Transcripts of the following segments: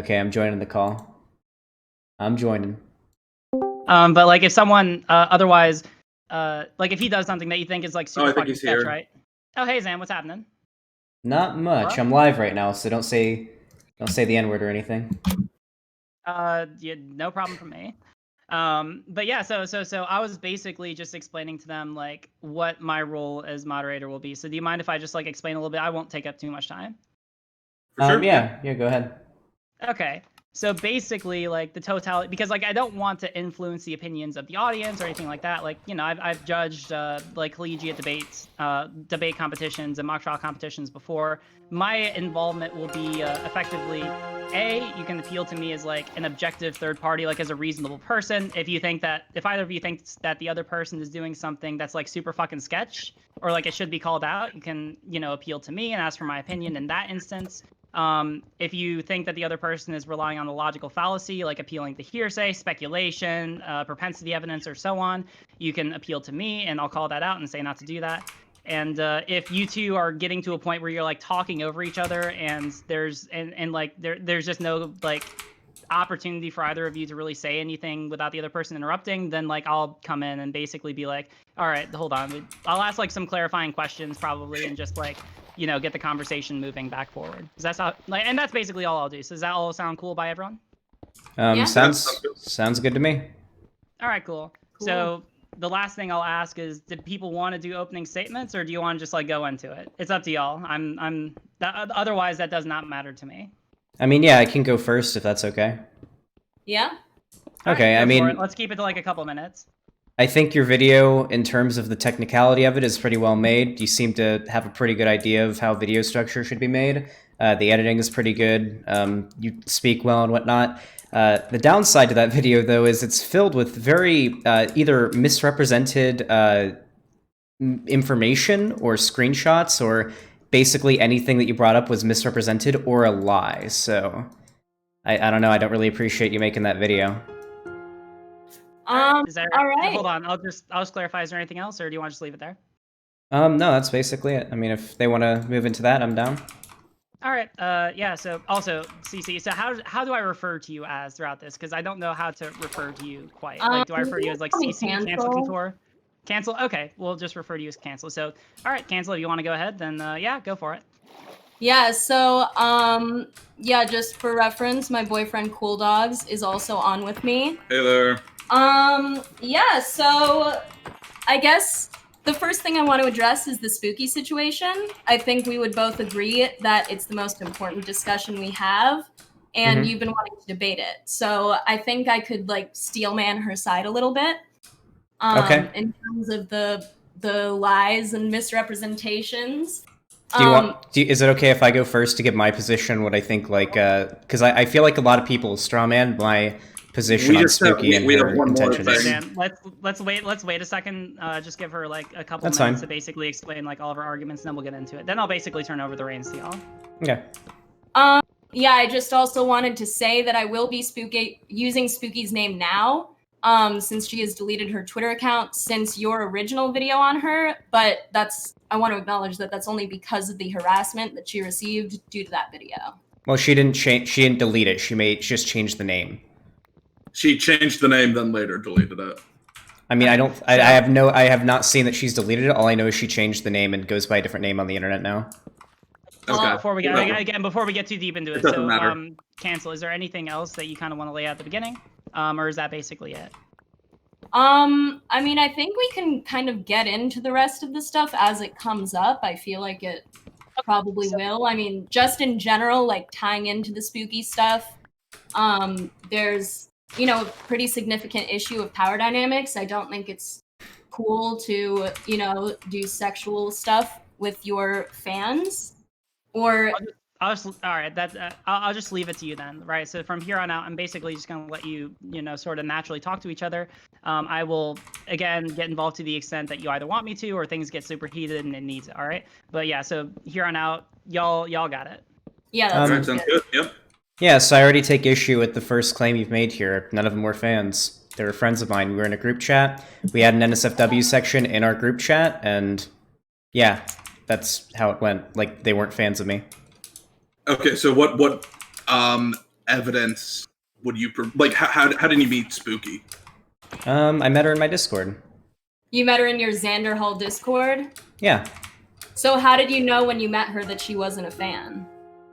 Okay, I'm joining the call. I'm joining. But like if someone otherwise, like if he does something that you think is like super fucking sketch, right? Oh, hey Zam, what's happening? Not much. Hello? I'm live right now, so don't say the N-word or anything. Yeah, no problem for me. But yeah, so I was basically just explaining to them like what my role as moderator will be. So do you mind if I just like explain a little bit? I won't take up too much time. For sure. Yeah, go ahead. Okay. So basically, like the totality, because like I don't want to influence the opinions of the audience or anything like that. Like, you know, I've judged like collegiate debates, debate competitions, and mock trial competitions before. My involvement will be effectively, you can appeal to me as like an objective third party, like as a reasonable person. If either of you thinks that the other person is doing something that's like super fucking sketch or like it should be called out, you can, you know, appeal to me and ask for my opinion in that instance. If you think that the other person is relying on a logical fallacy, like appealing to hearsay, speculation, propensity evidence, or so on, you can appeal to me, and I'll call that out and say not to do that. And if you two are getting to a point where you're like talking over each other, and there's just no like opportunity for either of you to really say anything without the other person interrupting, then like I'll come in and basically be like, all right, hold on. I'll ask like some clarifying questions probably, and just like, you know, get the conversation moving back forward. Because that's how, like, and that's basically all I'll do. So does that all sound cool by everyone? Yeah. Sounds good to me. All right, cool. So the last thing I'll ask is, did people want to do opening statements, or do you want to just like go into it? It's up to y'all. Otherwise that does not matter to me. I mean, yeah, I can go first if that's okay. Yeah. Okay, I mean, let's keep it to like a couple minutes. I think your video, in terms of the technicality of it, is pretty well made. You seem to have a pretty good idea of how video structure should be made. The editing is pretty good. You speak well and whatnot. The downside to that video, though, is it's filled with very either misrepresented information or screenshots, or basically anything that you brought up was misrepresented or a lie. So I don't know. I don't really appreciate you making that video. All right. Hold on. I'll just clarify. Is there anything else, or do you want to just leave it there? No, that's basically it. I mean, if they want to move into that, I'm down. All right. Yeah. So also, CC. So how do I refer to you as throughout this? Because I don't know how to refer to you quite. Like, do I refer to you as like CC, Cancel, Contour? Cancel. Okay. We'll just refer to you as Cancel. So, all right, Cancel. If you want to go ahead, then yeah, go for it. Yeah. So yeah. Just for reference, my boyfriend Cool Dogs is also on with me. Hey there. Yeah, so I guess the first thing I want to address is the spooky situation. I think we would both agree that it's the most important discussion we have, and you've been wanting to debate it. So I think I could like steelman her side a little bit. Okay. In terms of the lies and misrepresentations. Is it okay if I go first to give my position? What I think, like, because I feel like a lot of people strawman my position on spooky and her intentions. Let's wait a second. Just give her like a couple minutes to basically explain like all of her arguments, and then we'll get into it. Then I'll basically turn over the reins to y'all. Okay. Yeah, I just also wanted to say that I will be using Spooky's name now, since she has deleted her Twitter account since your original video on her. But I want to acknowledge that that's only because of the harassment that she received due to that video. Well, she didn't delete it. She just changed the name. She changed the name, then later deleted it. I mean, I have not seen that she's deleted it. All I know is she changed the name and goes by a different name on the internet now. Okay. Before we get too deep into it, so Cancel. Is there anything else that you kind of want to lay out at the beginning, or is that basically it? I mean, I think we can kind of get into the rest of the stuff as it comes up. I feel like it probably will. I mean, just in general, like tying into the spooky stuff, there's, you know, a pretty significant issue of power dynamics. I don't think it's cool to, you know, do sexual stuff with your fans. Or I'll just leave it to you then, right? So from here on out, I'm basically just going to let you, you know, sort of naturally talk to each other. I will, again, get involved to the extent that you either want me to, or things get super heated and it needs it, all right? But yeah, so here on out, y'all got it. Yeah, that sounds good. Yep. Yeah, so I already take issue with the first claim you've made here. None of them were fans. They were friends of mine. We were in a group chat. We had an NSFW section in our group chat, and yeah, that's how it went. Like, they weren't fans of me. Okay, so what evidence would you like? How did you meet Spooky? I met her in my Discord. You met her in your Xander Hall Discord? Yeah. So how did you know when you met her that she wasn't a fan?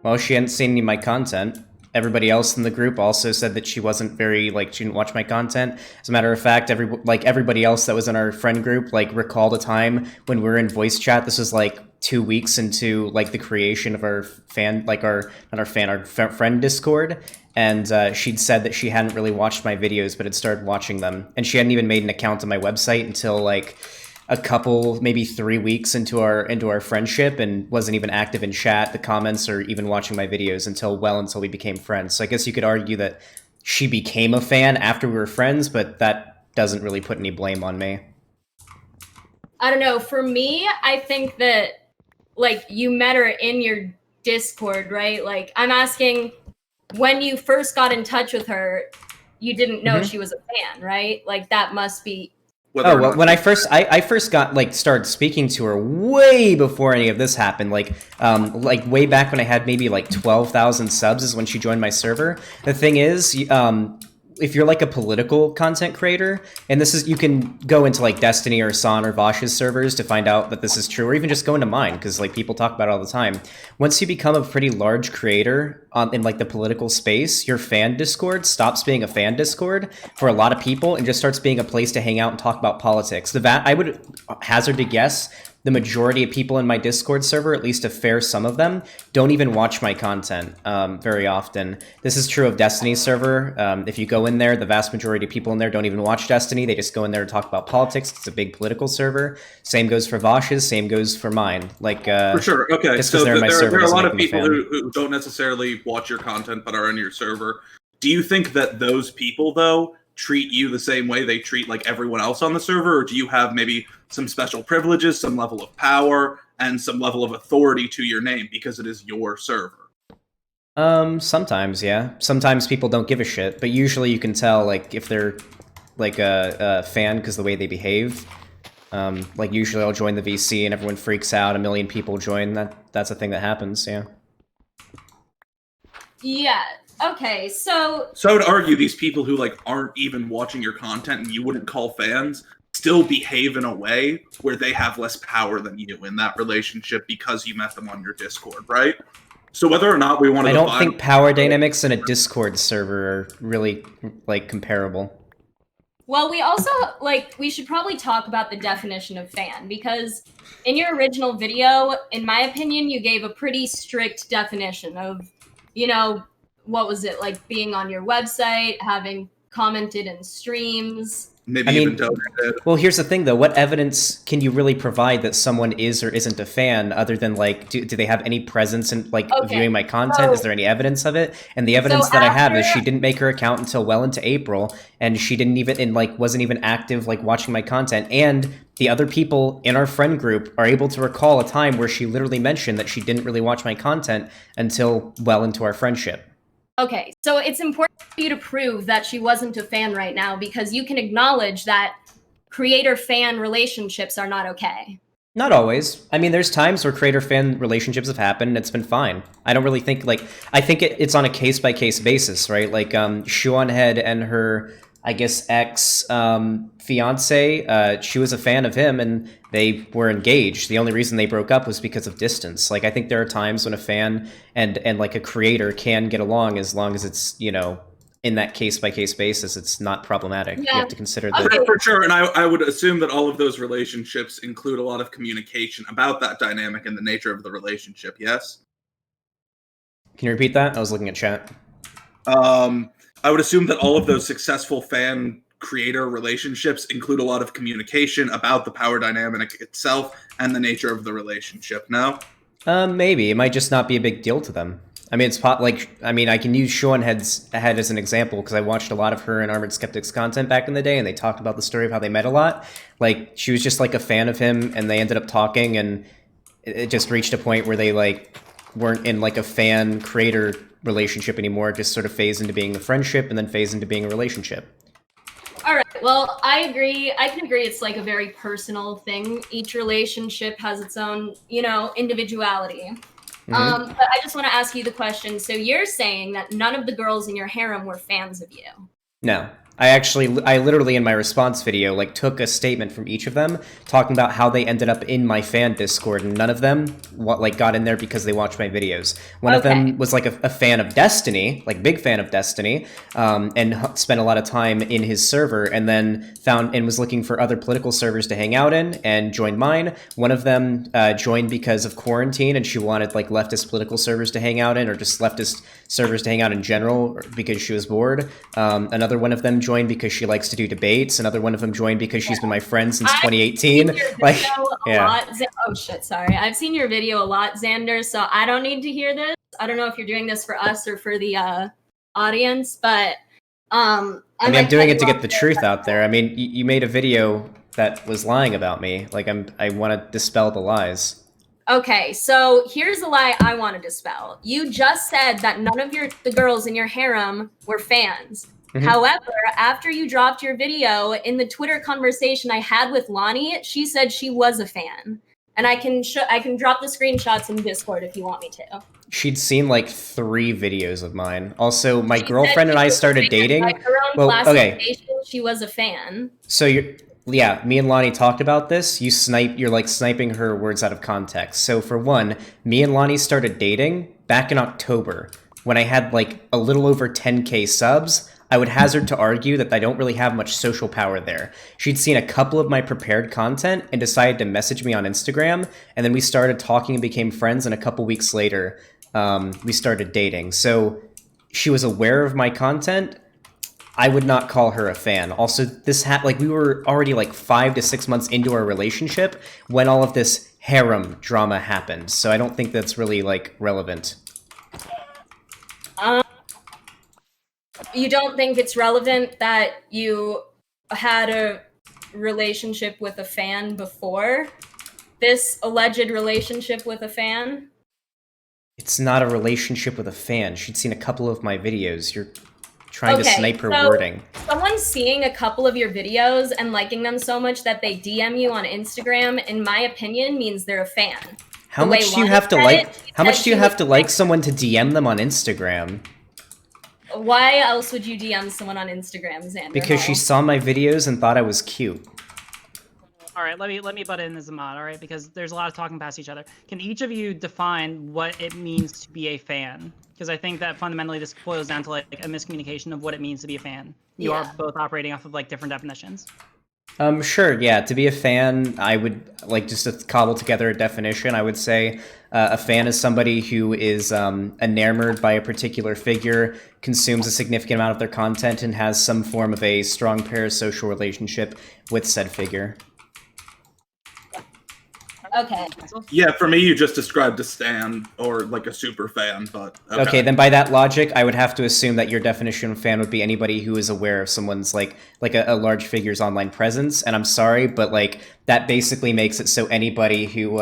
Well, she hadn't seen any of my content. Everybody else in the group also said that she wasn't very, like, she didn't watch my content. As a matter of fact, everybody else that was in our friend group, like, recalled a time when we were in voice chat. This was, like, 2 weeks into, like, the creation of our fan, like, our friend Discord. And she'd said that she hadn't really watched my videos, but had started watching them. And she hadn't even made an account on my website until, like, a couple, maybe 3 weeks into our friendship, and wasn't even active in chat, the comments, or even watching my videos until we became friends. So I guess you could argue that she became a fan after we were friends, but that doesn't really put any blame on me. I don't know. For me, I think that, like, you met her in your Discord, right? Like, I'm asking, when you first got in touch with her, you didn't know she was a fan, right? Like, that must be... When I first got, like, started speaking to her way before any of this happened, like way back when I had maybe like 12,000 subs is when she joined my server. The thing is, if you're like a political content creator, and this is, you can go into like Destiny or San or Vosh's servers to find out that this is true, or even just go into mine, because like people talk about it all the time. Once you become a pretty large creator in like the political space, your fan Discord stops being a fan Discord for a lot of people and just starts being a place to hang out and talk about politics. I would hazard to guess the majority of people in my Discord server, at least a fair sum of them, don't even watch my content very often. This is true of Destiny's server. If you go in there, the vast majority of people in there don't even watch Destiny. They just go in there to talk about politics. It's a big political server. Same goes for Vosh's. Same goes for mine. Like for sure. Okay, just so there are a lot of people who don't necessarily watch your content but are in your server. Do you think that those people, though, treat you the same way they treat like everyone else on the server, or do you have maybe some special privileges, some level of power, and some level of authority to your name because it is your server? Sometimes, yeah. Sometimes people don't give a shit, but usually you can tell, like, if they're like a fan because the way they behave. Like, usually I'll join the VC and everyone freaks out, 1 million people join. That's a thing that happens, yeah. Yeah. Okay, so I would argue these people who like aren't even watching your content and you wouldn't call fans still behave in a way where they have less power than you in that relationship because you met them on your Discord, right? So whether or not we want to... I don't think power dynamics in a Discord server are really, like, comparable. Well, we also, like, we should probably talk about the definition of fan, because in your original video, in my opinion, you gave a pretty strict definition of, you know, what was it, like, being on your website, having commented in streams. Maybe even donated. Well, here's the thing, though. What evidence can you really provide that someone is or isn't a fan, other than, like, do they have any presence in, like, viewing my content? Is there any evidence of it? And the evidence that I have is she didn't make her account until well into April, and she didn't even, and, like, wasn't even active, like, watching my content. And the other people in our friend group are able to recall a time where she literally mentioned that she didn't really watch my content until well into our friendship. Okay, so it's important for you to prove that she wasn't a fan right now, because you can acknowledge that creator-fan relationships are not okay. Not always. I mean, there's times where creator-fan relationships have happened and it's been fine. I don't really think, like, I think it's on a case-by-case basis, right? Like, Shuonhead and her, I guess, ex-fiance, she was a fan of him and they were engaged. The only reason they broke up was because of distance. Like, I think there are times when a fan and like a creator can get along as long as it's, you know, in that case-by-case basis, it's not problematic. Yeah. You have to consider that. For sure, and I would assume that all of those relationships include a lot of communication about that dynamic and the nature of the relationship, yes? Can you repeat that? I was looking at chat. I would assume that all of those successful fan-creator relationships include a lot of communication about the power dynamic itself and the nature of the relationship, no? Maybe. It might just not be a big deal to them. I mean, I can use Shuonhead's head as an example because I watched a lot of her and Armored Skeptic's content back in the day, and they talked about the story of how they met a lot. Like, she was just like a fan of him, and they ended up talking, and it just reached a point where they like weren't in like a fan-creator relationship anymore. It just sort of phased into being a friendship, and then phased into being a relationship. All right. Well, I agree. I can agree it's like a very personal thing. Each relationship has its own, you know, individuality. But I just want to ask you the question. So you're saying that none of the girls in your harem were fans of you? No. I literally in my response video, like, took a statement from each of them talking about how they ended up in my fan Discord, and none of them, got in there because they watched my videos. One of them was, like, a fan of Destiny, like, big fan of Destiny, and spent a lot of time in his server, and then found and was looking for other political servers to hang out in, and joined mine. One of them joined because of quarantine, and she wanted, like, leftist political servers to hang out in, or just leftist servers to hang out in general, because she was bored. Another one of them joined because she likes to do debates. Another one of them joined because she's been my friend since 2018. Like, yeah. Oh shit, sorry. I've seen your video a lot, Xander, so I don't need to hear this. I don't know if you're doing this for us or for the audience, but I mean, I'm doing it to get the truth out there. I mean, you made a video that was lying about me. Like, I want to dispel the lies. Okay, so here's a lie I want to dispel. You just said that none of the girls in your harem were fans. However, after you dropped your video, in the Twitter conversation I had with Lonnie, she said she was a fan. And I can drop the screenshots in Discord if you want me to. She'd seen like 3 videos of mine. Also, my girlfriend and I started dating. By her own classification, she was a fan. So yeah, me and Lonnie talked about this. You're like sniping her words out of context. So for one, me and Lonnie started dating back in October when I had like a little over 10K subs. I would hazard to argue that I don't really have much social power there. She'd seen a couple of my prepared content and decided to message me on Instagram, and then we started talking and became friends, and a couple weeks later, we started dating. So she was aware of my content. I would not call her a fan. Also, we were already like 5 to 6 months into our relationship when all of this harem drama happened. So I don't think that's really like relevant. You don't think it's relevant that you had a relationship with a fan before this alleged relationship with a fan? It's not a relationship with a fan. She'd seen a couple of my videos. You're trying to snipe her wording. Someone seeing a couple of your videos and liking them so much that they DM you on Instagram, in my opinion, means they're a fan. How much do you have to like? How much do you have to like someone to DM them on Instagram? Why else would you DM someone on Instagram, Xander? Because she saw my videos and thought I was cute. All right, let me butt in as a mod, all right? Because there's a lot of talking past each other. Can each of you define what it means to be a fan? Because I think that fundamentally this boils down to like a miscommunication of what it means to be a fan. You are both operating off of like different definitions. Sure, yeah. To be a fan, I would like just to cobble together a definition. I would say a fan is somebody who is enamored by a particular figure, consumes a significant amount of their content, and has some form of a strong parasocial relationship with said figure. Okay. Yeah, for me, you just described a stan or like a super fan, but okay. Then by that logic, I would have to assume that your definition of fan would be anybody who is aware of someone's like a large figure's online presence. And I'm sorry, but like that basically makes it so anybody who's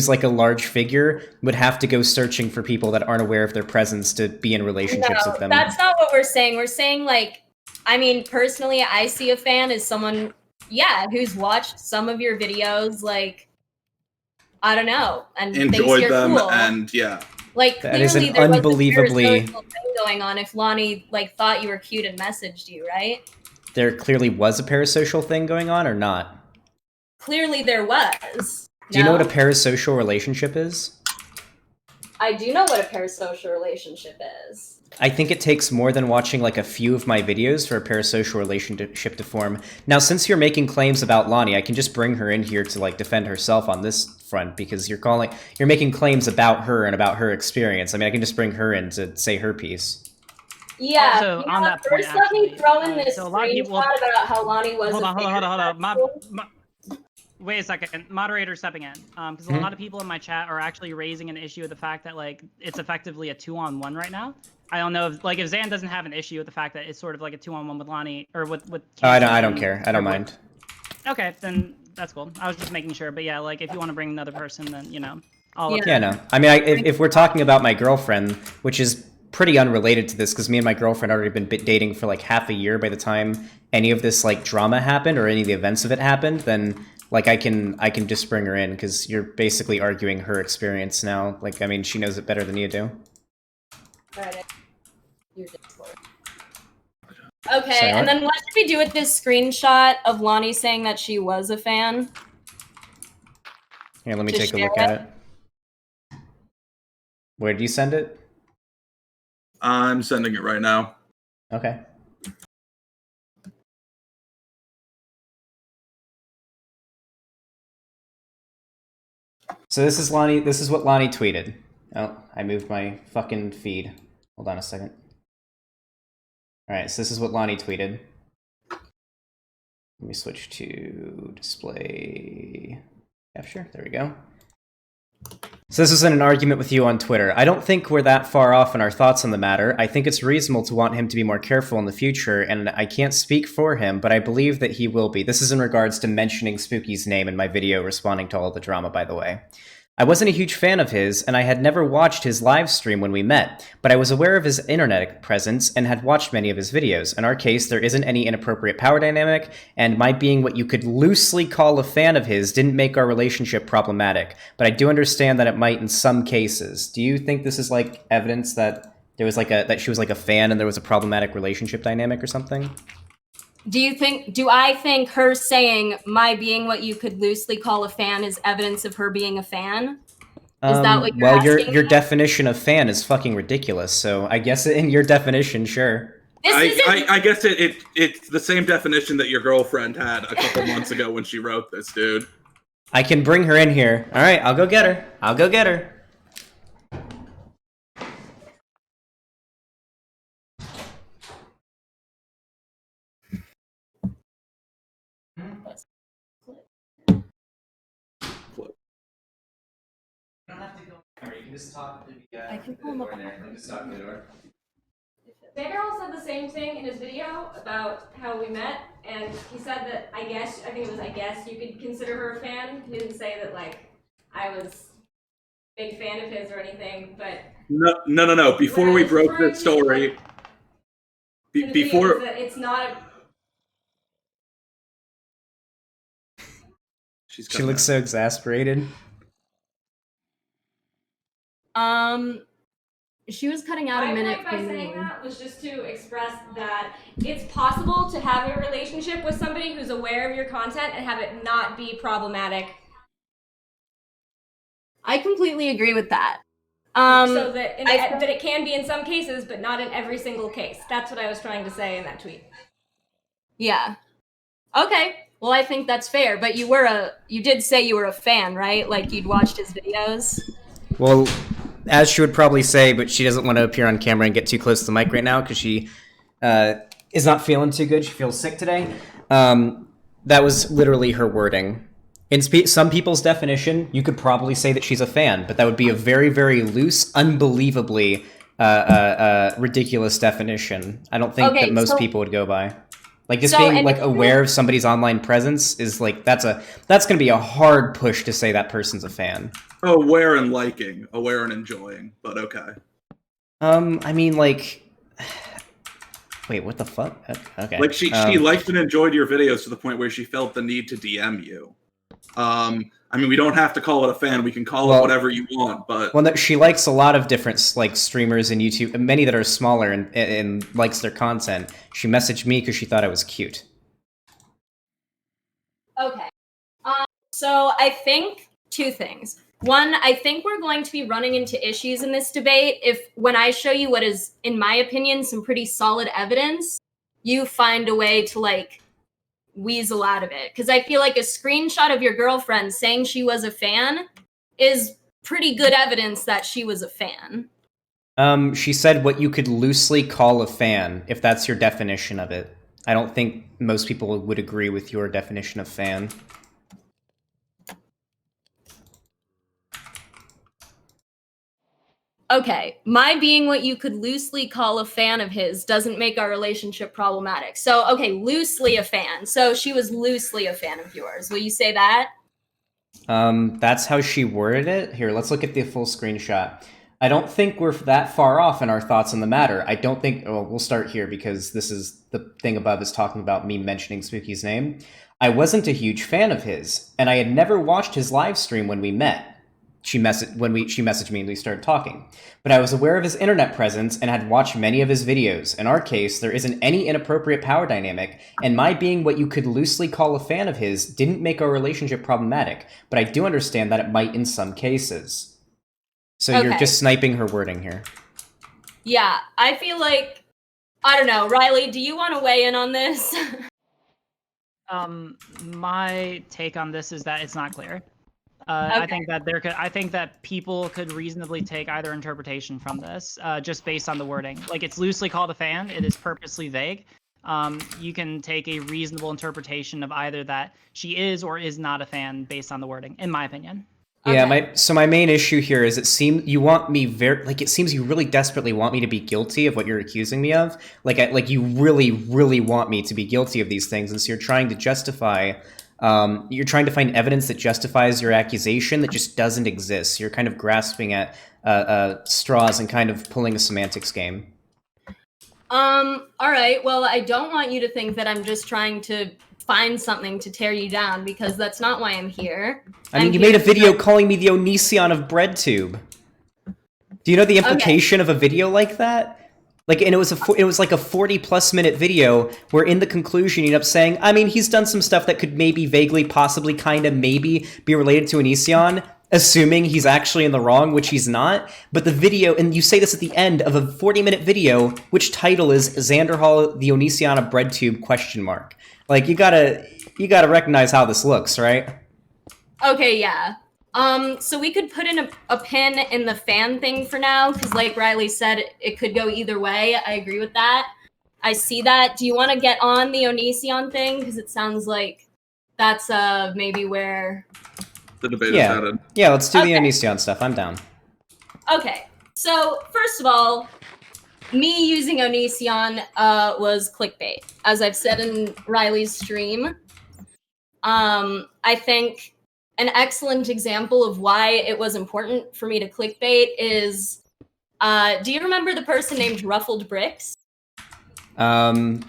like a large figure would have to go searching for people that aren't aware of their presence to be in relationships with them. That's not what we're saying. We're saying like, I mean, personally, I see a fan as someone, who's watched some of your videos, like, I don't know, and enjoyed them, cool. And like that is an there unbelievably was a thing going on. If Lonnie like thought you were cute and messaged you, right? There clearly was a parasocial thing going on, or not? Clearly, there was. Do you know what a parasocial relationship is? I do know what a parasocial relationship is. I think it takes more than watching like a few of my videos for a parasocial relationship to form. Now, since you're making claims about Lonnie, I can just bring her in here to like defend herself on this front, because you're making claims about her and about her experience. I mean, I can just bring her in to say her piece. Yeah. Also, on that point, first, let me throw in this so a lot of people, about how Lonnie was. Hold on. Wait a second, moderator stepping in, because a lot of people in my chat are actually raising an issue with the fact that like it's effectively a 2-on-1 right now. I don't know if Zan doesn't have an issue with the fact that it's sort of like a 2-on-1 with Lonnie or with. I don't care. I don't mind. Okay, then that's cool. I was just making sure, but yeah, like if you want to bring another person, then I'll. Yeah, no. I mean, if we're talking about my girlfriend, which is pretty unrelated to this, because me and my girlfriend already been dating for like half a year by the time any of this like drama happened or any of the events of it happened, then like I can just bring her in because you're basically arguing her experience now. Like, I mean, she knows it better than you do. Alright, your Discord. Okay, Sorry, and what? then what should we do with this screenshot of Lonnie saying that she was a fan? Here, let me To take a share look at it. Where did you send it? I'm sending it right now. Okay. So this is Lonnie. This is what Lonnie tweeted. Oh, I moved my fucking feed. Hold on a second. All right, so this is what Lonnie tweeted. Let me switch to display capture. There we go. So this was in an argument with you on Twitter. I don't think we're that far off in our thoughts on the matter. I think it's reasonable to want him to be more careful in the future, and I can't speak for him, but I believe that he will be. This is in regards to mentioning Spooky's name in my video responding to all the drama, by the way. I wasn't a huge fan of his, and I had never watched his live stream when we met, but I was aware of his internet presence and had watched many of his videos. In our case, there isn't any inappropriate power dynamic, and my being what you could loosely call a fan of his didn't make our relationship problematic, but I do understand that it might in some cases. Do you think this is like evidence that there was like that she was like a fan and there was a problematic relationship dynamic or something? Do I think her saying my being what you could loosely call a fan is evidence of her being a fan? Is that what you're well, asking your me? definition of fan is fucking ridiculous, so I guess in your definition, sure. I guess it's the same definition that your girlfriend had a couple months ago when she wrote this, dude. I can bring her in here. All right, I'll go get her. I'll go get her. You don't have to go anywhere. You can just talk to the I can pull him up. Just talk to the door. Daryl said the same thing in his video about how we met, and he said that I guess you could consider her a fan. He didn't say that like I was a big fan of his or anything, but No. Before what I we was broke referring this to, story, like, in the video before is that it's not a She looks so exasperated. She was cutting out a my minute point by for saying me. that was just to express that it's possible to have a relationship with somebody who's aware of your content and have it not be problematic. I completely agree with that. So that that it can be in some cases, but not in every single case. That's what I was trying to say in that tweet. Yeah. Okay. Well, I think that's fair. But you did say you were a fan, right? Like you'd watched his videos. Well, as she would probably say, but she doesn't want to appear on camera and get too close to the mic right now because she is not feeling too good. She feels sick today. That was literally her wording. In some people's definition, you could probably say that she's a fan, but that would be a very, very loose, unbelievably ridiculous definition. I don't think that most people would go by. Like just being like aware of somebody's online presence is like that's gonna be a hard push to say that person's a fan. aware and liking, aware and enjoying, but okay. I mean, like, wait, what the fuck? Okay. Like she liked and enjoyed your videos to the point where she felt the need to DM you. I mean, we don't have to call it a fan. We can call it whatever you want, but well, she likes a lot of different like streamers and YouTube, many that are smaller and likes their content. She messaged me because she thought I was cute. Okay. So I think two things. One, I think we're going to be running into issues in this debate if when I show you what is, in my opinion, some pretty solid evidence, you find a way to like weasel out of it. Because I feel like a screenshot of your girlfriend saying she was a fan is pretty good evidence that she was a fan. She said what you could loosely call a fan, if that's your definition of it. I don't think most people would agree with your definition of fan. Okay, my being what you could loosely call a fan of his doesn't make our relationship problematic. So, okay, loosely a fan. So she was loosely a fan of yours. Will you say that? That's how she worded it. Here, let's look at the full screenshot. I don't think we're that far off in our thoughts on the matter. I don't think. Well, we'll start here because this is the thing above is talking about me mentioning Spooky's name. I wasn't a huge fan of his, and I had never watched his live stream when we met. She messaged me and we started talking. But I was aware of his internet presence and had watched many of his videos. In our case, there isn't any inappropriate power dynamic, and my being what you could loosely call a fan of his didn't make our relationship problematic, but I do understand that it might in some cases. So you're just sniping her wording here. Yeah, I feel like, I don't know, Riley, do you want to weigh in on this? My take on this is that it's not clear. Okay. I think that people could reasonably take either interpretation from this, just based on the wording. Like, it's loosely called a fan. It is purposely vague. You can take a reasonable interpretation of either that she is or is not a fan based on the wording, in my opinion. Yeah, my main issue here is it seems you want me it seems you really desperately want me to be guilty of what you're accusing me of. Like you really, really want me to be guilty of these things, and so you're trying to justify. You're trying to find evidence that justifies your accusation that just doesn't exist. You're kind of grasping at straws and kind of pulling a semantics game. All right. Well, I don't want you to think that I'm just trying to find something to tear you down, because that's not why I'm here. I mean, you made a video calling me the Onision of Breadtube. Do you know the implication of a video like that? Like, and it was like a 40+ minute video where in the conclusion you end up saying, I mean, he's done some stuff that could maybe vaguely, possibly, kind of, maybe be related to Onision, assuming he's actually in the wrong, which he's not. But the video, and you say this at the end of a 40-minute video, which title is Xander Hall, the Onision of Breadtube, ? Like, you gotta recognize how this looks, right? Okay, yeah. So we could put in a pin in the fan thing for now, because like Riley said, it could go either way. I agree with that. I see that. Do you want to get on the Onision thing? Because it sounds like that's maybe where the debate is headed. Yeah, let's do the Onision stuff. I'm down. Okay. So first of all, me using Onision was clickbait, as I've said in Riley's stream. I think an excellent example of why it was important for me to clickbait is, do you remember the person named Ruffled Bricks? No.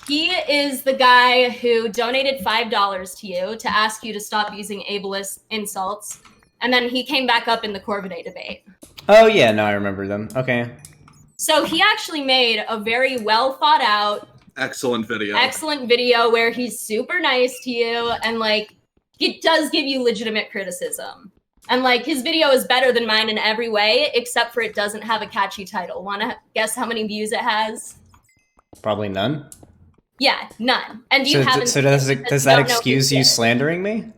He is the guy who donated $5 to you to ask you to stop using ableist insults, and then he came back up in the Corvidae debate. Oh yeah, no, I remember them. Okay. So he actually made a very well thought out, excellent video where he's super nice to you, and like, it does give you legitimate criticism. And like, his video is better than mine in every way, except for it doesn't have a catchy title. Want to guess how many views it has? Probably none. Yeah, none. And does that excuse you slandering me?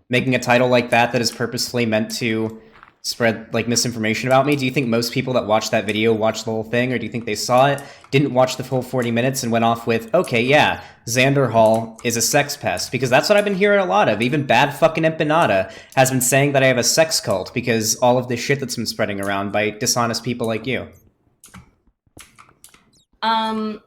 Making a title like that is purposefully meant to spread like misinformation about me? Do you think most people that watched that video watched the whole thing, or do you think they saw it, didn't watch the full 40 minutes, and went off with, okay, yeah, Xander Hall is a sex pest? Because that's what I've been hearing a lot of. Even Bad Fucking Empanada has been saying that I have a sex cult because all of this shit that's been spreading around by dishonest people like you. All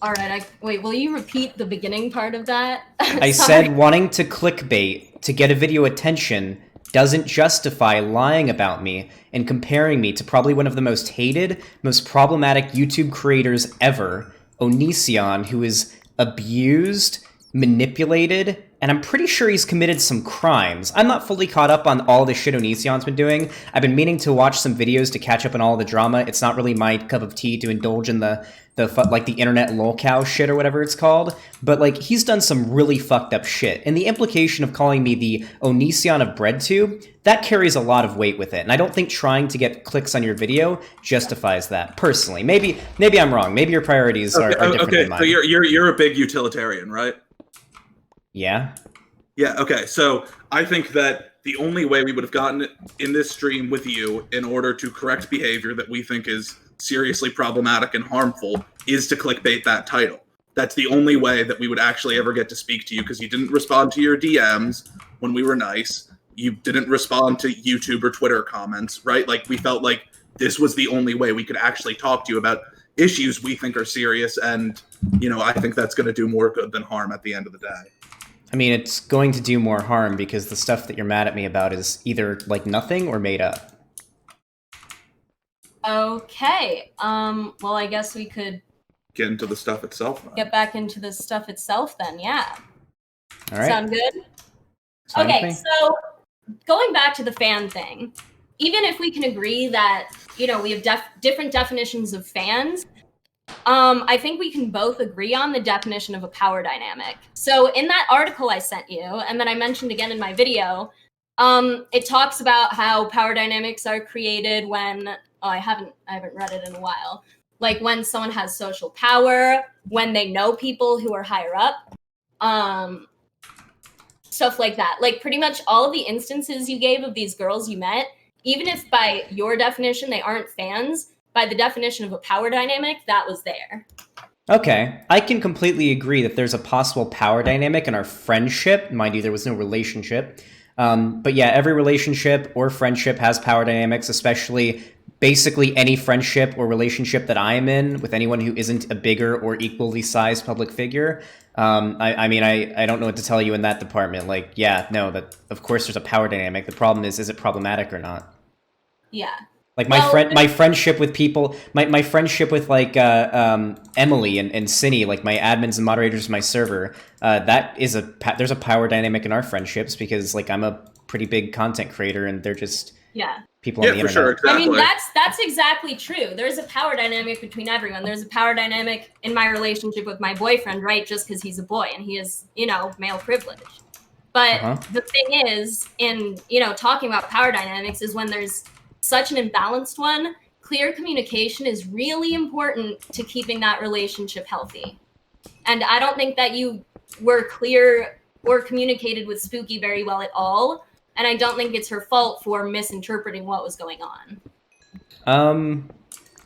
right, wait, will you repeat the beginning part of that? I said wanting to clickbait to get a video attention doesn't justify lying about me and comparing me to probably one of the most hated, most problematic YouTube creators ever, Onision, who is abused, manipulated, and I'm pretty sure he's committed some crimes. I'm not fully caught up on all the shit Onision's been doing. I've been meaning to watch some videos to catch up on all the drama. It's not really my cup of tea to indulge in the internet lolcow shit or whatever it's called, but like, he's done some really fucked up shit, and the implication of calling me the Onision of Breadtube, that carries a lot of weight with it, and I don't think trying to get clicks on your video justifies that, personally. Maybe I'm wrong. Maybe your priorities are different than mine. So you're a big utilitarian, right? Yeah. Yeah, okay, so I think that the only way we would have gotten in this stream with you in order to correct behavior that we think is seriously problematic and harmful is to clickbait that title. That's the only way that we would actually ever get to speak to you, because you didn't respond to your DMs when we were nice. You didn't respond to YouTube or Twitter comments, right? Like, we felt like this was the only way we could actually talk to you about issues we think are serious, and, you know, I think that's going to do more good than harm at the end of the day. I mean, it's going to do more harm because the stuff that you're mad at me about is either like nothing or made up. Okay. Well, I guess we could Get into the stuff itself. get back into the stuff itself then. Yeah. All right. Sound good? It's fine with Okay, me. so going back to the fan thing, even if we can agree that, you know, we have different definitions of fans, I think we can both agree on the definition of a power dynamic. So in that article I sent you, and then I mentioned again in my video, it talks about how power dynamics are created when I haven't read it in a while. Like when someone has social power, when they know people who are higher up, stuff like that. Like pretty much all of the instances you gave of these girls you met, even if by your definition they aren't fans, by the definition of a power dynamic, that was there. Okay, I can completely agree that there's a possible power dynamic in our friendship. Mind you, there was no relationship. But yeah, every relationship or friendship has power dynamics, especially basically any friendship or relationship that I am in with anyone who isn't a bigger or equally sized public figure. I mean, I don't know what to tell you in that department. Like, yeah, no, that of course there's a power dynamic. The problem is it problematic or not? Yeah. Like my friendship with people, my friendship with like Emily and Cinny, like my admins and moderators of my server, there's a power dynamic in our friendships because like I'm a pretty big content creator and they're just people on the internet. Sure, exactly. I mean, that's exactly true. There's a power dynamic between everyone. There's a power dynamic in my relationship with my boyfriend, right? Just because he's a boy and he is, you know, male privilege. But the thing is, in, you know, talking about power dynamics is when there's such an imbalanced one, clear communication is really important to keeping that relationship healthy. And I don't think that you were clear or communicated with Spooky very well at all. And I don't think it's her fault for misinterpreting what was going on.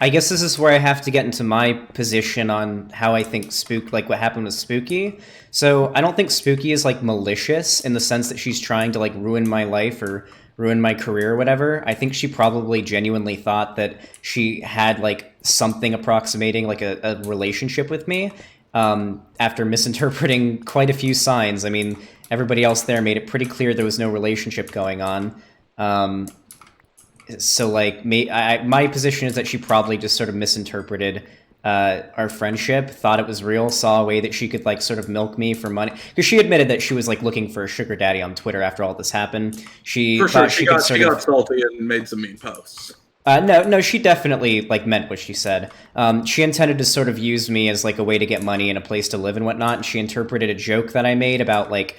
I guess this is where I have to get into my position on how I think like what happened with Spooky. So I don't think Spooky is like malicious in the sense that she's trying to like ruin my life or ruin my career or whatever. I think she probably genuinely thought that she had like something approximating like a relationship with me after misinterpreting quite a few signs. I mean, everybody else there made it pretty clear there was no relationship going on. So like my position is that she probably just sort of misinterpreted our friendship, thought it was real, saw a way that she could like sort of milk me for money, because she admitted that she was like looking for a sugar daddy on Twitter after all this happened. She thought she got salty and made some mean posts. No, she definitely like meant what she said. She intended to sort of use me as like a way to get money and a place to live and whatnot. And she interpreted a joke that I made about like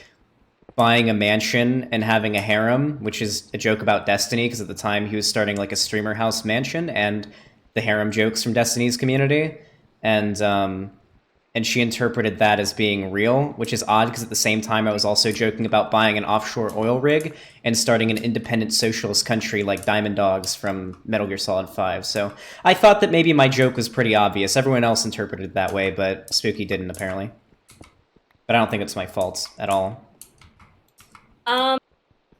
buying a mansion and having a harem, which is a joke about Destiny, because at the time he was starting like a streamer house mansion and the harem jokes from Destiny's community, and she interpreted that as being real, which is odd because at the same time I was also joking about buying an offshore oil rig and starting an independent socialist country like Diamond Dogs from Metal Gear Solid 5. So I thought that maybe my joke was pretty obvious. Everyone else interpreted it that way, but Spooky didn't apparently. But I don't think it's my fault at all.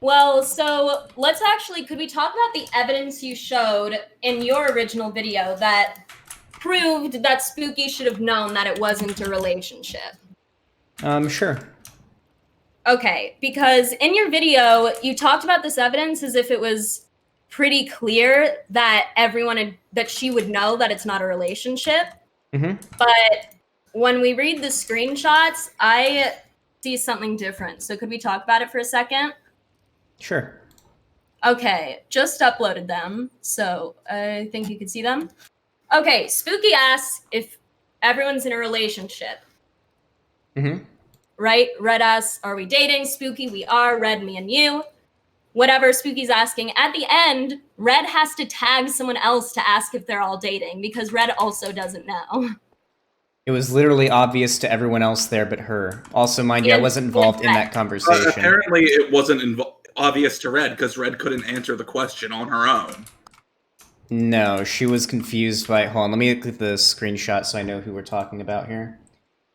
Well, so let's could we talk about the evidence you showed in your original video that proved that Spooky should have known that it wasn't a relationship? Sure. Okay, because in your video, you talked about this evidence as if it was pretty clear that that she would know that it's not a relationship. Mm-hmm. But when we read the screenshots, I see something different. So could we talk about it for a second? Sure. Okay, just uploaded them, so I think you can see them. Okay, Spooky asks if everyone's in a relationship. Mm-hmm. Right? Red asks, are we dating? Spooky, we are. Red, me and you. Whatever Spooky's asking. At the end, Red has to tag someone else to ask if they're all dating, because Red also doesn't know. It was literally obvious to everyone else there but her. Also, mind you, I wasn't involved in that conversation. Apparently, it wasn't obvious to Red because Red couldn't answer the question on her own. No, she was confused by. Hold on, let me look at the screenshot so I know who we're talking about here.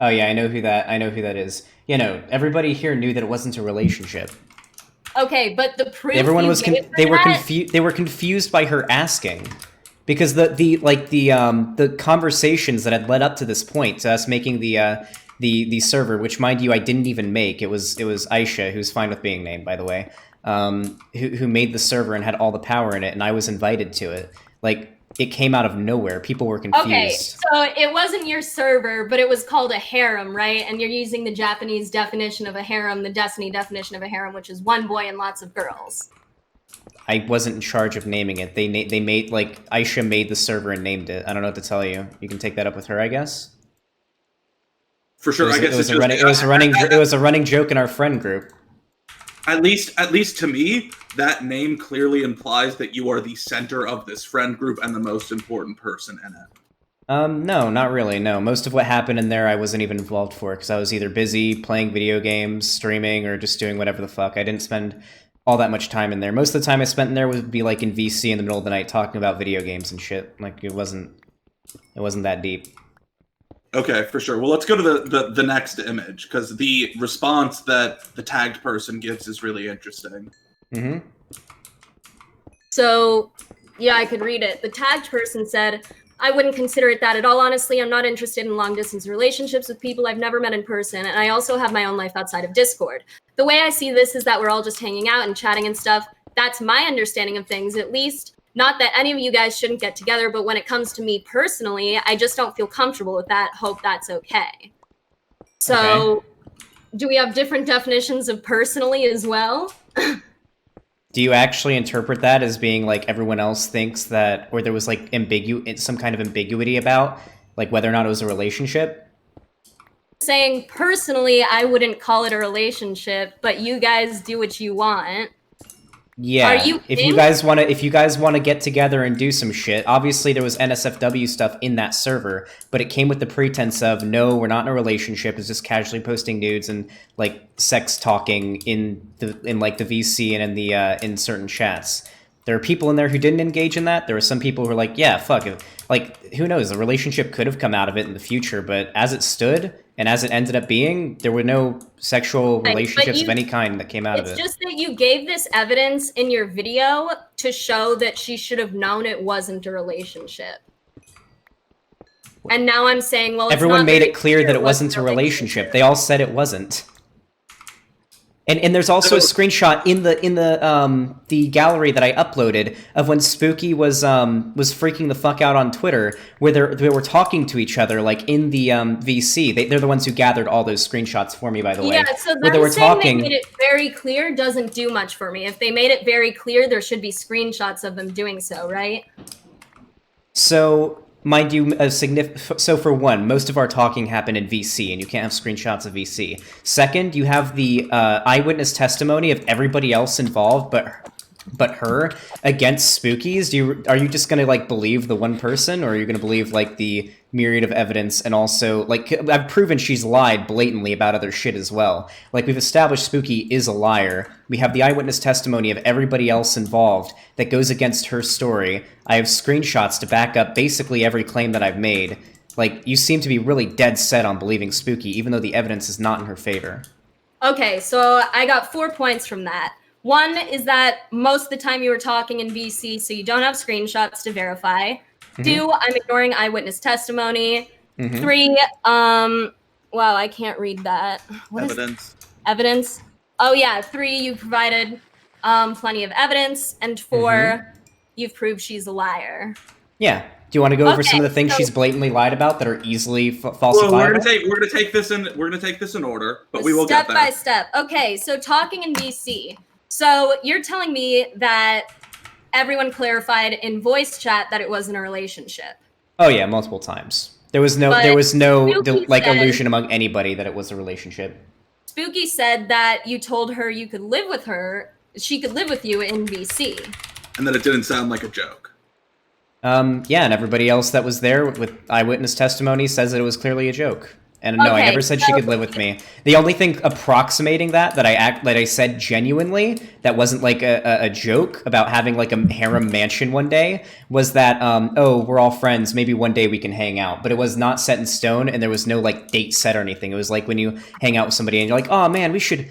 Oh yeah, I know who that is. You know, everybody here knew that it wasn't a relationship. Okay, but the proof everyone was they were confused by her asking. Because the conversations that had led up to this point, to us making the the server, which, mind you, I didn't even make. It was Aisha, who's fine with being named, by the way, who made the server and had all the power in it, and I was invited to it. Like, it came out of nowhere. People were confused. Okay, so it wasn't your server, but it was called a harem, right? And you're using the Japanese definition of a harem, the Destiny definition of a harem, which is one boy and lots of girls. I wasn't in charge of naming it. They made, like, Aisha made the server and named it. I don't know what to tell you. You can take that up with her, I guess. For sure, it was a running joke in our friend group. At least to me, that name clearly implies that you are the center of this friend group and the most important person in it. No, not really, no. Most of what happened in there I wasn't even involved for, because I was either busy playing video games, streaming, or just doing whatever the fuck. I didn't spend all that much time in there. Most of the time I spent in there would be, like, in VC in the middle of the night talking about video games and shit. Like, it wasn't that deep. Okay, for sure. Well, let's go to the next image, because the response that the tagged person gives is really interesting. Mm-hmm. So, yeah, I could read it. The tagged person said, I wouldn't consider it that at all, honestly. I'm not interested in long-distance relationships with people I've never met in person, and I also have my own life outside of Discord. The way I see this is that we're all just hanging out and chatting and stuff. That's my understanding of things, at least. Not that any of you guys shouldn't get together, but when it comes to me personally, I just don't feel comfortable with that. Hope that's okay. So, Do we have different definitions of personally as well? Do you actually interpret that as being like everyone else thinks that, or there was like some kind of ambiguity about, like whether or not it was a relationship? Saying personally, I wouldn't call it a relationship, but you guys do what you want. Yeah, if you guys want to get together and do some shit, obviously there was NSFW stuff in that server, but it came with the pretense of, no, we're not in a relationship, it's just casually posting nudes and like sex talking in like the VC and in certain chats. There are people in there who didn't engage in that. There were some people who were like, yeah, fuck it. Like, who knows, a relationship could have come out of it in the future, but as it stood and as it ended up being, there were no sexual relationships of any kind that came out of it. It's just that you gave this evidence in your video to show that she should have known it wasn't a relationship. And now I'm saying, well, everyone made it clear that it wasn't a relationship. They all said it wasn't. And there's also a screenshot in the gallery that I uploaded of when Spooky was freaking the fuck out on Twitter, where they were talking to each other like in the VC. They're the ones who gathered all those screenshots for me, by the way. Yeah, so they made it very clear doesn't do much for me. If they made it very clear, there should be screenshots of them doing so, right? So, mind you, so for one, most of our talking happened in VC, and you can't have screenshots of VC. Second, you have the eyewitness testimony of everybody else involved, but her against Spooky's. Are you just gonna like believe the one person, or are you gonna believe like the myriad of evidence? And also, like, I've proven she's lied blatantly about other shit as well. Like, we've established Spooky is a liar. We have the eyewitness testimony of everybody else involved that goes against her story. I have screenshots to back up basically every claim that I've made. Like, you seem to be really dead set on believing Spooky, even though the evidence is not in her favor. Okay, so I got 4 points from that. One is that most of the time you were talking in VC, so you don't have screenshots to verify. Mm-hmm. 2, I'm ignoring eyewitness testimony. Mm-hmm. 3, wow, I can't read that. What evidence. Evidence? Oh yeah, 3, you provided plenty of evidence, and 4, you've proved she's a liar. Yeah. Do you want to go over some of the things she's blatantly lied about that are easily falsifiable? Well, we're gonna take this in order, but we will get there. Step by step. Okay, so talking in VC. So you're telling me that everyone clarified in voice chat that it wasn't a relationship. Oh yeah, multiple times. There was no illusion among anybody that it was a relationship. Spooky said that you told her you could live with her, she could live with you in VC. And that it didn't sound like a joke. Yeah, and everybody else that was there with eyewitness testimony says that it was clearly a joke. And no, I never said she could live with me. The only thing approximating that I said genuinely, that wasn't like a joke about having like a harem mansion one day, was that, oh, we're all friends, maybe one day we can hang out. But it was not set in stone, and there was no like date set or anything. It was like when you hang out with somebody and you're like, oh man, we should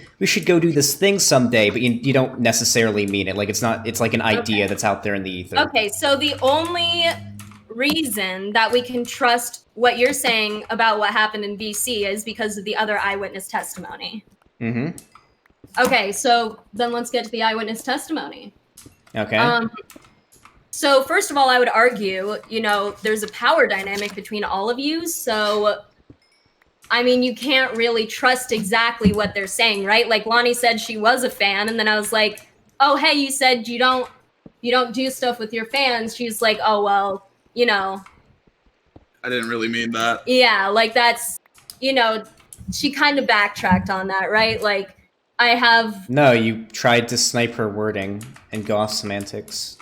go do this thing someday, but you don't necessarily mean it. Like it's like an idea that's out there in the ether. Okay, so the only reason that we can trust what you're saying about what happened in BC is because of the other eyewitness testimony. Mm-hmm. Okay, so then let's get to the eyewitness testimony. Okay. So first of all, I would argue, you know, there's a power dynamic between all of you. So, I mean, you can't really trust exactly what they're saying, right? Like Lonnie said she was a fan, and then I was like, oh, hey, you said you don't do stuff with your fans. She's like, oh, well, you know. I didn't really mean that. Yeah, like that's, you know, she kind of backtracked on that, right? Like, I have... No, you tried to snipe her wording and go off semantics.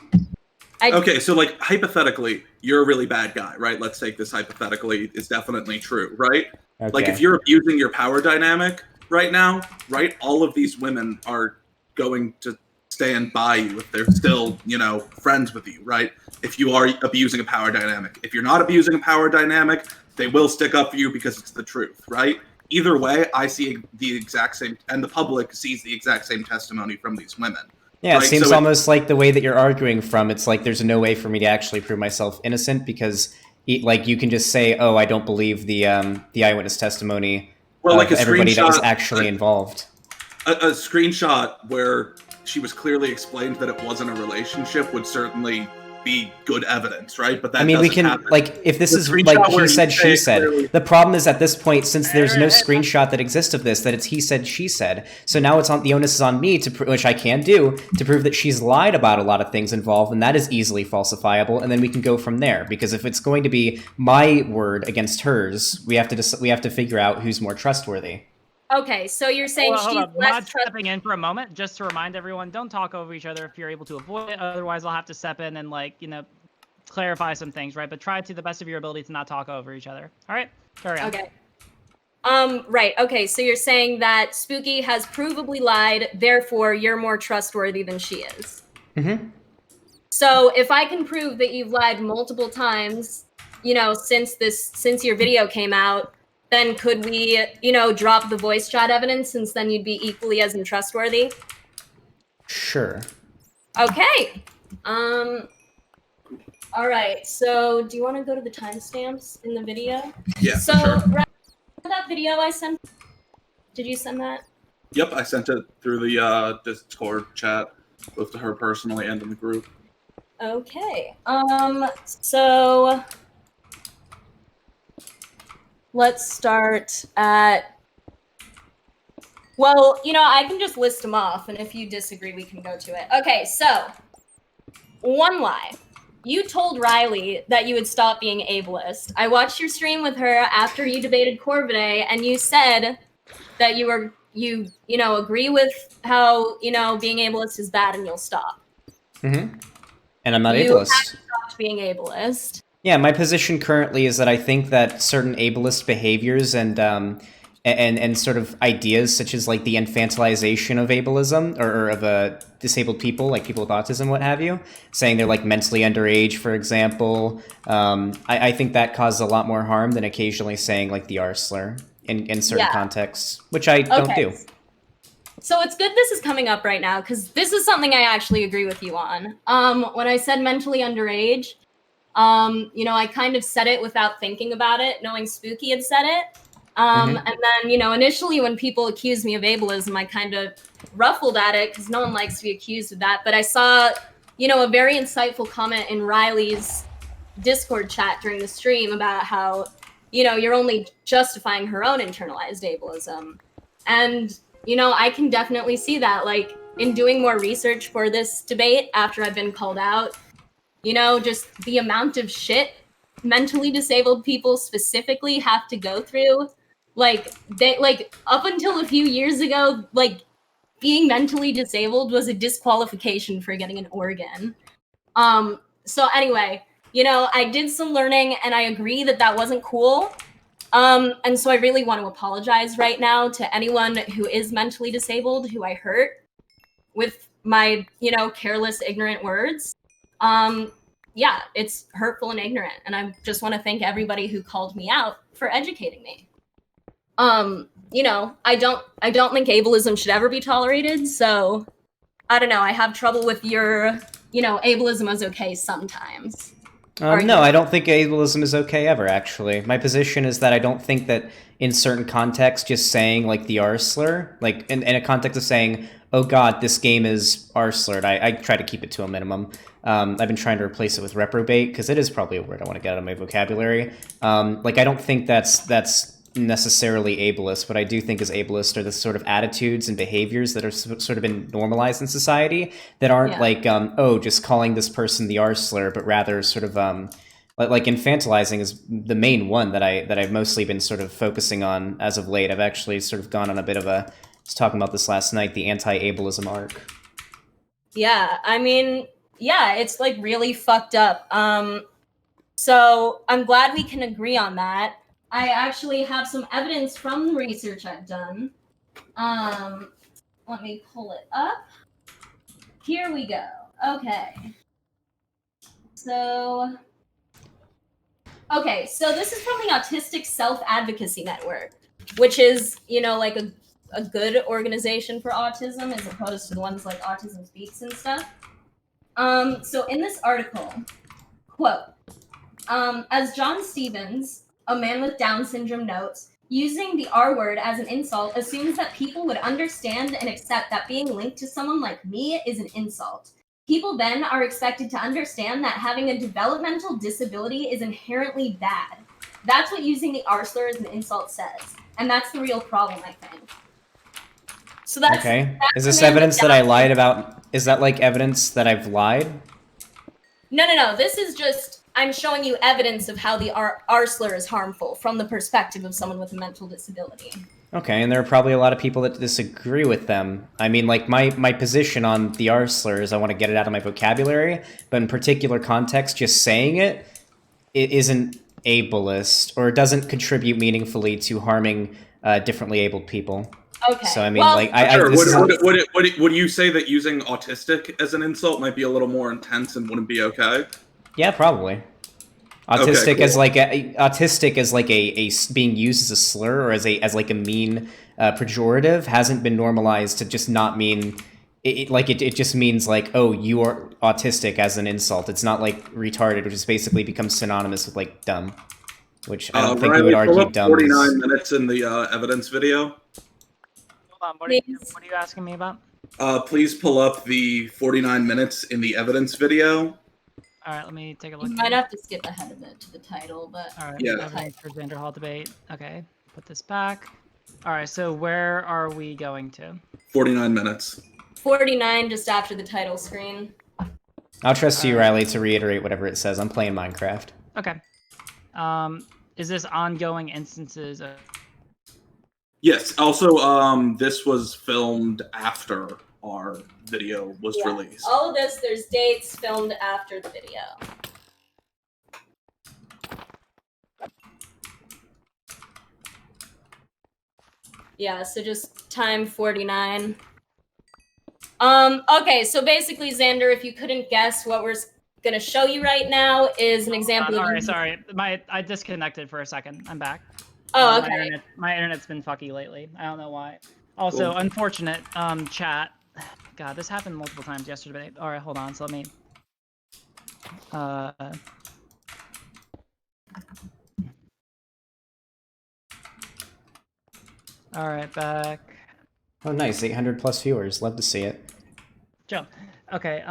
Okay, so like hypothetically, you're a really bad guy, right? Let's take this hypothetically. It's definitely true, right? Okay. Like if you're abusing your power dynamic right now, right? All of these women are going to stand by you if they're still, you know, friends with you, right? If you are abusing a power dynamic. If you're not abusing a power dynamic, they will stick up for you because it's the truth, right? Either way, I see the exact same, and the public sees the exact same testimony from these women. Yeah, right? it seems So almost like the way that you're arguing from, it's like there's no way for me to actually prove myself innocent because, like, you can just say, oh, I don't believe the eyewitness testimony well, like of a everybody that was screenshot- actually involved. A screenshot where she was clearly explained that it wasn't a relationship would certainly be good evidence, right? But that I mean, we doesn't can, happen. like, if this The is, screenshot like, where he you said, say she said, clearly- the problem is at this point, since there's no Hey, hey, screenshot that exists of this, that it's he said, she said, so now it's on, the onus is on me, to which I can do, to prove that she's lied about a lot of things involved, and that is easily falsifiable, and then we can go from there, because if it's going to be my word against hers, we have to figure out who's more trustworthy. Okay, so you're saying Well, hold she's up. less Mod stepping in for a moment, just to remind everyone, don't talk over each other if you're able to avoid it. Otherwise, I'll have to step in and, like, you know, clarify some things, right? But try to the best of your ability to not talk over each other. All right, carry on. Okay. Right. Okay. So you're saying that Spooky has provably lied, therefore you're more trustworthy than she is. Mm-hmm. So if I can prove that you've lied multiple times, you know, since your video came out, then could we, you know, drop the voice chat evidence since then you'd be equally as untrustworthy? Sure. Okay. All right. So do you want to go to the timestamps in the video? Yeah, So for sure. that video I sent, did you send that? Yep, I sent it through the Discord chat, both to her personally and in the group. Okay. So let's start at, well, you know, I can just list them off, and if you disagree, we can go to it. Okay, so one lie. You told Riley that you would stop being ableist. I watched your stream with her after you debated Corvidae, and you said that you know, agree with how, you know, being ableist is bad and you'll stop. Mm-hmm. And I'm not You ableist. haven't stopped being ableist. Yeah, my position currently is that I think that certain ableist behaviors and sort of ideas such as like the infantilization of ableism or of disabled people, like people with autism, what have you, saying they're like mentally underage, for example, I think that causes a lot more harm than occasionally saying like the R slur in certain contexts, which I don't do. So it's good this is coming up right now, because this is something I actually agree with you on. When I said mentally underage, you know, I kind of said it without thinking about it, knowing Spooky had said it. And then, you know, initially when people accused me of ableism, I kind of ruffled at it because no one likes to be accused of that. But I saw, you know, a very insightful comment in Riley's Discord chat during the stream about how, you know, you're only justifying her own internalized ableism. And, you know, I can definitely see that. Like, in doing more research for this debate after I've been called out, you know, just the amount of shit mentally disabled people specifically have to go through. Like, they, like, up until a few years ago, like, being mentally disabled was a disqualification for getting an organ. So anyway, you know, I did some learning and I agree that that wasn't cool. And so I really want to apologize right now to anyone who is mentally disabled, who I hurt with my, you know, careless, ignorant words. Yeah, it's hurtful and ignorant. And I just want to thank everybody who called me out for educating me. You know, I don't think ableism should ever be tolerated. So I don't know. I have trouble with your, you know, ableism is okay sometimes. No, I don't think ableism is okay ever, actually. My position is that I don't think that in certain contexts, just saying, like, the R slur, like, in a context of saying, oh god, this game is R slurred, I try to keep it to a minimum. I've been trying to replace it with reprobate, because it is probably a word I want to get out of my vocabulary. Like, I don't think that's necessarily ableist. What I do think is ableist are the sort of attitudes and behaviors that are sort of been normalized in society that aren't like, oh, just calling this person the R slur, but rather sort of like infantilizing is the main one that I've mostly been sort of focusing on as of late. I've actually sort of gone on a bit of a, I was talking about this last night, the anti-ableism arc. Yeah, I mean, yeah, it's like really fucked up. So I'm glad we can agree on that. I actually have some evidence from the research I've done. Let me pull it up. Here we go. Okay. So this is from the Autistic Self-Advocacy Network, which is, you know, like a good organization for autism as opposed to the ones like Autism Speaks and stuff. So in this article, quote, as John Stevens, a man with Down syndrome, notes, using the R word as an insult assumes that people would understand and accept that being linked to someone like me is an insult. People then are expected to understand that having a developmental disability is inherently bad. That's what using the R slur as an insult says. And that's the real problem, I think. So that's okay. Is this evidence that I lied about? Is that like evidence that I've lied? No. This is just, I'm showing you evidence of how the R slur is harmful from the perspective of someone with a mental disability. Okay, and there are probably a lot of people that disagree with them. I mean, like, my position on the R slur is I want to get it out of my vocabulary, but in particular context, just saying it isn't ableist, or it doesn't contribute meaningfully to harming differently abled people. Okay. So, I mean, well, like, sure. Would you say that using autistic as an insult might be a little more intense and wouldn't be okay? Yeah, probably. Autistic okay, cool. Autistic as like a being used as a slur or as like a mean pejorative hasn't been normalized to just not mean it just means like, oh, you are autistic as an insult. It's not like retarded, which is basically becomes synonymous with like dumb, which I don't think we would argue dumb. 49 minutes in the evidence video. Hold on, what are you asking me about? Please pull up the 49 minutes in the evidence video. All right, let me take a look. You might have to skip ahead of it to the title, but all right. Yeah. Evidence for Vanderhall debate. Okay, put this back. All right, so where are we going to? 49 minutes. 49, just after the title screen. I'll trust you, Riley, to reiterate whatever it says. I'm playing Minecraft. Okay. Is this ongoing instances of... Yes. Also, this was filmed after our video was released. All of this, there's dates filmed after the video. Yeah, so just time 49. Okay, so basically, Xander, if you couldn't guess, what we're gonna show you right now is an example of... Alright, sorry. I disconnected for a second. I'm back. Oh, okay. My internet's been fucky lately. I don't know why. Also, cool. Unfortunate, chat. God, this happened multiple times yesterday. Alright, hold on, so let me... Alright, back. Oh, nice. 800 plus viewers. Love to see it. Joe. Okay,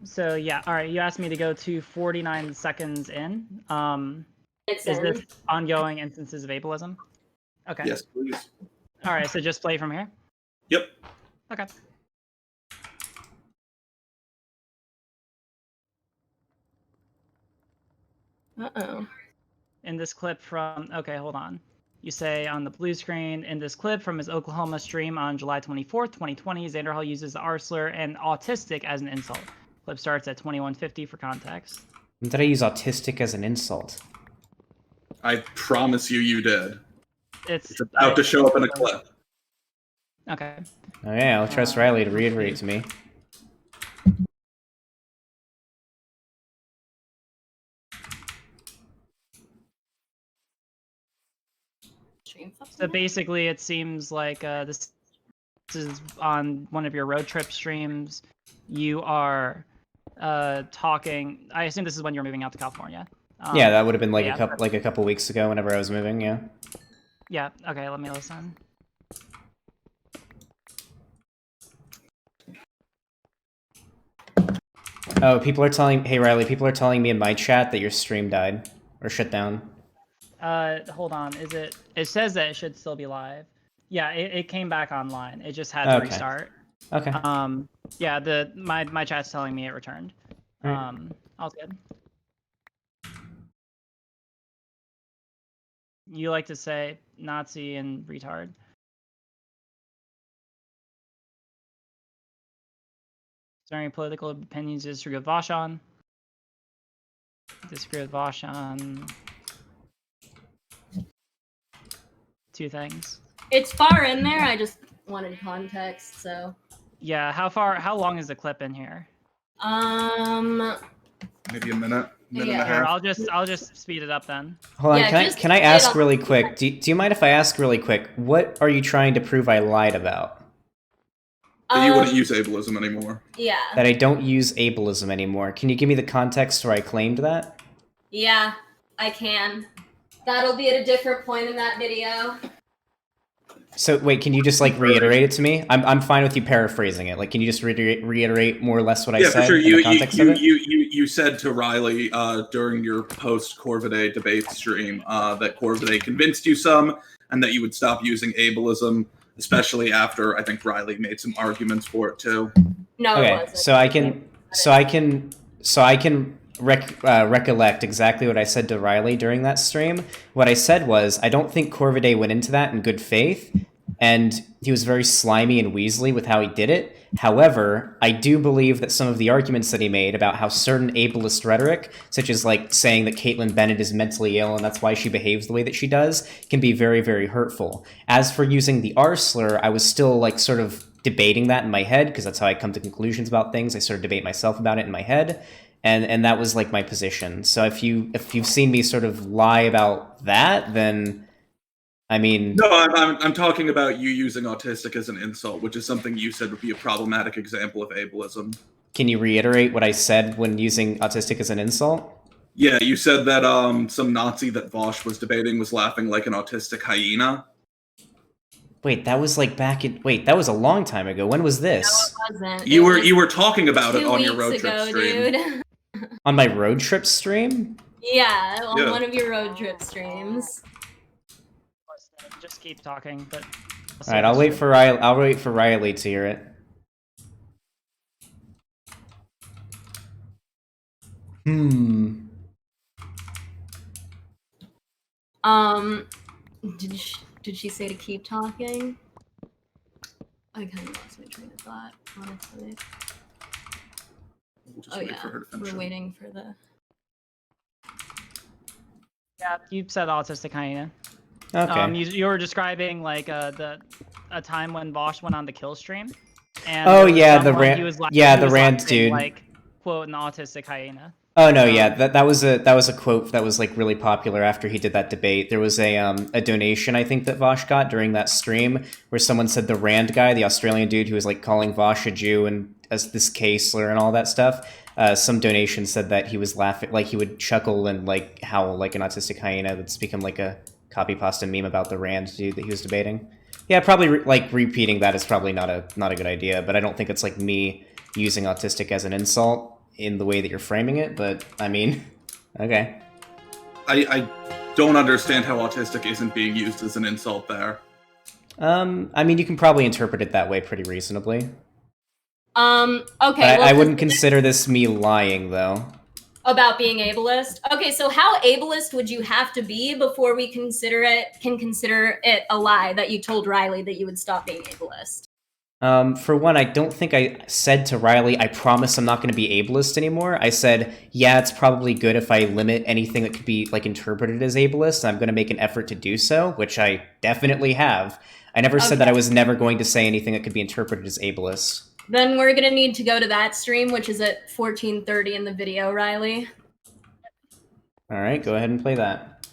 so yeah, alright, you asked me to go to 49 seconds in. Is this ongoing instances of ableism? Okay. Yes, please. Alright, so just play from here? Yep. Okay. Uh-oh. In this clip from... Okay, hold on. You say on the blue screen, in this clip from his Oklahoma stream on July 24th, 2020, Xanderhall uses the R slur and autistic as an insult. Clip starts at 21:50 for context. When did I use autistic as an insult? I promise you did. It's about to show up in a clip. Okay. Oh yeah, I'll trust Riley to reiterate to me. So basically, it seems like this is on one of your road trip streams. You are talking. I assume this is when you're moving out to California. Yeah, that would have been like yeah. a couple weeks ago whenever I was moving, yeah. Yeah, okay, let me listen. Oh, hey Riley, people are telling me in my chat that your stream died or shut down. Hold on, it says that it should still be live. Yeah, it came back online. It just had to restart. Okay. Yeah, my chat's telling me it returned. Right. All's good. You like to say Nazi and retard. Is there any political opinions you disagree with Vosh on? Disagree with Vosh on 2 things. It's far in there. I just wanted context, so. Yeah, how long is the clip in here? Maybe a minute and a Yeah. Here, half. I'll just speed it up then. Hold on, Yeah, can I ask really quick? Do you mind if I ask really quick? What are you trying to prove I lied about? That you wouldn't use ableism anymore. Yeah. That I don't use ableism anymore. Can you give me the context where I claimed that? Yeah, I can. That'll be at a different point in that video. So wait, can you just like reiterate it to me? I'm fine with you paraphrasing it. Like, can you just reiterate more or less what I said? Yeah, for sure. In the context of it? You said to Riley during your post Corvidae debate stream that Corvidae convinced you some, and that you would stop using ableism, especially after I think Riley made some arguments for it too. No, Okay, it wasn't. so I can recollect exactly what I said to Riley during that stream. What I said was, I don't think Corvidae went into that in good faith, and he was very slimy and weaselly with how he did it. However, I do believe that some of the arguments that he made about how certain ableist rhetoric, such as like saying that Caitlyn Bennett is mentally ill and that's why she behaves the way that she does, can be very, very hurtful. As for using the R slur, I was still like sort of debating that in my head, because that's how I come to conclusions about things. I sort of debate myself about it in my head. And that was like my position. So if you've seen me sort of lie about that, then I mean, no, I'm talking about you using autistic as an insult, which is something you said would be a problematic example of ableism. Can you reiterate what I said when using autistic as an insult? Yeah, you said that some Nazi that Vosh was debating was laughing like an autistic hyena. Wait, that was like that was a long time ago. When was this? No, it wasn't. You were talking about it on your road trip stream. Dude. On my road trip stream? Yeah, on one of your road trip streams. Just keep talking, but. All right, I'll wait for Riley to hear it. Did she say to keep talking? I kind of lost my train of thought, honestly. We'll just Oh wait yeah, for her to finish we're it. waiting for the. Yeah, you said autistic hyena. Okay. You were describing like a time when Vosh went on the kill stream. And oh there was yeah, the someone- rant. he was like- yeah, he the was rant laughing dude. Like quote an autistic hyena. Oh no, yeah, that was a quote that was like really popular after he did that debate. There was a donation I think that Vosh got during that stream where someone said the Rand guy, the Australian dude who was like calling Vosh a Jew and as this K slur and all that stuff. Some donation said that he was laughing, like he would chuckle and like howl like an autistic hyena. That's become like a copy pasta meme about the Rand dude that he was debating. Yeah, probably like repeating that is probably not a good idea. But I don't think it's like me using autistic as an insult in the way that you're framing it, but I mean, okay. I don't understand how autistic isn't being used as an insult there. I mean, you can probably interpret it that way pretty reasonably. Okay. But I wouldn't consider this me lying, though. About being ableist. Okay, so how ableist would you have to be before we can consider it a lie that you told Riley that you would stop being ableist? For one, I don't think I said to Riley, I promise I'm not going to be ableist anymore. I said, yeah, it's probably good if I limit anything that could be like interpreted as ableist, and I'm going to make an effort to do so, which I definitely have. I never said that I was never going to say anything that could be interpreted as ableist. Then we're going to need to go to that stream, which is at 14:30 in the video, Riley. All right, go ahead and play that.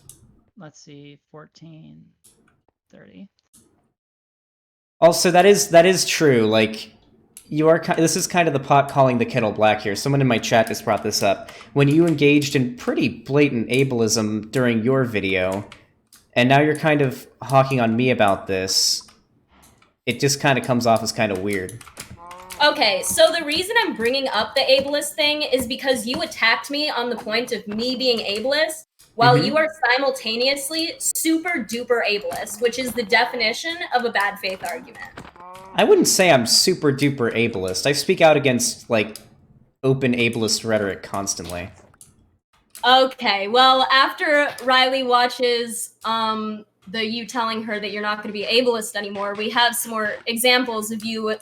Let's see, 14:30. Also, that is true. Like, you are. This is kind of the pot calling the kettle black here. Someone in my chat just brought this up. When you engaged in pretty blatant ableism during your video, and now you're kind of hawking on me about this, it just kind of comes off as kind of weird. Okay, so the reason I'm bringing up the ableist thing is because you attacked me on the point of me being ableist, while you are simultaneously super duper ableist, which is the definition of a bad faith argument. I wouldn't say I'm super duper ableist. I speak out against, like, open ableist rhetoric constantly. Okay, well, after Riley watches you telling her that you're not going to be ableist anymore, we have some more examples of you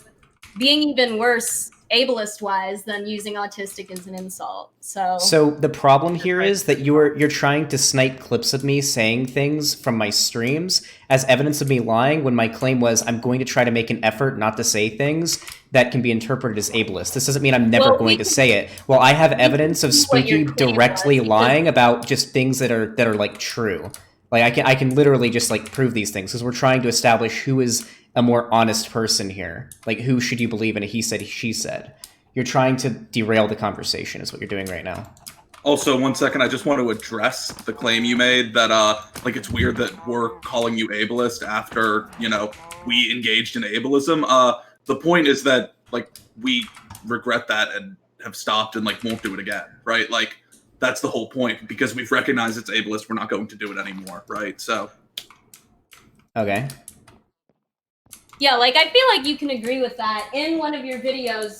being even worse ableist-wise than using autistic as an insult. So the problem here is that you're trying to snipe clips of me saying things from my streams as evidence of me lying when my claim was I'm going to try to make an effort not to say things that can be interpreted as ableist. This doesn't mean I'm never going to say it. Well, I have evidence of Spooky directly lying about just things that are like true. Like I can literally just like prove these things because we're trying to establish who is a more honest person here. Like, who should you believe in a he said, she said? You're trying to derail the conversation is what you're doing right now. Also, 1 second, I just want to address the claim you made that, like, it's weird that we're calling you ableist after, you know, we engaged in ableism. The point is that, like, we regret that and have stopped and, like, won't do it again, right? Like, that's the whole point. Because we've recognized it's ableist, we're not going to do it anymore, right? So. Okay. yeah, like, I feel like you can agree with that. In one of your videos,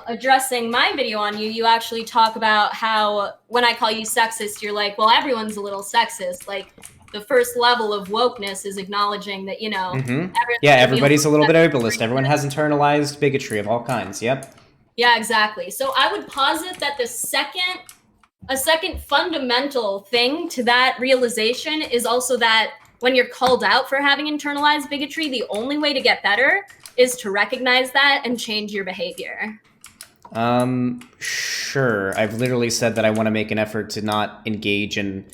addressing my video on you, you actually talk about how when I call you sexist, you're like, well, everyone's a little sexist. Like, the first level of wokeness is acknowledging that, you know, everybody's a little bit ableist. Everyone has internalized bigotry of all kinds. Yep. Yeah, exactly. So I would posit that a second fundamental thing to that realization is also that when you're called out for having internalized bigotry, the only way to get better is to recognize that and change your behavior. Sure. I've literally said that I want to make an effort to not engage in,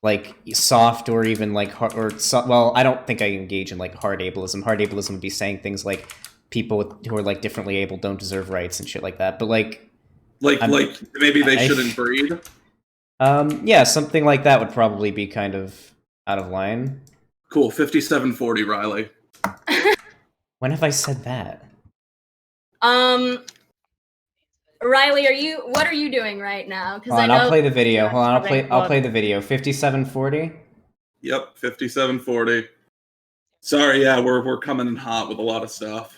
like, soft or even, like, hard, well, I don't think I engage in, like, hard ableism. Hard ableism would be saying things like people who are, like, differently able don't deserve rights and shit like that. But, like maybe they shouldn't breed? Yeah, something like that would probably be kind of out of line. Cool, 5740, Riley. When have I said that? Riley, what are you doing right now? Hold on, I'll play the video. Hold on, I'll play the video. 5740? Yep, 5740. Sorry, yeah, we're coming in hot with a lot of stuff.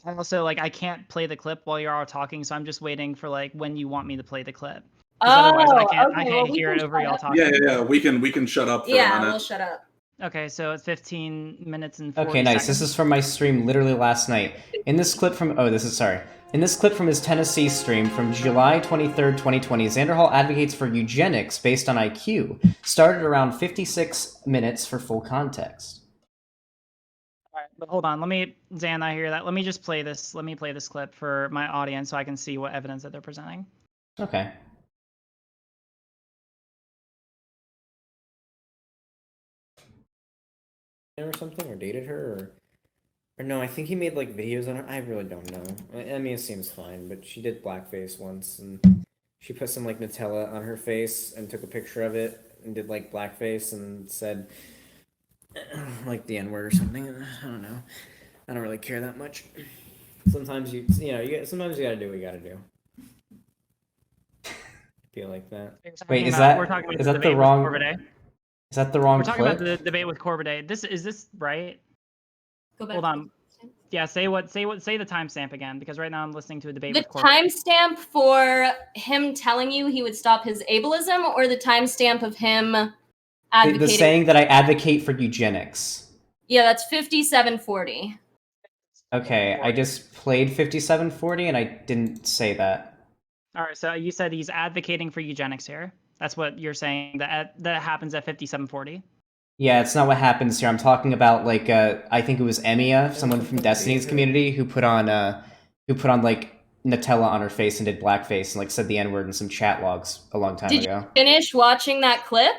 I also, like, I can't play the clip while you're all talking, so I'm just waiting for, like, when you want me to play the clip. Otherwise I can't hear it over y'all talking. Yeah, we can shut up for a minute. Yeah, we'll shut up. Okay, so it's 15 minutes and 40 Okay, nice. seconds. This is from my stream literally last night. In this clip from his Tennessee stream from July 23rd, 2020, Xander Hall advocates for eugenics based on IQ. Started around 56 minutes for full context. Alright, but hold on, Zan, I hear that. Let me just play this. Let me play this clip for my audience so I can see what evidence that they're presenting. Okay. Or something, or dated her, or no, I think he made like videos on her. I really don't know. I mean, it seems fine, but she did blackface once, and she put some like Nutella on her face and took a picture of it and did like blackface and said like the N-word or something. I don't know. I don't really care that much. Sometimes sometimes you gotta do what you gotta do. I feel like that. Wait, is that the wrong? Is that the wrong We're talking clip? about the debate with Corbidet. Is this right? Go back. Hold on. Yeah, say the timestamp again, because right now I'm listening to a debate The with Corbidet. timestamp for him telling you he would stop his ableism, or the timestamp of him advocating? The saying that I advocate for eugenics. Yeah, that's 5740. Okay, I just played 5740 and I didn't say that. All right, so you said he's advocating for eugenics here. That's what you're saying, that happens at 5740. Yeah, it's not what happens here. I'm talking about, like, I think it was Emiya, someone from Destiny's community, who put on like Nutella on her face and did blackface and like said the N-word in some chat logs a long time ago. Did you finish watching that clip?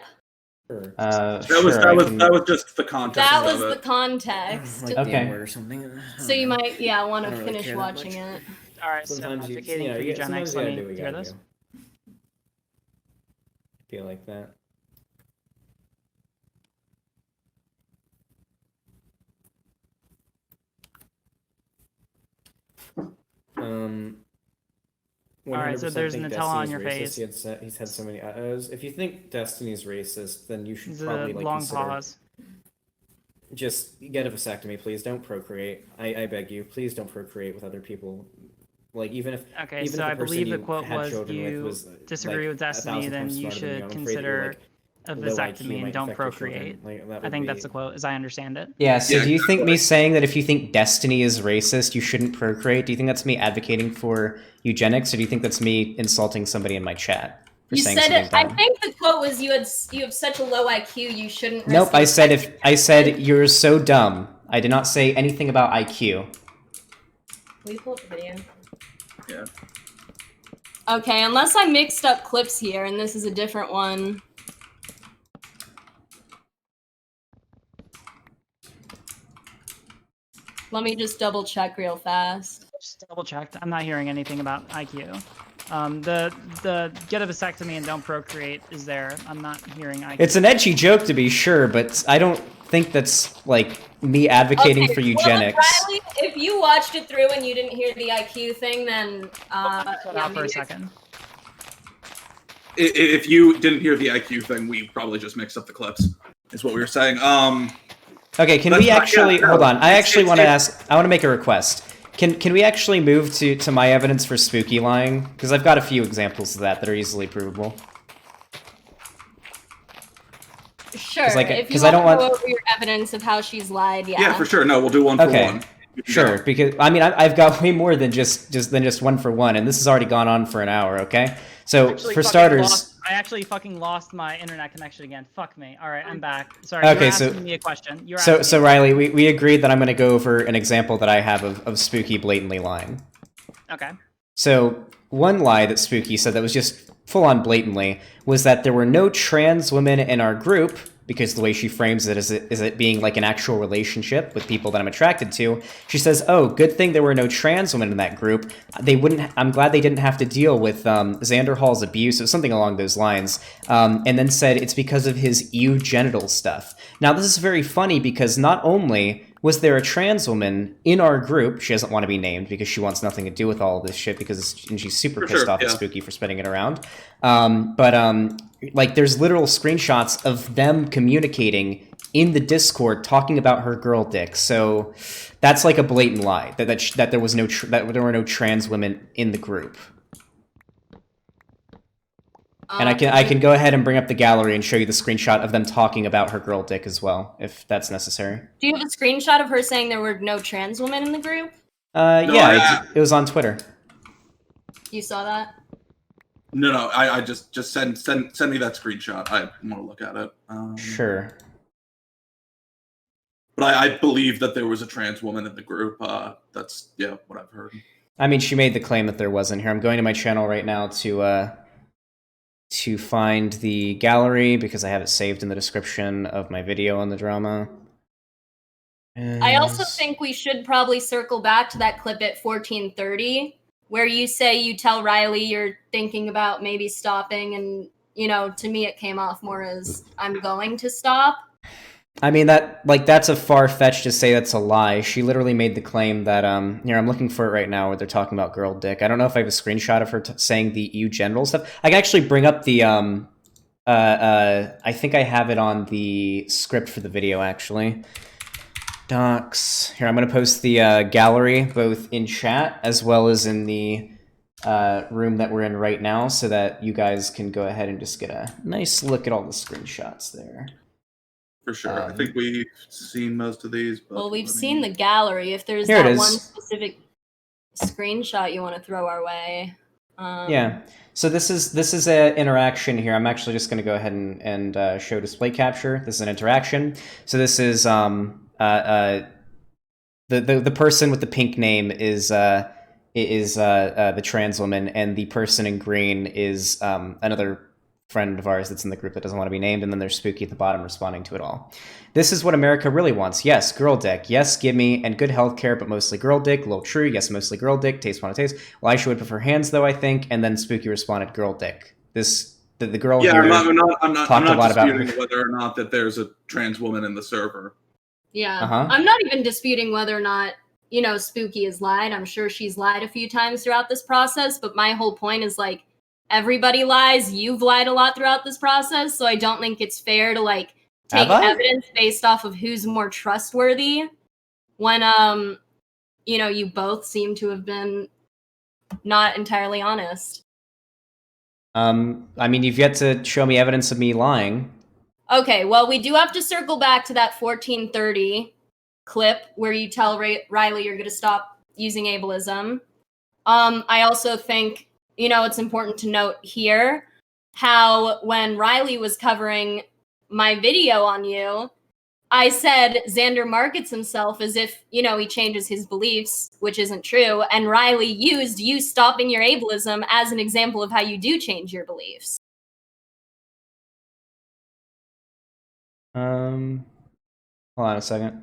Or, That was just the context That of was the it. context. like Okay. the N-word or something. So you might, want I to don't really finish care that watching much. it. All right, so Sometimes you, advocating for you eugenics. sometimes Let you me gotta do what you hear gotta this. do. Feel like that. All right, so 100% there's think Nutella on Destiny's your racist. face. He's had so many If you think Destiny's racist, then you should It's a probably like long consider pause. just get a vasectomy, please. Don't procreate. I beg you, please don't procreate with other people. Like even if Okay, even so if the I person believe the you quote had was children with you was disagree like with Destiny, 1,000 then times you smarter than should I'm afraid that you're, consider a low IQ vasectomy and might don't affect your children. procreate. Like that I would think be... that's the quote, as I understand it. Yeah, so Yeah, do you think me saying that if you think Destiny is racist, you shouldn't procreate? Do you think that's me advocating for eugenics, or do you think that's me insulting somebody in my chat for You saying said something it. I dumb? think the quote was you have such a low IQ you shouldn't. Nope, risk I said you're so dumb. I did not say anything about IQ. We pull up the video. Yeah. Okay, unless I mixed up clips here and this is a different one. Let me just double check real fast. Just double checked. I'm not hearing anything about IQ. The get a vasectomy and don't procreate is there. I'm not hearing IQ. It's an edgy joke to be sure, but I don't think that's like me advocating for eugenics. Well, Riley, if you watched it through and you didn't hear the IQ thing, then Cut out for a second. If you didn't hear the IQ thing, we probably just mixed up the clips. Is what we were saying. Okay, can we actually hold on? I actually want to ask. I want to make a request. Can we actually move to my evidence for spooky lying? Because I've got a few examples of that are easily provable. Sure. Like, if you 'cause I don't want to want- go over your evidence of how she's lied, yeah. Yeah, for sure. No, we'll do one for Okay. one. Sure, because I mean I've got way more than just one for one, and this has already gone on for an hour. Okay, so for starters. I actually fucking lost my internet connection again. Fuck me. All right, I'm back. Sorry, Okay, you were so- asking me a question. So Riley, we agreed that I'm going to go over an example that I have of Spooky blatantly lying. Okay. So one lie that Spooky said that was just full-on blatantly was that there were no trans women in our group, because the way she frames it is it being like an actual relationship with people that I'm attracted to. She says, "Oh, good thing there were no trans women in that group. I'm glad they didn't have to deal with Xander Hall's abuse," or something along those lines. And then said it's because of his eugenital stuff. Now this is very funny because not only was there a trans woman in our group, she doesn't want to be named because she wants nothing to do with all of this shit and she's super pissed off at Spooky for spreading it around. Like there's literal screenshots of them communicating in the Discord talking about her girl dick. So that's like a blatant lie that there was that there were no trans women in the group. And I can go ahead and bring up the gallery and show you the screenshot of them talking about her girl dick as well, if that's necessary. Do you have a screenshot of her saying there were no trans women in the group? Yeah, it was on Twitter. You saw that? No, I just send me that screenshot. I want to look at it. Sure. But I believe that there was a trans woman in the group. That's what I've heard. I mean, she made the claim that there wasn't here. I'm going to my channel right now to find the gallery because I have it saved in the description of my video on the drama. I also think we should probably circle back to that clip at 14:30 where you say you tell Riley you're thinking about maybe stopping, and to me it came off more as I'm going to stop. I mean that's a far-fetched to say that's a lie. She literally made the claim that here I'm looking for it right now where they're talking about girl dick. I don't know if I have a screenshot of her saying the eugenital stuff. I can actually bring up the I think I have it on the script for the video actually. Docs. Here, I'm going to post the gallery both in chat as well as in the room that we're in right now so that you guys can go ahead and just get a nice look at all the screenshots there. For sure. I think we've seen most of these. But Well, we've seen the gallery. If there's Here it that is. one specific screenshot you want to throw our way. Yeah. So this is an interaction here. I'm actually just going to go ahead and show display capture. This is an interaction. So this is the person with the pink name is the trans woman, and the person in green is another friend of ours that's in the group that doesn't want to be named, and then there's Spooky at the bottom responding to it all. This is what America really wants. Yes, girl dick. Yes, give me, and good health care, but mostly girl dick. Lol, true. Yes, mostly girl dick. Taste wanna taste. Well, I would prefer hands though, I think. And then Spooky responded, girl dick. The girl Yeah, here I'm talked a lot not about disputing whether or not that there's a trans woman in the server. Yeah. Uh-huh. I'm not even disputing whether or not, you know, Spooky has lied. I'm sure she's lied a few times throughout this process, but my whole point is like everybody lies. You've lied a lot throughout this process, so I don't think it's fair to like take Have I? evidence based off of who's more trustworthy when you know, you both seem to have been not entirely honest. I mean, you've yet to show me evidence of me lying. Okay, well, we do have to circle back to that 1430 clip where you tell Riley you're going to stop using ableism. I also think, you know, it's important to note here how when Riley was covering my video on you, I said Xander markets himself as if, you know, he changes his beliefs, which isn't true. And Riley used you stopping your ableism as an example of how you do change your beliefs. Hold on a second.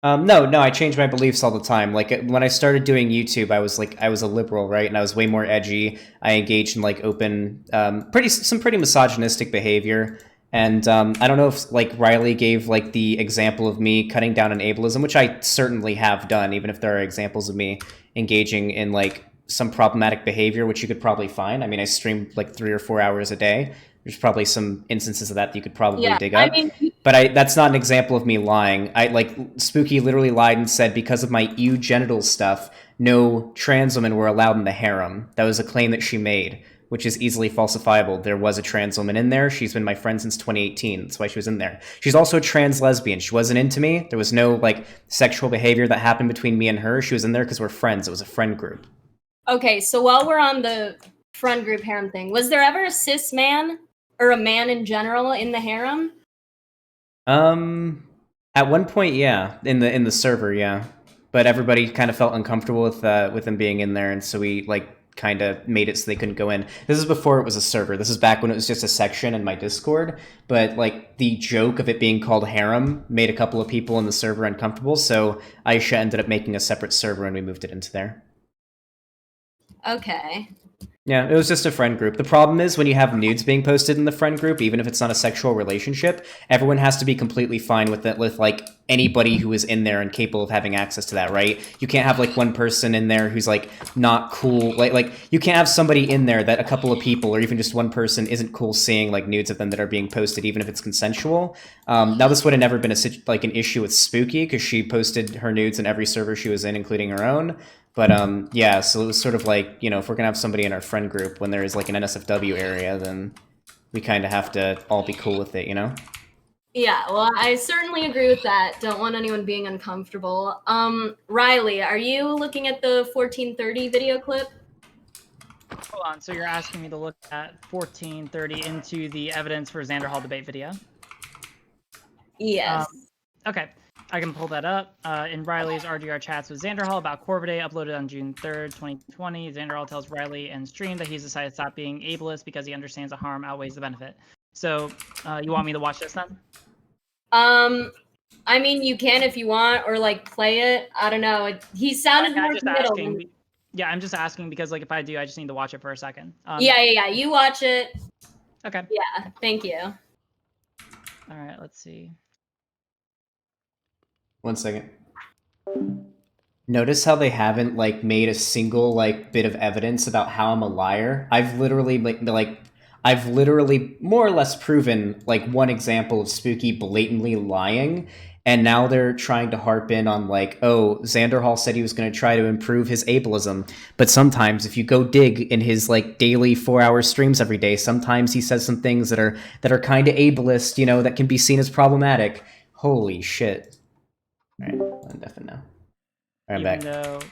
No, I change my beliefs all the time. Like when I started doing YouTube, I was a liberal, right? And I was way more edgy. I engaged in like open, some pretty misogynistic behavior. And I don't know if like Riley gave like the example of me cutting down on ableism, which I certainly have done, even if there are examples of me engaging in like some problematic behavior, which you could probably find. I mean, I stream like 3 or 4 hours a day. There's probably some instances of that you could probably dig up. I mean, But that's not an example of me lying. I like Spooky literally lied and said because of my eugenital stuff, no trans women were allowed in the harem. That was a claim that she made, which is easily falsifiable. There was a trans woman in there. She's been my friend since 2018. That's why she was in there. She's also a trans lesbian. She wasn't into me. There was no like sexual behavior that happened between me and her. She was in there because we're friends. It was a friend group. okay, so while we're on the friend group harem thing, was there ever a cis man or a man in general in the harem? At one point, yeah, in the server, yeah, but everybody kind of felt uncomfortable with them being in there, and so we like kind of made it so they couldn't go in. This is before it was a server. This is back when it was just a section in my Discord, but like the joke of it being called harem made a couple of people in the server uncomfortable, so Aisha ended up making a separate server and we moved it into there. Okay. Yeah, it was just a friend group. The problem is when you have nudes being posted in the friend group, even if it's not a sexual relationship, everyone has to be completely fine with it, with like anybody who is in there and capable of having access to that, right? You can't have like one person in there who's like not cool. Like you can't have somebody in there that a couple of people or even just one person isn't cool seeing like nudes of them that are being posted, even if it's consensual. Now this would have never been an issue with Spooky because she posted her nudes in every server she was in, including her own. But yeah, so it was sort of like, you know, if we're gonna have somebody in our friend group when there is like an NSFW area, then we kind of have to all be cool with it, you know? Yeah, well, I certainly agree with that. Don't want anyone being uncomfortable. Riley, are you looking at the 1430 video clip? Hold on. So you're asking me to look at 1430 into the evidence for Xander Hall debate video? Yes. Okay. I can pull that up. In Riley's RGR chats with Xander Hall about Corvidae, uploaded on June 3rd, 2020, Xander Hall tells Riley in stream that he's decided to stop being ableist because he understands the harm outweighs the benefit. So, you want me to watch this then? I mean, you can if you want, or like play it. I don't know. He sounded more committal. Yeah, I'm just asking because like if I do, I just need to watch it for a second. Yeah. You watch it. Okay. Yeah. Thank you. All right. Let's see. 1 second. Notice how they haven't like made a single like bit of evidence about how I'm a liar. I've literally I've literally more or less proven like one example of Spooky blatantly lying, and now they're trying to harp in on like, oh, Xander Hall said he was going to try to improve his ableism, but sometimes if you go dig in his like daily 4-hour streams every day, sometimes he says some things that are kind of ableist, you know, that can be seen as problematic. Holy shit. All right, I'm deafened now. All right, I'm back.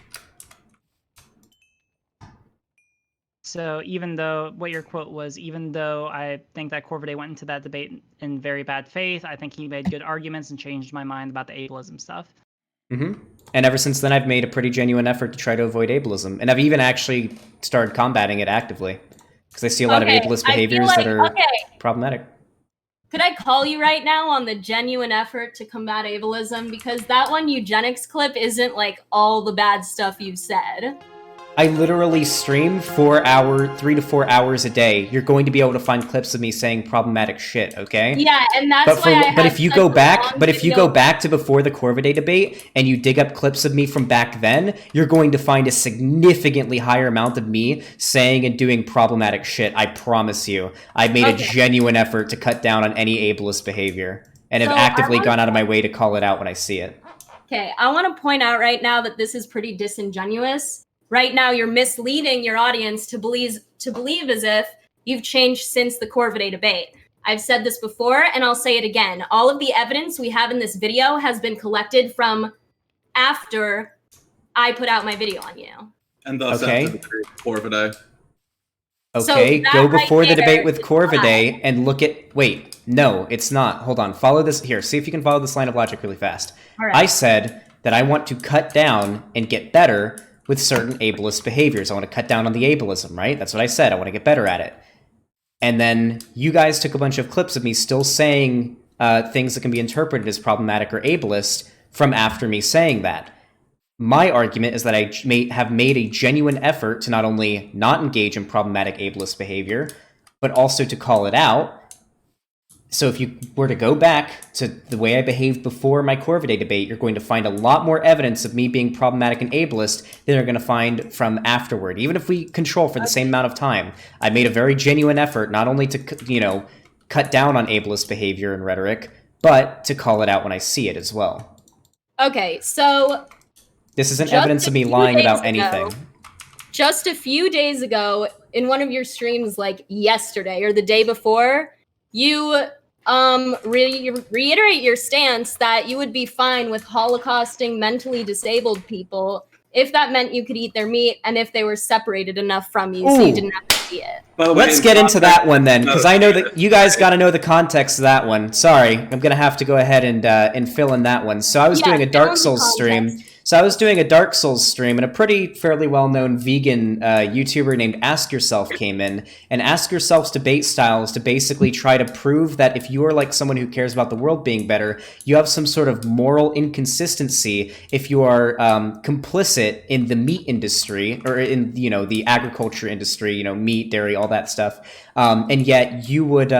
So even though what your quote was, even though I think that Corvidae went into that debate in very bad faith, I think he made good arguments and changed my mind about the ableism stuff. Mm-hmm. And ever since then, I've made a pretty genuine effort to try to avoid ableism, and I've even actually started combating it actively because I see a lot of ableist I feel behaviors like, that are okay, problematic. could I call you right now on the genuine effort to combat ableism? Because that one eugenics clip isn't like all the bad stuff you said. I literally stream 3 to 4 hours a day. You're going to be able to find clips of me saying problematic shit, okay? Yeah, and that's But if you go back to before the Corvidae debate and you dig up clips of me from back then, you're going to find a significantly higher amount of me saying and doing problematic shit. I promise you. I made a genuine effort to cut down on any ableist behavior and have actively gone out of my way to call it out when I see it. Okay, I want to point out right now that this is pretty disingenuous. Right now, you're misleading your audience to believe as if you've changed since the Corvidae debate. I've said this before, and I'll say it again. All of the evidence we have in this video has been collected from after I put out my video on you. And thus after the debate before today. Okay, go before the debate with Corvidae and look at... Wait, no, it's not. Hold on. Follow this... Here, see if you can follow this line of logic really fast. All right. I said that I want to cut down and get better with certain ableist behaviors. I want to cut down on the ableism, right? That's what I said. I want to get better at it. And then you guys took a bunch of clips of me still saying things that can be interpreted as problematic or ableist from after me saying that. My argument is that I have made a genuine effort to not only not engage in problematic ableist behavior, but also to call it out. So if you were to go back to the way I behaved before my Corvidae debate, you're going to find a lot more evidence of me being problematic and ableist than you're going to find from afterward. Even if we control for the same amount of time, I made a very genuine effort not only to, cut down on ableist behavior and rhetoric, but to call it out when I see it as well. Okay, so... This isn't evidence of me lying about anything. Just a few days ago, in one of your streams, like yesterday or the day before, you reiterate your stance that you would be fine with holocausting mentally disabled people if that meant you could eat their meat and if they were separated enough from you so you didn't have to see it. Let's get into that one then, because I know that you guys got to know the context of that one. Sorry, I'm going to have to go ahead and fill in that one. So I was doing a Dark Souls stream. And a fairly well-known vegan YouTuber named Ask Yourself came in, and Ask Yourself's debate style is to basically try to prove that if you are like someone who cares about the world being better, you have some sort of moral inconsistency if you are complicit in the meat industry, or in, the agriculture industry, meat, dairy, all that stuff, and yet you would...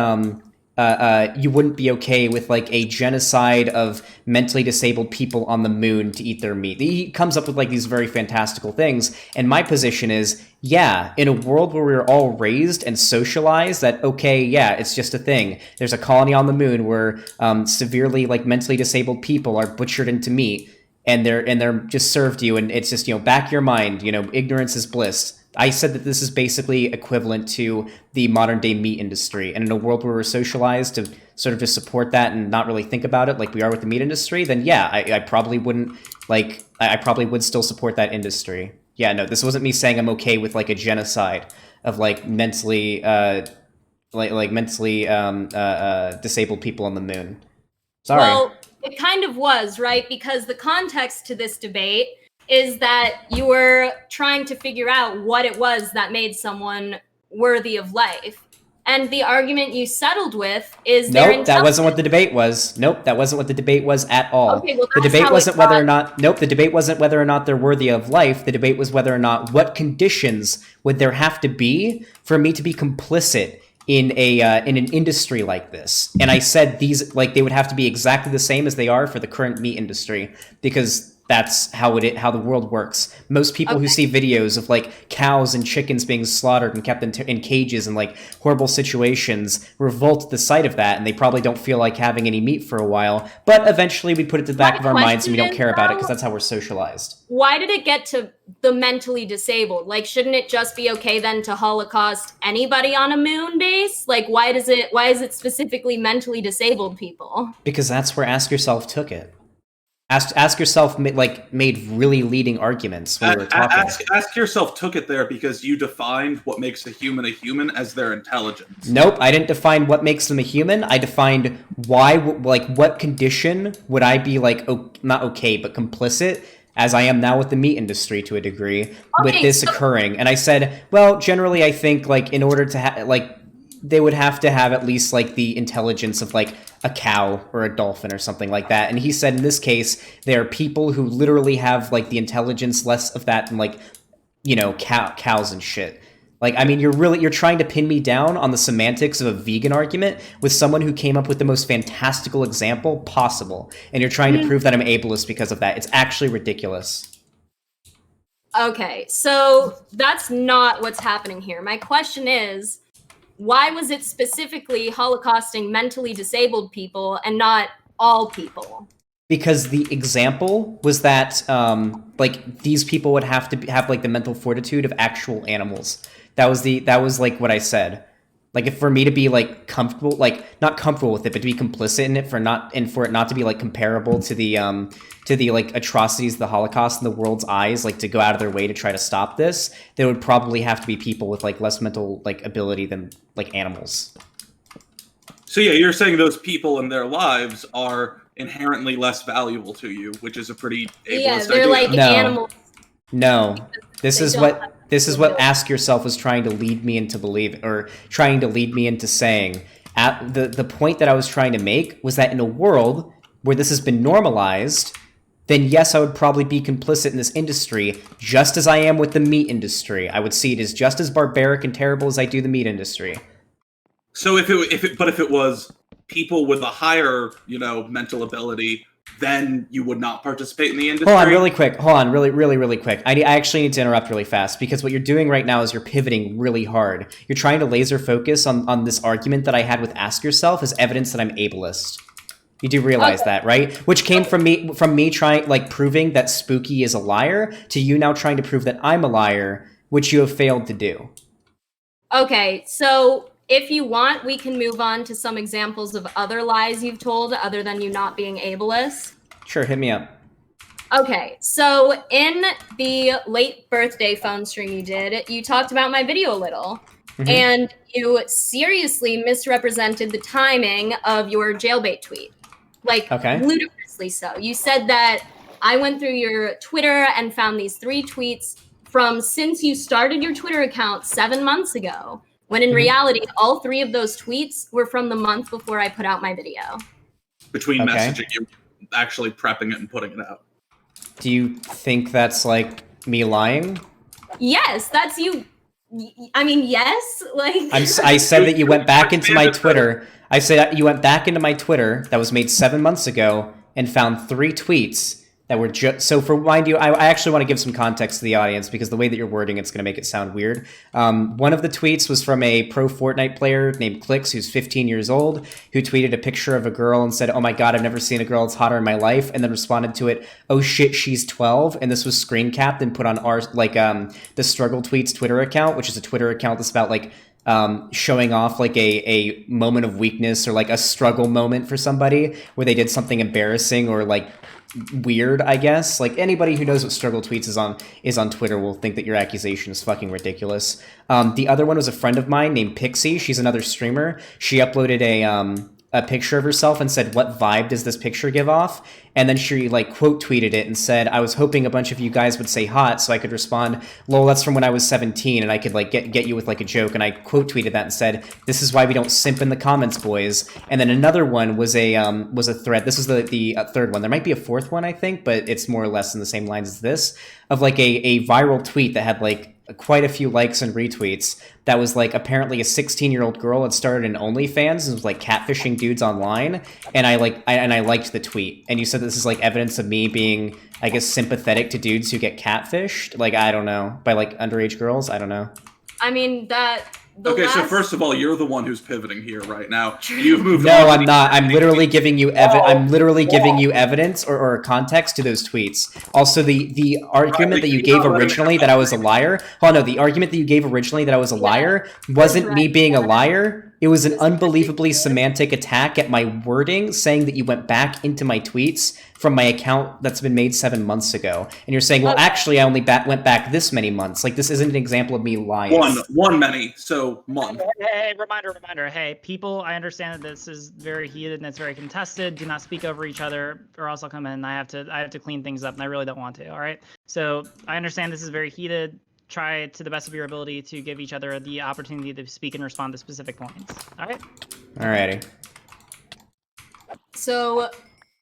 you wouldn't be okay with like a genocide of mentally disabled people on the moon to eat their meat. He comes up with like these very fantastical things. And my position is, yeah, in a world where we're all raised and socialized that, okay, yeah, it's just a thing. There's a colony on the moon where severely like mentally disabled people are butchered into meat and they're just served to you. And it's just, back your mind, ignorance is bliss. I said that this is basically equivalent to the modern day meat industry. And in a world where we're socialized to sort of just support that and not really think about it like we are with the meat industry, then yeah, I probably wouldn't I probably would still support that industry. Yeah, no, this wasn't me saying I'm okay with like a genocide of like mentally disabled people on the moon. Sorry. Well, it kind of was, right? Because the context to this debate is that you were trying to figure out what it was that made someone worthy of life. And the argument you settled with is Nope, that wasn't what the debate was. Nope, that wasn't what the debate was at all. Okay, well, the debate wasn't whether or not the debate wasn't whether or not they're worthy of life. The debate was whether or not what conditions would there have to be for me to be complicit in an industry like this. And I said they would have to be exactly the same as they are for the current meat industry, because that's how the world works. Most people who see videos of like cows and chickens being slaughtered and kept in cages and like horrible situations revolt at the sight of that, and they probably don't feel like having any meat for a while. But eventually we put it to the back of our minds and we don't care about it because that's how we're socialized. Why did it get to the mentally disabled? Like, shouldn't it just be okay then to Holocaust anybody on a moon base? Like, why is it specifically mentally disabled people? Because that's where Ask Yourself took it. Ask yourself, like, made really leading arguments when we were talking. Ask yourself took it there because you defined what makes a human as their intelligence. Nope, I didn't define what makes them a human. I defined why, like, what condition would I be, like, not okay, but complicit, as I am now with the meat industry to a degree, with this occurring. And I said, well, generally I think, like, in order to have, like, they would have to have at least, like, the intelligence of, like, a cow or a dolphin or something like that. And he said in this case, there are people who literally have, like, the intelligence less of that than, like, you know, cows and shit. Like, I mean, you're trying to pin me down on the semantics of a vegan argument with someone who came up with the most fantastical example possible. And you're trying to prove that I'm ableist because of that. It's actually ridiculous. Okay, so that's not what's happening here. My question is, why was it specifically holocausting mentally disabled people and not all people? Because the example was that, like, these people would have to have, like, the mental fortitude of actual animals. That was like what I said. Like, if for me to be, like, comfortable, like, not comfortable with it, but to be complicit in it for it not to be, like, comparable to the like atrocities of the Holocaust in the world's eyes, like, to go out of their way to try to stop this, there would probably have to be people with, like, less mental, like, ability than, like, animals. So yeah, you're saying those people in their lives are inherently less valuable to you, which is a pretty ableist they're idea. like animals. No. This is what Ask Yourself was trying to lead me into believe, or trying to lead me into saying. The point that I was trying to make was that in a world where this has been normalized, then yes, I would probably be complicit in this industry, just as I am with the meat industry. I would see it as just as barbaric and terrible as I do the meat industry. So if it was people with a higher, you know, mental ability, then you would not participate in the industry? Hold on, really quick. Hold on, really quick. I actually need to interrupt really fast, because what you're doing right now is you're pivoting really hard. You're trying to laser focus on this argument that I had with Ask Yourself as evidence that I'm ableist. You do realize that, right? Which came from me trying, like, proving that Spooky is a liar, to you now trying to prove that I'm a liar, which you have failed to do. Okay, so if you want, we can move on to some examples of other lies you've told other than you not being ableist. Sure, hit me up. Okay, so in the late birthday phone stream you did, you talked about my video a little, and you seriously misrepresented the timing of your jailbait tweet. Like, ludicrously so. You said that I went through your Twitter and found these 3 tweets from since you started your Twitter account 7 months ago, when in reality, all 3 of those tweets were from the month before I put out my video. Between messaging you, actually prepping it and putting it out. Do you think that's, like, me lying? Yes, that's you. I mean, yes. Like, I said that you went back into my Twitter. I said you went back into my Twitter that was made 7 months ago and found 3 tweets that were just... So for mind you, I actually want to give some context to the audience, because the way that you're wording it's going to make it sound weird. One of the tweets was from a pro Fortnite player named Clicks, who's 15 years old, who tweeted a picture of a girl and said, "Oh my god, I've never seen a girl that's hotter in my life," and then responded to it, "Oh shit, she's 12," and this was screen capped and put on our, like, the Struggle Tweets Twitter account, which is a Twitter account that's about, like, showing off, like, a moment of weakness or, like, a struggle moment for somebody where they did something embarrassing or, like, weird, I guess. Like, anybody who knows what Struggle Tweets is on Twitter will think that your accusation is fucking ridiculous. The other one was a friend of mine named Pixie. She's another streamer. She uploaded a picture of herself and said, "What vibe does this picture give off?" And then she, like, quote tweeted it and said, "I was hoping a bunch of you guys would say hot so I could respond, lol, that's from when I was 17 and I could, like, get you with, like, a joke." And I quote tweeted that and said, "This is why we don't simp in the comments, boys." And then another one was a thread. This was the third one. There might be a fourth one, I think, but it's more or less in the same lines as this, of, like, a viral tweet that had, like, quite a few likes and retweets that was, like, apparently a 16-year-old girl had started an OnlyFans and was, like, catfishing dudes online, and I liked the tweet. And you said this is, like, evidence of me being, I guess, sympathetic to dudes who get catfished, like, I don't know, by, like, underage girls. I don't know. I mean, So first of all, you're the one who's pivoting here right now. You've moved on. No, I'm not. I'm literally giving you giving you evidence or context to those tweets. Also, the argument that you gave originally that I was a liar. Oh no, the argument that you gave originally that I was a liar wasn't me being a liar. It was an unbelievably semantic attack at my wording, saying that you went back into my tweets from my account that's been made 7 months ago. And you're saying, well, actually, I only went back this many months. Like, this isn't an example of me lying. One many, so month. Hey, reminder. Hey, people, I understand that this is very heated and it's very contested. Do not speak over each other, or else I'll come in and I have to clean things up, and I really don't want to. All right. So I understand this is very heated. Try to the best of your ability to give each other the opportunity to speak and respond to specific points. All right. Alrighty. So,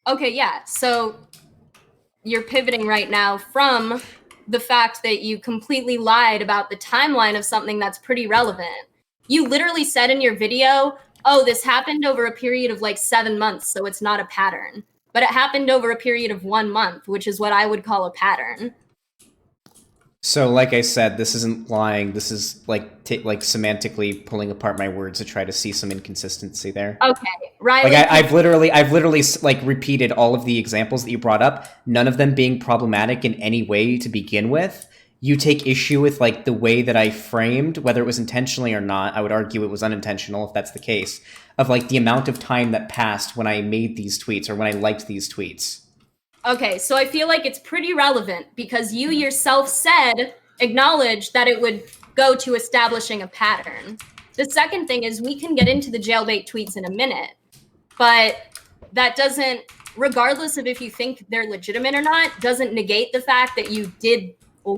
okay, yeah. So you're pivoting right now from the fact that you completely lied about the timeline of something that's pretty relevant. You literally said in your video, oh, this happened over a period of like 7 months, so it's not a pattern. But it happened over a period of 1 month, which is what I would call a pattern. So, like I said, this isn't lying. This is like semantically pulling apart my words to try to see some inconsistency there. Okay, Riley. Like I've literally like repeated all of the examples that you brought up, none of them being problematic in any way to begin with. You take issue with like the way that I framed, whether it was intentionally or not. I would argue it was unintentional if that's the case, of like the amount of time that passed when I made these tweets or when I liked these tweets. Okay, so I feel like it's pretty relevant because you yourself acknowledged that it would go to establishing a pattern. The second thing is we can get into the jailbait tweets in a minute, but that doesn't, regardless of if you think they're legitimate or not, doesn't negate the fact that you did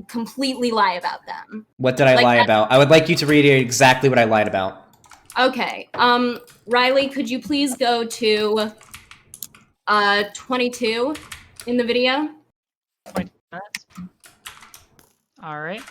completely lie about them. What did I lie about? I would like you to read exactly what I lied about. Okay. Riley, could you please go to 22 in the video? 20 minutes. All right.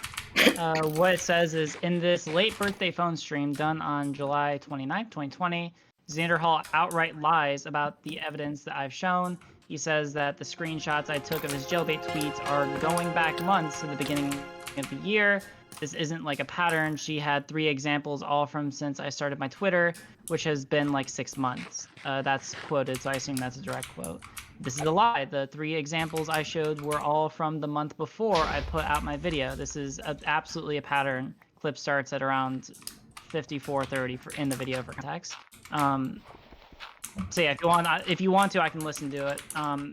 What it says is, in this late birthday phone stream done on July 29th, 2020, Xander Hall outright lies about the evidence that I've shown. He says that the screenshots I took of his jailbait tweets are going back months to the beginning of the year. This isn't like a pattern. She had 3 examples, all from since I started my Twitter, which has been like 6 months. That's quoted, so I assume that's a direct quote. This is a lie. The 3 examples I showed were all from the month before I put out my video. This is absolutely a pattern. Clip starts at around 54:30 in the video for context. So yeah, if you want to, I can listen to it.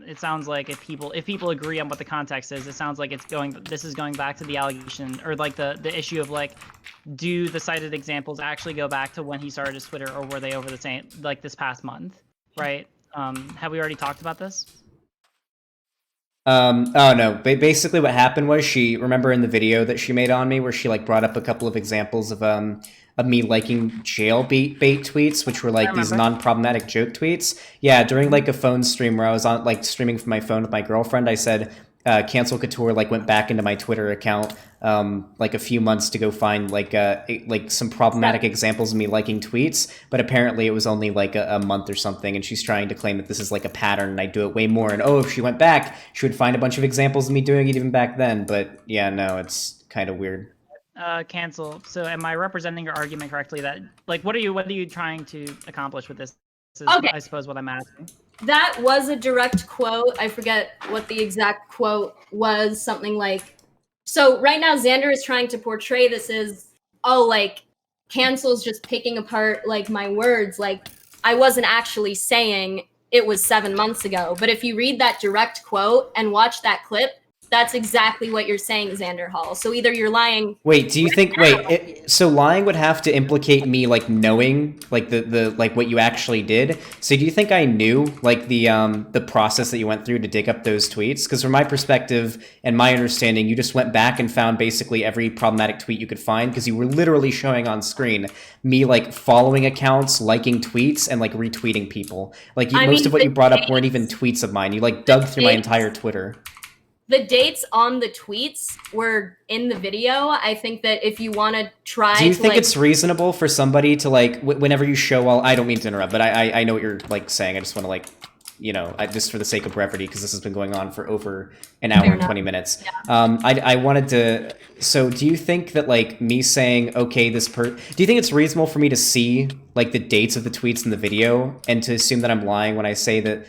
It sounds like if people agree on what the context is, it sounds like this is going back to the allegation, or like the issue of like, do the cited examples actually go back to when he started his Twitter, or were they over the same, like this past month, right? Have we already talked about this? Oh no, basically what happened was, remember in the video that she made on me where she like brought up a couple of examples of me liking jailbait tweets, which were like these non-problematic joke tweets. Yeah, during like a phone stream where I was on like streaming from my phone with my girlfriend, I said Cancel Couture like went back into my Twitter account like a few months to go find like some problematic examples of me liking tweets, but apparently it was only like a month or something, and she's trying to claim that this is like a pattern and I do it way more, and if she went back she would find a bunch of examples of me doing it even back then. But yeah, no, it's kind of weird. Cancel. So am I representing your argument correctly that like what are you trying to accomplish with this? This is, okay. I suppose what I'm asking. That was a direct quote. I forget what the exact quote was. Something like, so right now Xander is trying to portray this as, oh, like Cancel's just picking apart like my words. Like I wasn't actually saying it was 7 months ago. But if you read that direct quote and watch that clip, that's exactly what you're saying, Xander Hall. So either you're lying. Wait, do you think? So lying would have to implicate me like knowing like the like what you actually did. So do you think I knew like the process that you went through to dig up those tweets? Because from my perspective and my understanding, you just went back and found basically every problematic tweet you could find, because you were literally showing on screen me like following accounts, liking tweets, and like retweeting people. Like most of what you brought up weren't even tweets of mine. You like dug through my entire Twitter. The dates on the tweets were in the video. I think that if you want to try, do you think it's reasonable for somebody to like whenever you show? Well, I don't mean to interrupt, but I know what you're like saying. I just want to like, just for the sake of brevity, because this has been going on for over an hour and 20 minutes. Yeah. I wanted to. So, do you think that like me saying okay, do you think it's reasonable for me to see like the dates of the tweets in the video and to assume that I'm lying when I say that?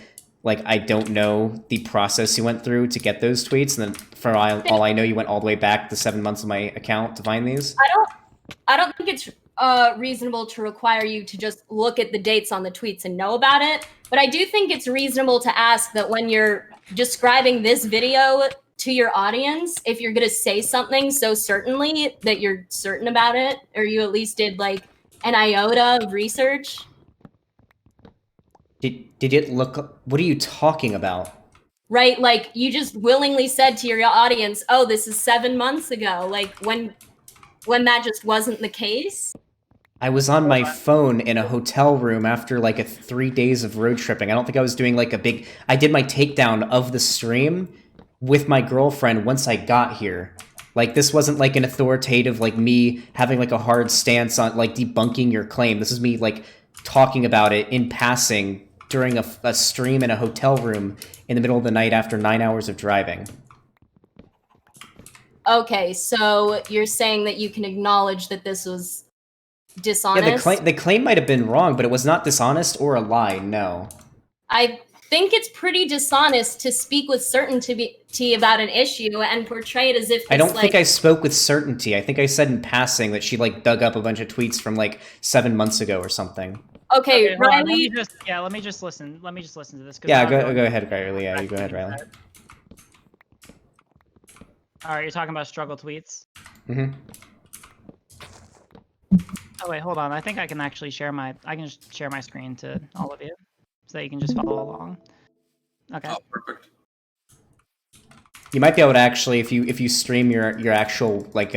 Like, I don't know the process you went through to get those tweets, and then all I know, you went all the way back the 7 months of my account to find these? I don't think it's reasonable to require you to just look at the dates on the tweets and know about it. But I do think it's reasonable to ask that when you're describing this video to your audience, if you're going to say something so certainly that you're certain about it, or you at least did like an iota of research. Did it look? What are you talking about? Right? Like you just willingly said to your audience, oh, this is 7 months ago. Like when that just wasn't the case. I was on my phone in a hotel room after like 3 days of road tripping. I don't think I was doing like a big... I did my takedown of the stream with my girlfriend once I got here. Like, this wasn't like an authoritative, like me having like a hard stance on like debunking your claim. This is me like talking about it in passing during a stream in a hotel room in the middle of the night after 9 hours of driving. Okay, so you're saying that you can acknowledge that this was dishonest? Yeah, the claim might have been wrong, but it was not dishonest or a lie, no. I think it's pretty dishonest to speak with certainty about an issue and portray it as if I don't think I spoke with certainty. I think I said in passing that she like dug up a bunch of tweets from like 7 months ago or something. Okay, hold on, Riley. let me just listen. Let me just listen to this. Yeah, go ahead, Riley. Yeah, you go ahead, Riley. All right, you're talking about struggle tweets. Mm-hmm. Oh wait, hold on. I think I can actually share my screen to all of you, so that you can just follow along. Okay. Oh, perfect. You might be able to actually, if you stream your actual like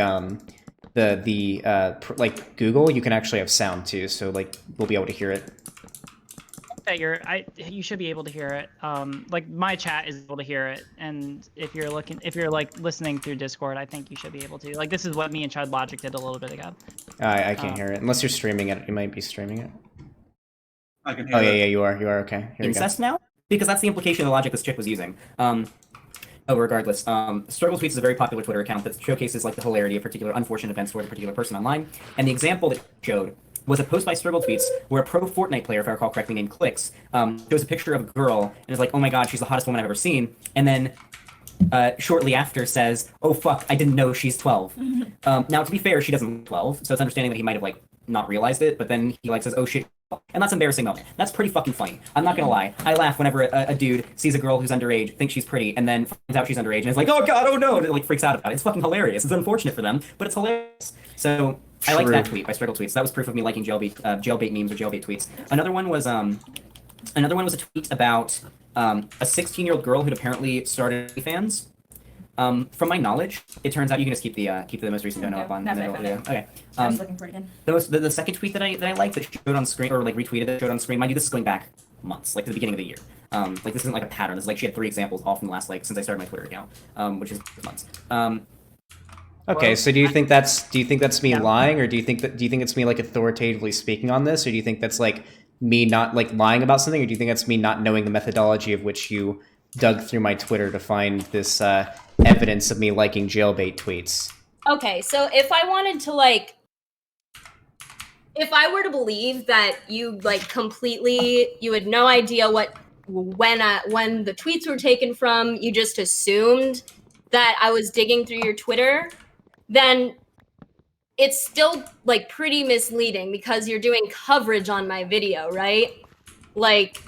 like Google, you can actually have sound too. So like we'll be able to hear it. Yeah, you should be able to hear it. Like my chat is able to hear it, and if you're like listening through Discord, I think you should be able to. Like this is what me and Chud Logic did a little bit ago. I can't hear it unless you're streaming it. You might be streaming it. I can hear Oh yeah, it. yeah, you are okay. Here we go. Incest now? Because that's the implication of the logic this chick was using. Regardless, Struggle Tweets is a very popular Twitter account that showcases like the hilarity of particular unfortunate events towards a particular person online. And the example that showed was a post by Struggle Tweets where a pro Fortnite player, if I recall correctly, named Clicks, shows a picture of a girl and is like, "Oh my god, she's the hottest woman I've ever seen," and then shortly after says, "Oh fuck, I didn't know she's 12." Now, to be fair, she doesn't look 12, so it's understanding that he might have like not realized it, but then he like says, "Oh shit." And that's an embarrassing moment. That's pretty fucking funny. I'm not gonna lie. I laugh whenever a dude sees a girl who's underage, thinks she's pretty, and then finds out she's underage, and is like, "Oh god, oh no," and it, like freaks out about it. It's fucking hilarious. It's unfortunate for them, but it's hilarious. So I like that tweet by Struggle Tweets. That was proof of me liking jailbait memes or jailbait tweets. Another one was a tweet about a 16-year-old girl who'd apparently started fans. From my knowledge, it turns out you can just keep the most recent dono up on the middle of the video. Okay. I was looking for it again. The second tweet that I liked that showed on screen, or like retweeted that showed on screen, mind you, this is going back months, like to the beginning of the year. Like this isn't like a pattern. This is like she had 3 examples all from the last like since I started my Twitter account, which is months. Okay, so do you think that's me lying, or do you think it's me like authoritatively speaking on this, or do you think that's like me not like lying about something, or do you think that's me not knowing the methodology of which you dug through my Twitter to find this evidence of me liking jailbait tweets? Okay, so if I wanted to like, if I were to believe that you like completely, you had no idea when the tweets were taken from, you just assumed that I was digging through your Twitter, then it's still like pretty misleading because you're doing coverage on my video, right? Like,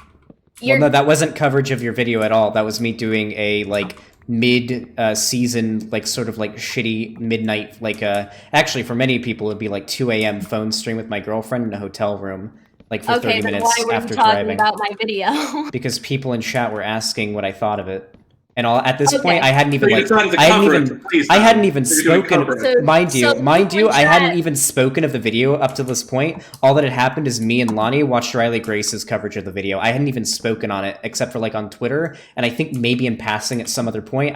well, no, that wasn't coverage of your video at all. That was me doing a like mid-season, like sort of like shitty midnight, like actually for many people it'd be like 2 a.m. phone stream with my girlfriend in a hotel room, like for 30 minutes why were after you talking driving. about my video? Because people in chat were asking what I thought of it. And at this Okay. point, I hadn't even You're like trying to I hadn't cover it, even please I don't. hadn't even You're doing spoken. cover it. Mind you, So people in I hadn't chat- even spoken of the video up to this point. All that had happened is me and Lonnie watched Riley Grace's coverage of the video. I hadn't even spoken on it except for like on Twitter, and I think maybe in passing at some other point.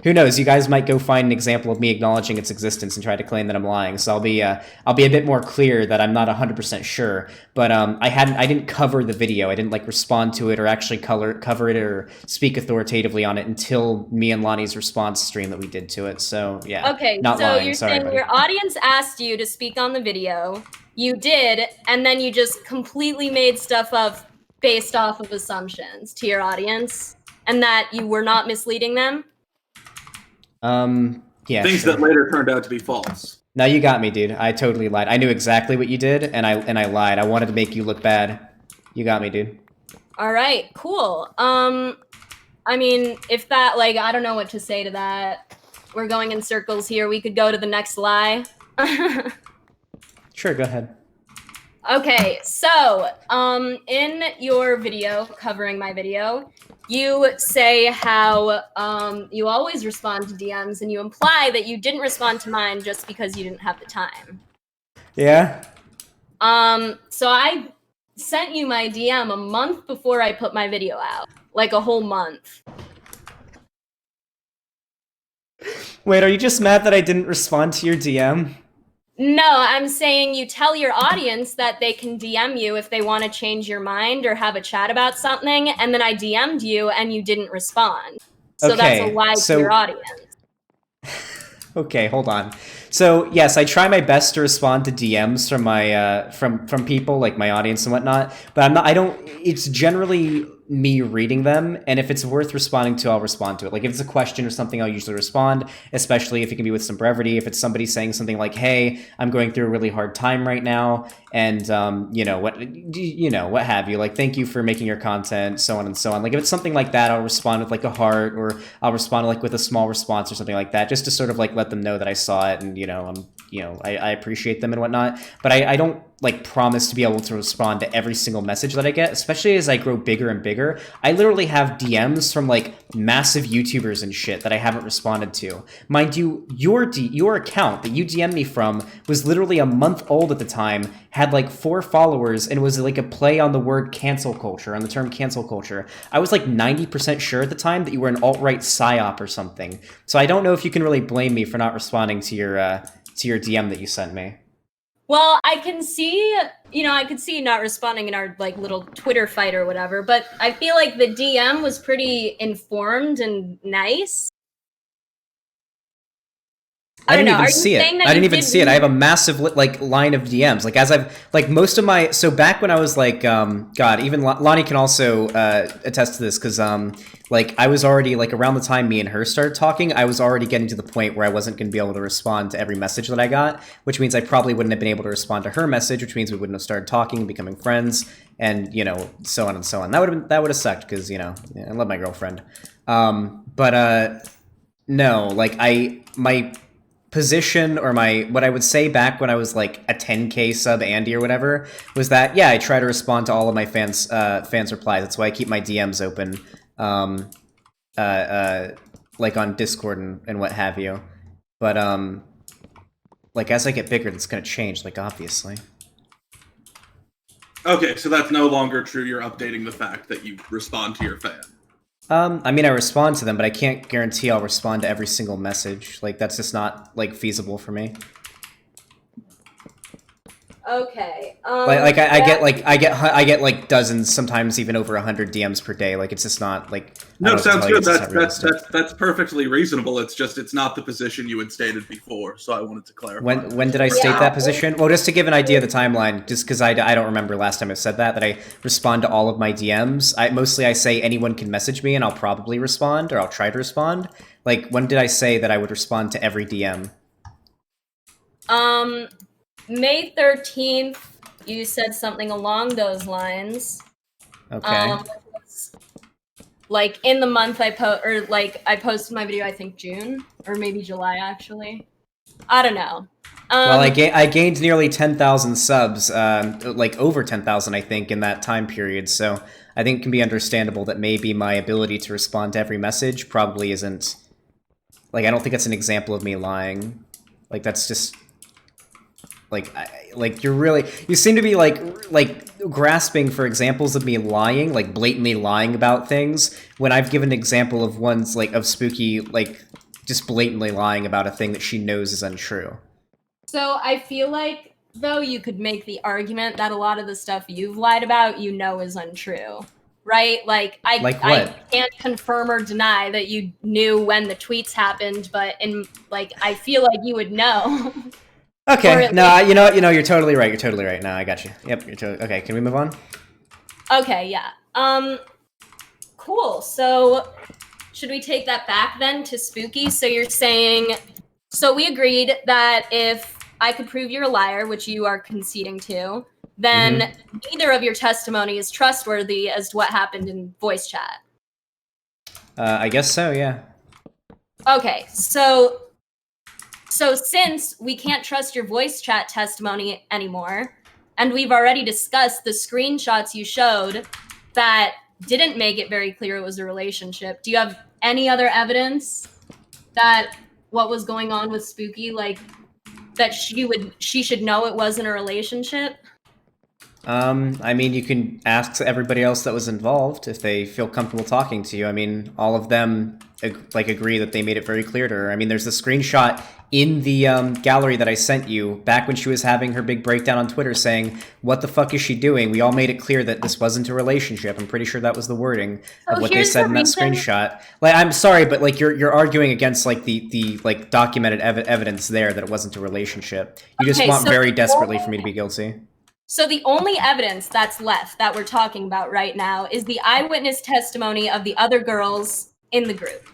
Who knows? You guys might go find an example of me acknowledging its existence and try to claim that I'm lying. So I'll be a bit more clear that I'm not 100% sure. But I didn't cover the video. I didn't like respond to it or actually cover it or speak authoritatively on it until me and Lonnie's response stream that we did to it. So yeah. Okay, not so lying. you're Sorry, saying buddy. your audience asked you to speak on the video, you did, and then you just completely made stuff up based off of assumptions to your audience, and that you were not misleading them? Yeah. Things sure. that later turned out to be false. No, you got me, dude. I totally lied. I knew exactly what you did, and I lied. I wanted to make you look bad. You got me, dude. All right, cool. I mean, if that, like, I don't know what to say to that. We're going in circles here. We could go to the next lie. Sure, go ahead. Okay, so, in your video, covering my video, you say how, you always respond to DMs, and you imply that you didn't respond to mine just because you didn't have the time. Yeah? So I sent you my DM a month before I put my video out. Like a whole month. Wait, are you just mad that I didn't respond to your DM? No, I'm saying you tell your audience that they can DM you if they want to change your mind or have a chat about something, and then I DM'd you and you didn't respond. So that's a Okay, lie so- to your audience. Okay, hold on. So yes, I try my best to respond to DMs from my from people like my audience and whatnot, but I'm not. I don't. It's generally me reading them, and if it's worth responding to, I'll respond to it. Like if it's a question or something, I'll usually respond, especially if it can be with some brevity. If it's somebody saying something like, "Hey, I'm going through a really hard time right now," and what have you. Like, thank you for making your content, so on and so on. Like if it's something like that, I'll respond with like a heart, or I'll respond like with a small response or something like that, just to sort of like let them know that I saw it and I appreciate them and whatnot. But I don't like promise to be able to respond to every single message that I get, especially as I grow bigger and bigger. I literally have DMs from like massive YouTubers and shit that I haven't responded to. Mind you, your account that you DM'd me from was literally a month old at the time, had like 4 followers, and was like a play on the word cancel culture, on the term cancel culture. I was like 90% sure at the time that you were an alt-right psyop or something. So I don't know if you can really blame me for not responding to your DM that you sent me. Well, I can see, I could see not responding in our like little Twitter fight or whatever, but I feel like the DM was pretty informed and nice. I didn't don't know. even Are you see it. saying that I didn't you even did see it. I read- have a massive like line of DMs. Like as I've like most of my back when I was like God, even Lonnie can also attest to this because like I was already like around the time me and her started talking, I was already getting to the point where I wasn't going to be able to respond to every message that I got, which means I probably wouldn't have been able to respond to her message, which means we wouldn't have started talking and becoming friends, and so on and so on. That would have sucked because I love my girlfriend. But no, like my position or what I would say back when I was like a 10K sub Andy or whatever was that I try to respond to all of my fans replies. That's why I keep my DMs open, like on Discord and what have you. But like as I get bigger, that's gonna change. Like obviously. Okay, so that's no longer true. You're updating the fact that you respond to your fan. I mean, I respond to them, but I can't guarantee I'll respond to every single message. Like, that's just not, like, feasible for me. Okay. I get like dozens, sometimes even over 100 DMs per day. Like, it's just not, like... No, sounds good. That's That's perfectly reasonable. It's just, it's not the position you had stated before, so I wanted to clarify. When did I state that position? Well, just to give an idea of the timeline, just because I don't remember last time I said that I respond to all of my DMs. Mostly I say anyone can message me and I'll probably respond, or I'll try to respond. Like, when did I say that I would respond to every DM? May 13th, you said something along those lines. Okay. Like in the month I posted my video, I think June or maybe July actually. I don't know. Well, I gained nearly 10,000 subs, like over 10,000, I think, in that time period. So I think it can be understandable that maybe my ability to respond to every message probably isn't. Like, I don't think that's an example of me lying. Like, that's just. Like you seem to be like grasping for examples of me lying, like blatantly lying about things, when I've given an example of ones like of Spooky like just blatantly lying about a thing that she knows is untrue. So I feel like though you could make the argument that a lot of the stuff you've lied about is untrue. Right? Like I can't confirm or deny that you knew when the tweets happened, but I feel like you would know. Okay, no, you know what, you're totally right. You're totally right. No, I got you. Yep, you're totally okay. Can we move on? Okay, yeah. Cool. So, should we take that back then to Spooky? So you're saying, so we agreed that if I could prove you're a liar, which you are conceding to, then neither of your testimony is trustworthy as to what happened in voice chat. I guess so, yeah. Okay, so since we can't trust your voice chat testimony anymore, and we've already discussed the screenshots you showed that didn't make it very clear it was a relationship, do you have any other evidence that what was going on with Spooky, like that she should know it wasn't a relationship? I mean, you can ask everybody else that was involved if they feel comfortable talking to you. I mean, all of them agree that they made it very clear to her. I mean, there's a screenshot in the gallery that I sent you back when she was having her big breakdown on Twitter saying, "What the fuck is she doing? We all made it clear that this wasn't a relationship." I'm pretty sure that was the wording of what they said in that screenshot. Like, I'm sorry, but like you're arguing against like the like documented evidence there that it wasn't a relationship. You just want very desperately for me to be guilty. So the only evidence that's left that we're talking about right now is the eyewitness testimony of the other girls in the group.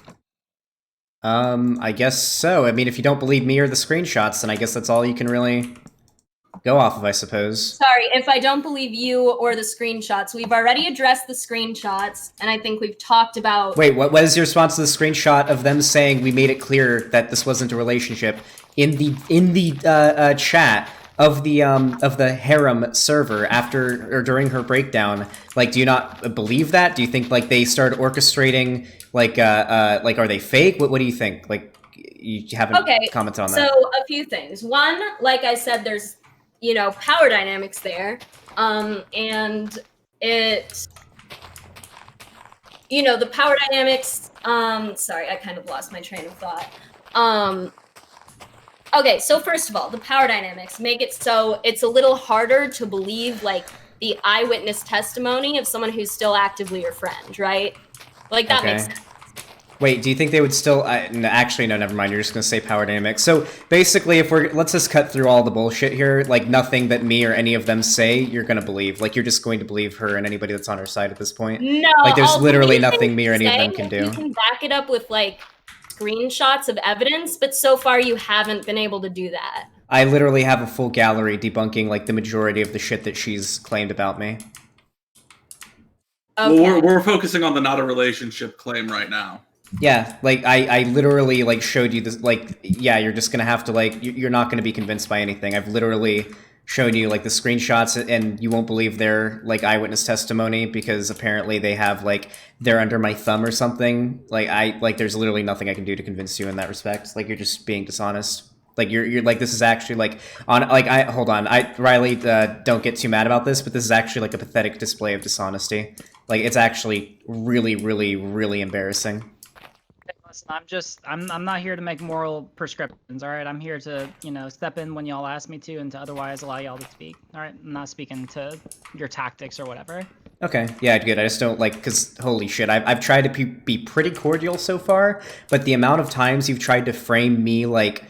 I guess so. I mean, if you don't believe me or the screenshots, then I guess that's all you can really go off of, I suppose. Sorry, if I don't believe you or the screenshots, we've already addressed the screenshots, and I think we've talked about... Wait, what is your response to the screenshot of them saying we made it clear that this wasn't a relationship in the chat of the harem server after or during her breakdown? Like, do you not believe that? Do you think like they started orchestrating like are they fake? What do you think? Like, you haven't commented on that. So a few things. One, like I said, there's power dynamics there, and it the power dynamics. Sorry, I kind of lost my train of thought. Okay, so first of all, the power dynamics make it so it's a little harder to believe, like, the eyewitness testimony of someone who's still actively your friend, right? Like, that makes sense. Wait, do you think they would still... no, actually, no, never mind. You're just going to say power dynamics. So, basically, let's just cut through all the bullshit here. Like, nothing that me or any of them say, you're going to believe. Like, you're just going to believe her and anybody that's on her side at this point. No. Like, there's literally nothing me or any of them can do. You can back it up with, like, screenshots of evidence, but so far you haven't been able to do that. I literally have a full gallery debunking like the majority of the shit that she's claimed about me. Okay. Well, we're focusing on the not a relationship claim right now. Yeah, like I literally like showed you this. Like, yeah, you're just gonna have to like you're not gonna be convinced by anything. I've literally shown you like the screenshots, and you won't believe their like eyewitness testimony because apparently they have like they're under my thumb or something. Like there's literally nothing I can do to convince you in that respect. Like, you're just being dishonest. Like, you're like, this is actually like hold on, Riley, don't get too mad about this, but this is actually like a pathetic display of dishonesty. Like, it's actually really, really, really embarrassing. Listen, I'm not here to make moral prescriptions, all right? I'm here to, step in when y'all ask me to and to otherwise allow y'all to speak, all right? I'm not speaking to your tactics or whatever. Okay, yeah, good. I just don't like, because holy shit, I've tried to be pretty cordial so far, but the amount of times you've tried to frame me like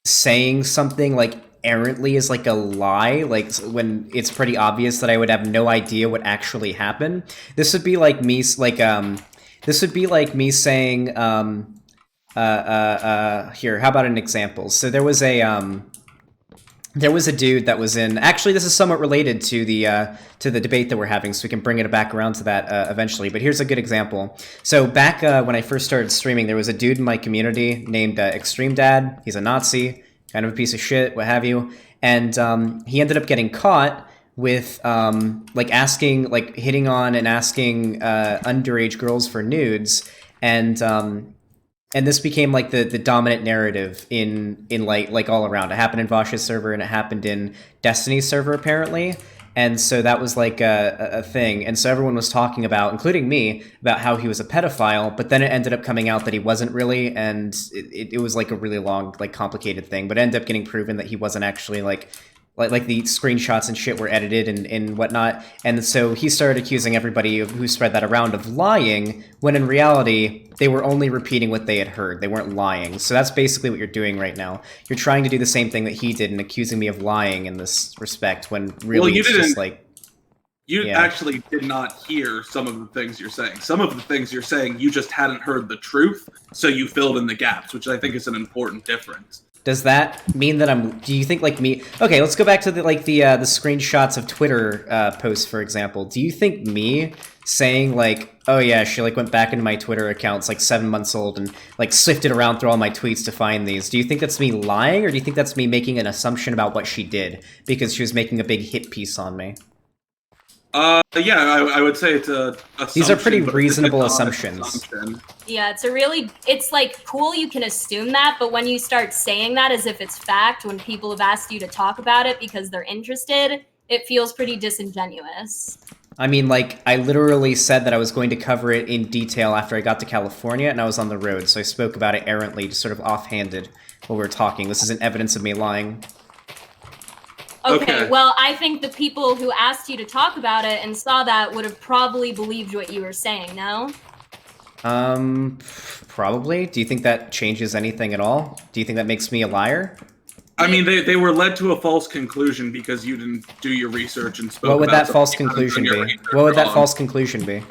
saying something like errantly as like a lie, like when it's pretty obvious that I would have no idea what actually happened. This would be like me saying, here, how about an example? So there was a dude that was in, actually this is somewhat related to the debate that we're having, so we can bring it back around to that eventually, but here's a good example. So back when I first started streaming, there was a dude in my community named Extreme Dad. He's a Nazi, kind of a piece of shit, what have you, and he ended up getting caught with like hitting on and asking underage girls for nudes, and this became like the dominant narrative in like all around. It happened in Vash's server and it happened in Destiny's server apparently, and so that was like a thing, and so everyone was talking about, including me, about how he was a pedophile, but then it ended up coming out that he wasn't really, and it was like a really long, like complicated thing, but it ended up getting proven that he wasn't actually like the screenshots and shit were edited and whatnot. And so he started accusing everybody who spread that around of lying, when in reality, they were only repeating what they had heard. They weren't lying. So that's basically what you're doing right now. You're trying to do the same thing that he did and accusing me of lying in this respect, when really it's just like... You actually did not hear some of the things you're saying. Some of the things you're saying, you just hadn't heard the truth, so you filled in the gaps, which I think is an important difference. Does that mean that do you think like me? Okay, let's go back to the screenshots of Twitter posts, for example. Do you think me saying like, oh yeah, she like went back into my Twitter accounts like 7 months old and like sifted around through all my tweets to find these? Do you think that's me lying, or do you think that's me making an assumption about what she did because she was making a big hit piece on me? Yeah, I would say it's a assumption. These are pretty but it's reasonable an honest assumptions. assumption. Yeah, it's like cool you can assume that, but when you start saying that as if it's fact, when people have asked you to talk about it because they're interested, it feels pretty disingenuous. I mean, like, I literally said that I was going to cover it in detail after I got to California and I was on the road, so I spoke about it errantly, just sort of offhanded while we were talking. This isn't evidence of me lying. Okay, well, I think the people who asked you to talk about it and saw that would have probably believed what you were saying, no? Probably. Do you think that changes anything at all? Do you think that makes me a liar? I mean, they were led to a false conclusion because you didn't do your research and spoke. What would about that false something conclusion you hadn't done be? your research What would that on. false conclusion be?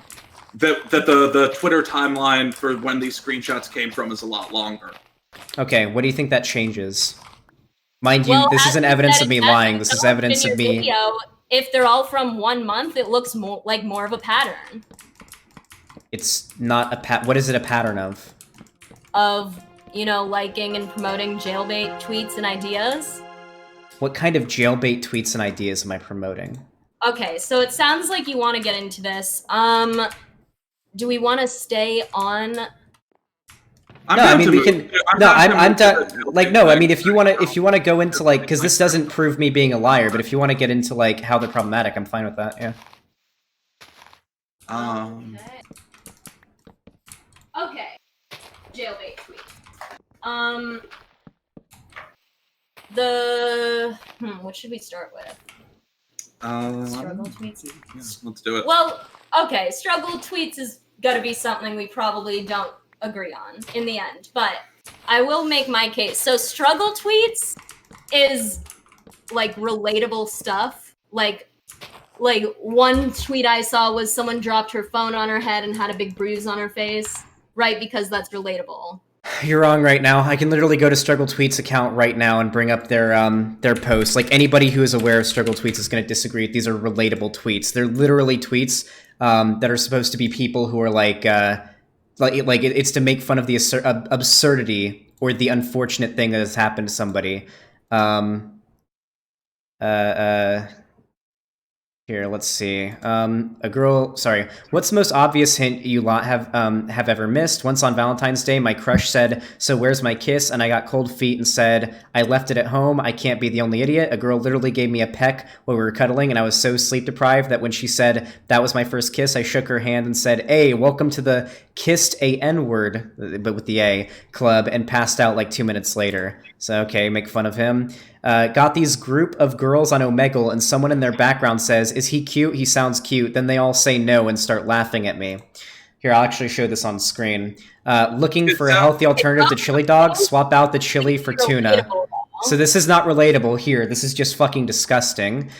That the Twitter timeline for when these screenshots came from is a lot longer. Okay, what do you think that changes? Mind you, Well, this as isn't you evidence said, of me as lying. you This is developed evidence in of your me. video, if they're all from 1 month, it looks like more of a pattern It's not a what is it a pattern of? of, liking and promoting jailbait tweets and ideas. What kind of jailbait tweets and ideas am I promoting? Okay, so it sounds like you want to get into this. Do we want to stay on? I'm No, down I mean to we move- can. I'm No, down to I'm move done. to the Like no, I thing. mean if you want to go into like because this doesn't prove me being a liar, but if you want to get into like how they're problematic, I'm fine with that. Yeah. Okay. Jailbait tweet. What should we start with? Struggle tweets? Yeah, let's do it. Well, okay, struggle tweets is gotta be something we probably don't agree on in the end, but I will make my case. So struggle tweets is like relatable stuff. Like one tweet I saw was someone dropped her phone on her head and had a big bruise on her face, right? Because that's relatable. You're wrong right now. I can literally go to Struggle Tweets account right now and bring up their posts. Like anybody who is aware of Struggle Tweets is going to disagree. These are relatable tweets. They're literally tweets that are supposed to be people who are like it's to make fun of the absurdity or the unfortunate thing that has happened to somebody. Here, let's see. What's the most obvious hint you lot have ever missed? Once on Valentine's Day, my crush said, "So where's my kiss?" And I got cold feet and said, "I left it at home. I can't be the only idiot." A girl literally gave me a peck while we were cuddling, and I was so sleep deprived that when she said that was my first kiss, I shook her hand and said, "Hey, welcome to the kissed a N-word," but with the A, club, and passed out like 2 minutes later. So, okay, make fun of him. Got these group of girls on Omegle, and someone in their background says, "Is he cute? He sounds cute." Then they all say no and start laughing at me. Here, I'll actually show this on screen. Looking for a healthy alternative to chili dogs? Swap out the chili for tuna. So this is not relatable here. This is just fucking disgusting.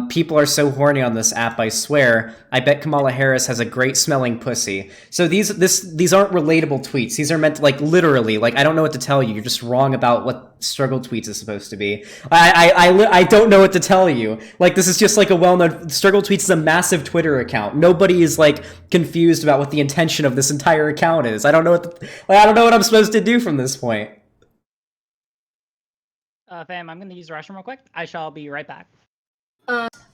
People are so horny on this app, I swear. I bet Kamala Harris has a great smelling pussy. So these aren't relatable tweets. These are meant to, like, literally, like, I don't know what to tell you. You're just wrong about what Struggle Tweets is supposed to be. I don't know what to tell you. Like, this is just like a well-known, Struggle Tweets is a massive Twitter account. Nobody is like confused about what the intention of this entire account is. I don't know what I'm supposed to do from this point. Fam, I'm gonna use the restroom real quick. I shall be right back.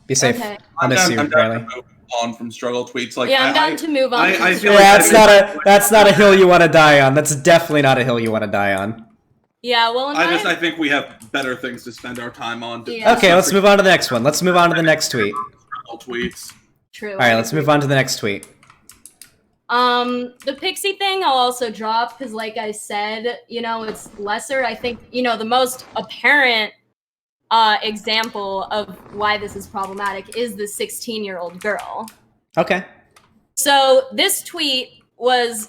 Be safe. Okay. I'll miss you, I'm Riley. down to move on from Struggle Tweets. Like, Yeah, I'm down to move on. I feel Yeah, like that's not a hill you want to die on. That's definitely not a hill you want to die on. Yeah, well, I think we have better things to spend our time on. Yeah. Okay, let's move on to the next one. Let's move on to the next tweet. Struggle Tweets. True. All right, let's move on to the next tweet. The Pixie thing I'll also drop because, like I said, it's lesser. I think, the most apparent example of why this is problematic is the 16-year-old girl. Okay. So this tweet was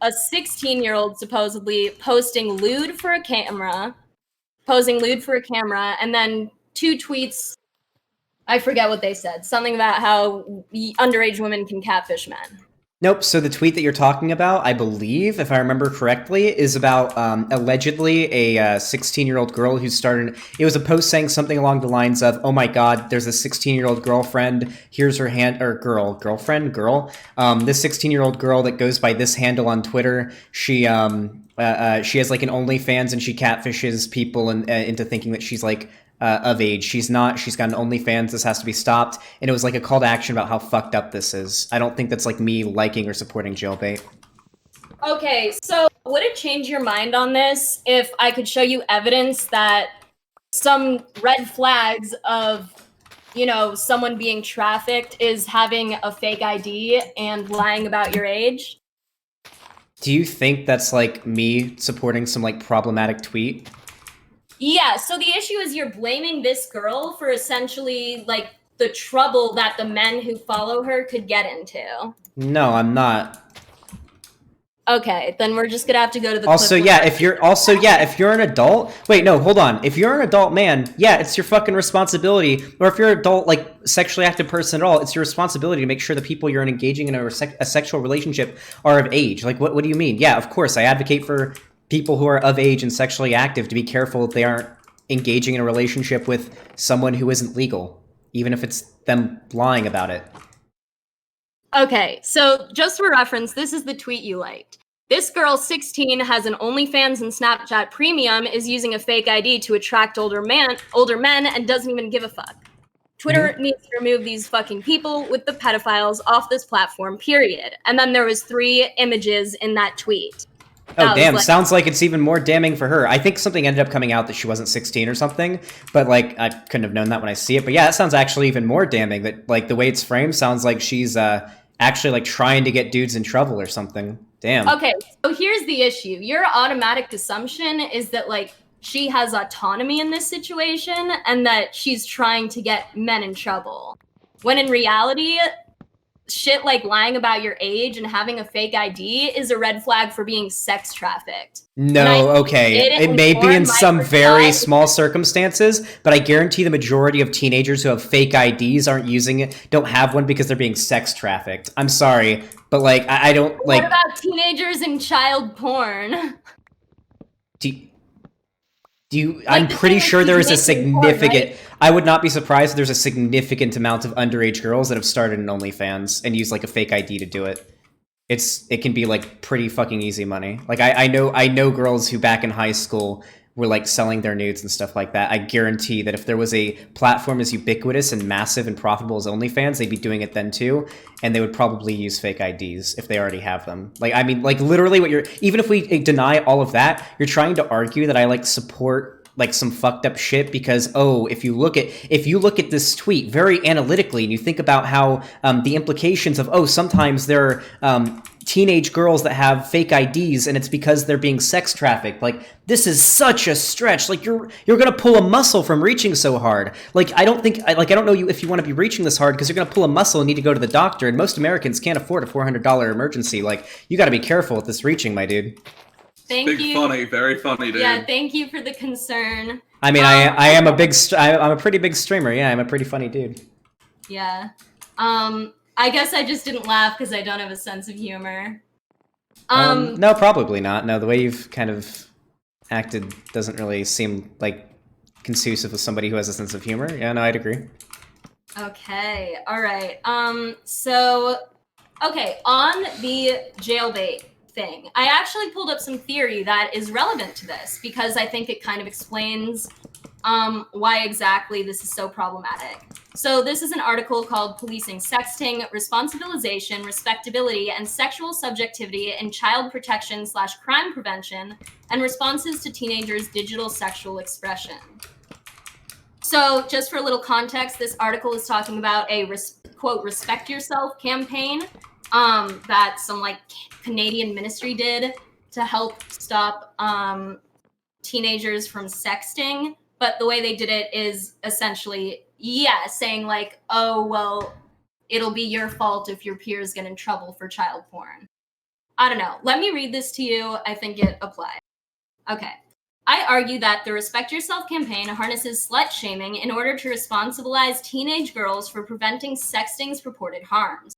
a 16-year-old supposedly posing lewd for a camera, and then 2 tweets, I forget what they said, something about how underage women can catfish men. Nope. So the tweet that you're talking about, I believe, if I remember correctly, is about allegedly a 16-year-old girl who started. It was a post saying something along the lines of, "Oh my God, there's a 16-year-old girlfriend. Here's her girlfriend. This 16-year-old girl that goes by this handle on Twitter. She has like an OnlyFans and she catfishes people into thinking that she's like." Of age. She's not. She's got an OnlyFans. This has to be stopped. And it was like a call to action about how fucked up this is. I don't think that's like me liking or supporting jailbait. Okay, so would it change your mind on this if I could show you evidence that some red flags of, you know, someone being trafficked is having a fake ID and lying about your age? Do you think that's like me supporting some like problematic tweet? Yeah, so the issue is you're blaming this girl for essentially like the trouble that the men who follow her could get into. No, I'm not. Okay, then we're just gonna have to go to the Also, clip yeah, where- if you're an adult, wait, no, hold on. If you're an adult man, yeah, it's your fucking responsibility. Or if you're an adult, like sexually active person at all, it's your responsibility to make sure the people you're engaging in a sexual relationship are of age. Like, what do you mean? Yeah, of course, I advocate for people who are of age and sexually active to be careful that they aren't engaging in a relationship with someone who isn't legal, even if it's them lying about it. Okay, so just for reference, this is the tweet you liked. This girl, 16, has an OnlyFans and Snapchat Premium, is using a fake ID to attract older men, and doesn't even give a fuck. Twitter needs to remove these fucking people with the pedophiles off this platform, period. And then there was 3 images in that tweet. Oh, damn. Sounds like it's even more damning for her. I think something ended up coming out that she wasn't 16 or something, but, like, I couldn't have known that when I see it. But, yeah, that sounds actually even more damning. That, like, the way it's framed sounds like she's actually, like, trying to get dudes in trouble or something. Damn. Okay, so here's the issue. Your automatic assumption is that, like, she has autonomy in this situation and that she's trying to get men in trouble. When in reality, shit like lying about your age and having a fake ID is a red flag for being sex trafficked. No, okay. It may be in some very small circumstances, but I guarantee the majority of teenagers who have fake IDs aren't using it, don't have one because they're being sex trafficked. I'm sorry, but like, I don't like. What about teenagers in child porn? I'm pretty sure there is a significant. I would not be surprised if there's a significant amount of underage girls that have started an OnlyFans and use like a fake ID to do it. It can be like pretty fucking easy money. Like I know girls who back in high school were like selling their nudes and stuff like that. I guarantee that if there was a platform as ubiquitous and massive and profitable as OnlyFans, they'd be doing it then too, and they would probably use fake IDs if they already have them. Like, I mean, like literally even if we deny all of that, you're trying to argue that I like support like some fucked up shit because, oh, if you look at this tweet very analytically and you think about how the implications of, oh, sometimes there are teenage girls that have fake IDs and it's because they're being sex trafficked. Like, this is such a stretch. Like, you're gonna pull a muscle from reaching so hard. Like, I don't know you if you want to be reaching this hard because you're gonna pull a muscle and need to go to the doctor, and most Americans can't afford a $400 emergency. Like, you got to be careful with this reaching, my dude. Thank you. Funny, very funny, dude. Yeah, thank you for the concern. I mean, I am I'm a pretty big streamer. Yeah, I'm a pretty funny dude. Yeah. I guess I just didn't laugh because I don't have a sense of humor. No, probably not. No, the way you've kind of acted doesn't really seem like conducive with somebody who has a sense of humor. Yeah, no, I'd agree. Okay, all right. So, okay, on the jailbait thing, I actually pulled up some theory that is relevant to this because I think it kind of explains why exactly this is so problematic. So this is an article called Policing Sexting, Responsibilization, Respectability, and Sexual Subjectivity in Child Protection / Crime Prevention and Responses to Teenagers' Digital Sexual Expression. So just for a little context, this article is talking about a quote, respect yourself campaign that some like Canadian ministry did to help stop teenagers from sexting. But the way they did it is essentially, saying like, oh, well, it'll be your fault if your peers get in trouble for child porn. I don't know. Let me read this to you. I think it applies. Okay. I argue that the Respect Yourself campaign harnesses slut shaming in order to responsibilize teenage girls for preventing sexting's purported harms.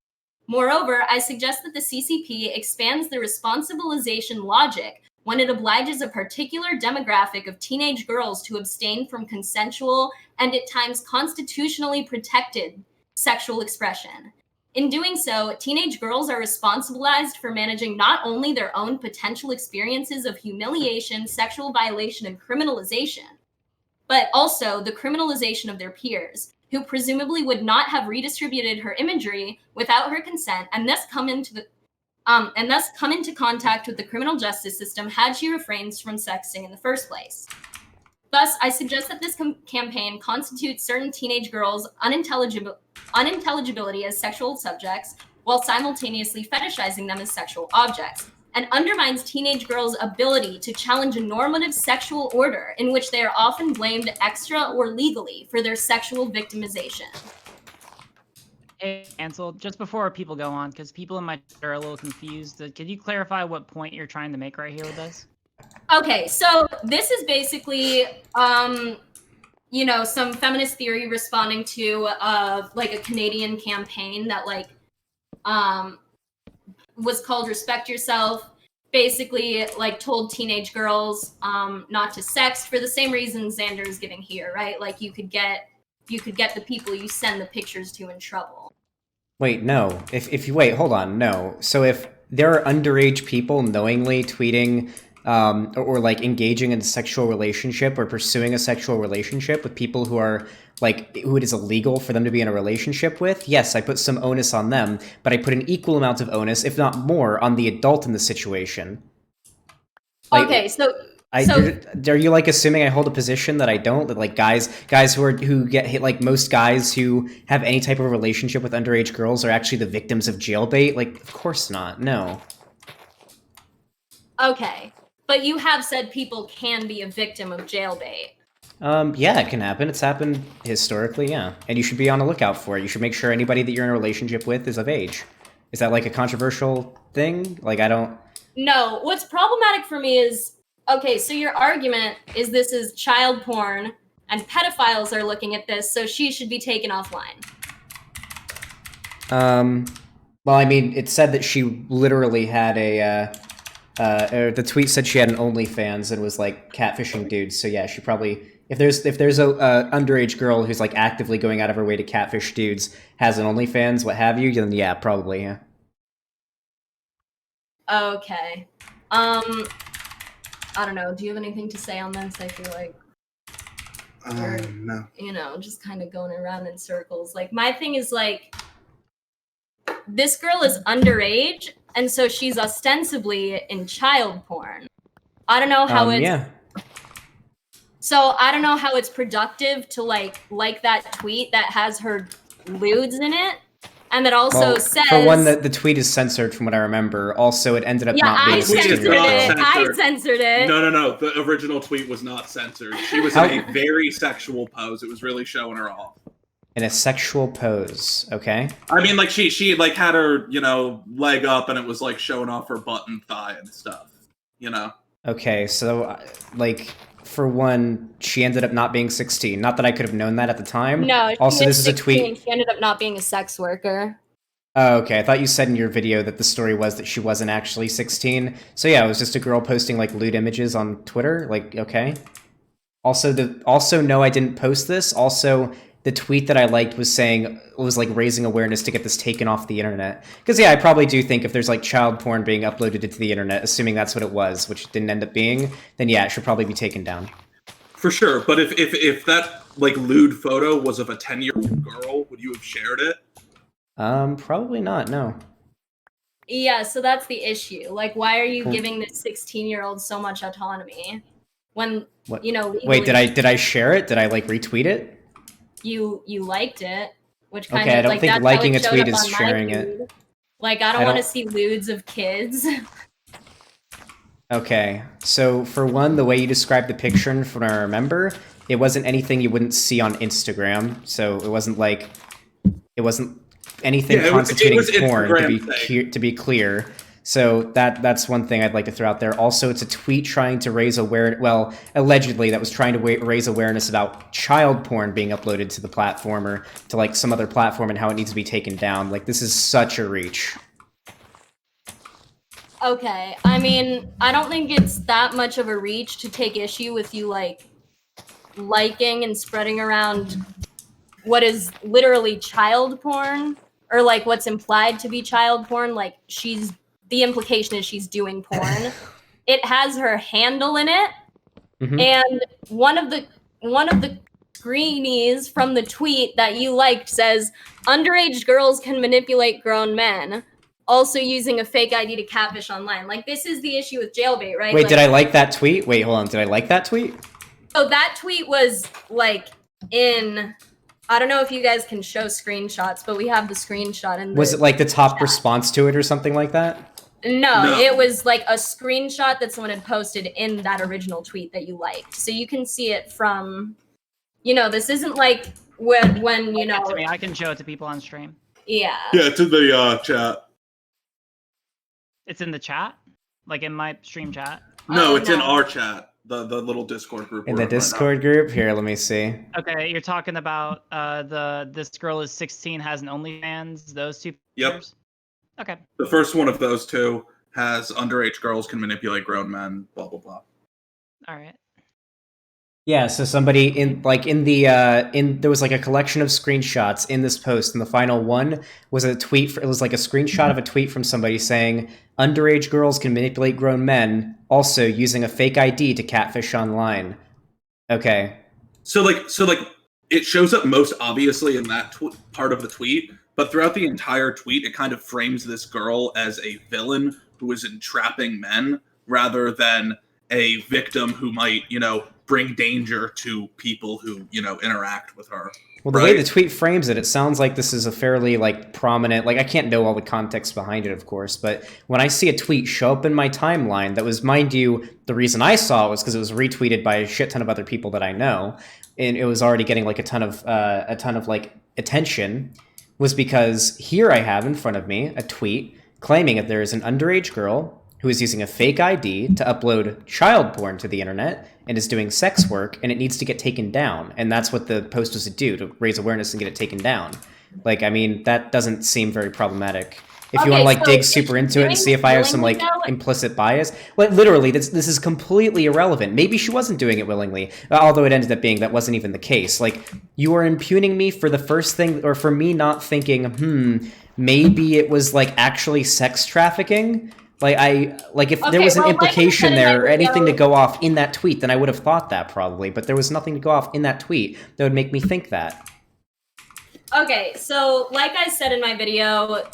Moreover, I suggest that the CCP expands the responsibilization logic when it obliges a particular demographic of teenage girls to abstain from consensual and at times constitutionally protected sexual expression. In doing so, teenage girls are responsibilized for managing not only their own potential experiences of humiliation, sexual violation, and criminalization, but also the criminalization of their peers, who presumably would not have redistributed her imagery without her consent, and thus come into contact with the criminal justice system had she refrained from sexting in the first place. Thus, I suggest that this campaign constitutes certain teenage girls' unintelligibility as sexual subjects, while simultaneously fetishizing them as sexual objects, and undermines teenage girls' ability to challenge a normative sexual order in which they are often blamed extra or legally for their sexual victimization. Hey, Ansel, just before people go on, because people in my chat are a little confused, could you clarify what point you're trying to make right here with this? Okay, so this is basically, you know, some feminist theory responding to like a Canadian campaign that was called Respect Yourself. Basically, like, told teenage girls not to sext for the same reasons Xander is giving here, right? Like, you could get the people you send the pictures to in trouble. Wait, no. If you wait, hold on, no. So if there are underage people knowingly tweeting or like engaging in a sexual relationship or pursuing a sexual relationship with people who are like who it is illegal for them to be in a relationship with, yes, I put some onus on them, but I put an equal amount of onus, if not more, on the adult in the situation. Like, okay, so are you like assuming I hold a position that I don't? That like guys who get hit, like most guys who have any type of relationship with underage girls are actually the victims of jailbait? Like, of course not. No. Okay, but you have said people can be a victim of jailbait. Yeah, it can happen. It's happened historically, yeah. And you should be on the lookout for it. You should make sure anybody that you're in a relationship with is of age. Is that like a controversial thing? Like, I don't... No, what's problematic for me is, okay, so your argument is this is child porn and pedophiles are looking at this, so she should be taken offline. Well, I mean, it said that she literally had the tweet said she had an OnlyFans and was like catfishing dudes. So yeah, she probably, if there's a underage girl who's like actively going out of her way to catfish dudes, has an OnlyFans, what have you, then yeah, probably, yeah. Okay. I don't know. Do you have anything to say on this? I feel like no. You know, just kind of going around in circles. Like, my thing is like, this girl is underage, and so she's ostensibly in child porn. I don't know how it's... Yeah. So I don't know how it's productive to like that tweet that has her lewds in it, and that also says... For one, the tweet is censored from what I remember. Also, it ended up not being... I censored it. No. The original tweet was not censored. She was in a very sexual pose. It was really showing her off. In a sexual pose, okay? I mean, like, she like had her, you know, leg up, and it was like showing off her butt and thigh and stuff, you know? Okay, so, like, for one, she ended up not being 16. Not that I could have known that at the time. No, also, this is a tweet. She ended up not being a sex worker. Oh, okay. I thought you said in your video that the story was that she wasn't actually 16. So yeah, it was just a girl posting like lewd images on Twitter. Like, okay. Also, no, I didn't post this. Also, the tweet that I liked was like raising awareness to get this taken off the internet. Because yeah, I probably do think if there's like child porn being uploaded to the internet, assuming that's what it was, which it didn't end up being, then yeah, it should probably be taken down. For sure, but if that like lewd photo was of a 10-year-old girl, would you have shared it? Probably not, no. Yeah, so that's the issue. Like, why are you giving this 16-year-old so much autonomy when, what? You know... Wait, did I share it? Did I like retweet it? You liked it, which kind okay, of I don't like think that's liking how a it tweet showed up is on my sharing feed. it. Like, I don't want to see lewds of kids. Okay, so for one, the way you described the picture, from what I remember, it wasn't anything you wouldn't see on Instagram. So it wasn't anything constituting porn, to be clear. So that's one thing I'd like to throw out there. Also, it's a tweet trying to raise awareness. Well, allegedly, that was trying to raise awareness about child porn being uploaded to the platform or to like some other platform and how it needs to be taken down. Like, this is such a reach. Okay, I mean, I don't think it's that much of a reach to take issue with you like liking and spreading around what is literally child porn, or like what's implied to be child porn. Like, the implication is she's doing porn. It has her handle in it, and one of the screenies from the tweet that you liked says, "Underage girls can manipulate grown men, also using a fake ID to catfish online." Like, this is the issue with jailbait, right? Wait, like, did I like that tweet? Wait, hold on. Did I like that tweet? So that tweet was like in, I don't know if you guys can show screenshots, but we have the screenshot in the Was it like the top chat. response to it or something like that? No, it was like a screenshot that someone had posted in that original tweet that you liked. So you can see it from, this isn't like when To me, I can show it to people on stream. Yeah. Yeah, it's in the chat. It's in the chat? Like in my stream chat? No, it's in our chat. The little Discord group. In the Discord group? Here, let me see. Okay, you're talking about this girl is 16, has an OnlyFans, those two pictures? Yep. Okay. The first one of those two has underage girls can manipulate grown men, blah, blah, blah. All right. Yeah, so somebody there was like a collection of screenshots in this post, and the final one was a tweet. It was like a screenshot of a tweet from somebody saying, "Underage girls can manipulate grown men, also using a fake ID to catfish online." Okay. So it shows up most obviously in that part of the tweet, but throughout the entire tweet, it kind of frames this girl as a villain who is entrapping men rather than a victim who might, bring danger to people who, interact with her. Well, the way the tweet frames it, it sounds like this is a fairly, prominent... I can't know all the context behind it, of course, but when I see a tweet show up in my timeline that was, mind you, the reason I saw it was because it was retweeted by a shit ton of other people that I know, and it was already getting, a ton of attention, was because here I have in front of me a tweet claiming that there is an underage girl who is using a fake ID to upload child porn to the internet and is doing sex work, and it needs to get taken down. And that's what the post was to do, to raise awareness and get it taken down. That doesn't seem very problematic. If you want to, dig super into it and see if I have some, implicit bias. Literally, this is completely irrelevant. Maybe she wasn't doing it willingly, although it ended up being that wasn't even the case. You are impugning me for the first thing, or for me not thinking, maybe it was, actually sex trafficking? If there was an implication there or anything to go off in that tweet, then I would have thought that probably, but there was nothing to go off in that tweet that would make me think that. Okay, so like I said in my video,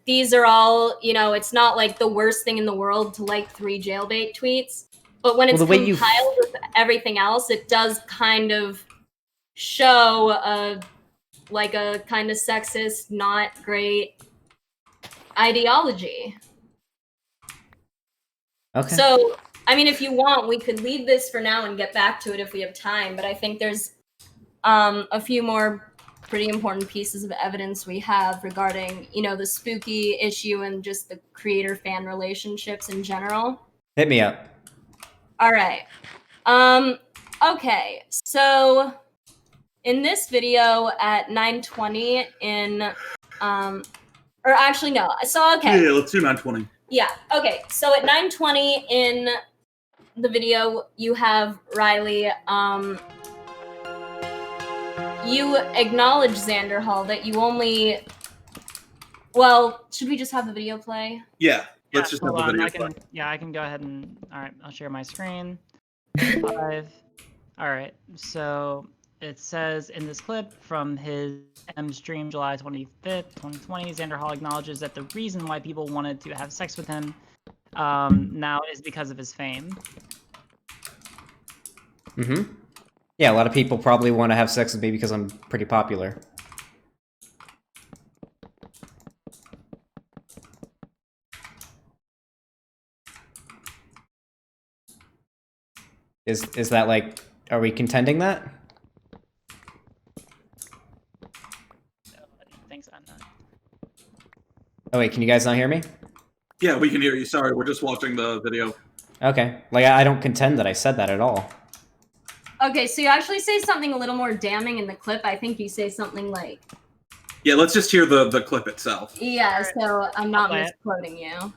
these are all, it's not like the worst thing in the world to like 3 jailbait tweets, but when it's compiled with everything else, it does kind of show a kind of sexist, not great ideology. Okay. So, if you want, we could leave this for now and get back to it if we have time, but I think there's a few more pretty important pieces of evidence we have regarding, the spooky issue and just the creator-fan relationships in general. Hit me up. All right. Okay, so in this video at 9:20 or actually, no. So, okay. Yeah, let's do 9:20. Yeah, okay. So at 9:20 in the video, you have Riley. You acknowledge Xander Hall that you only... Well, should we just have the video play? Yeah, let's just have the video play. I can go ahead and... All right, I'll share my screen. 5. All right, so... It says in this clip from his M stream July 25th, 2020, Xander Hall acknowledges that the reason why people wanted to have sex with him now is because of his fame. Mm-hmm. Yeah, a lot of people probably want to have sex with me because I'm pretty popular. Is that are we contending that? Oh wait, can you guys not hear me? Yeah, we can hear you. Sorry, we're just watching the video. Okay. Like, I don't contend that I said that at all. Okay, so you actually say something a little more damning in the clip. I think you say something like, Yeah, let's just hear the clip itself. yeah, so I'm not play it. misquoting you.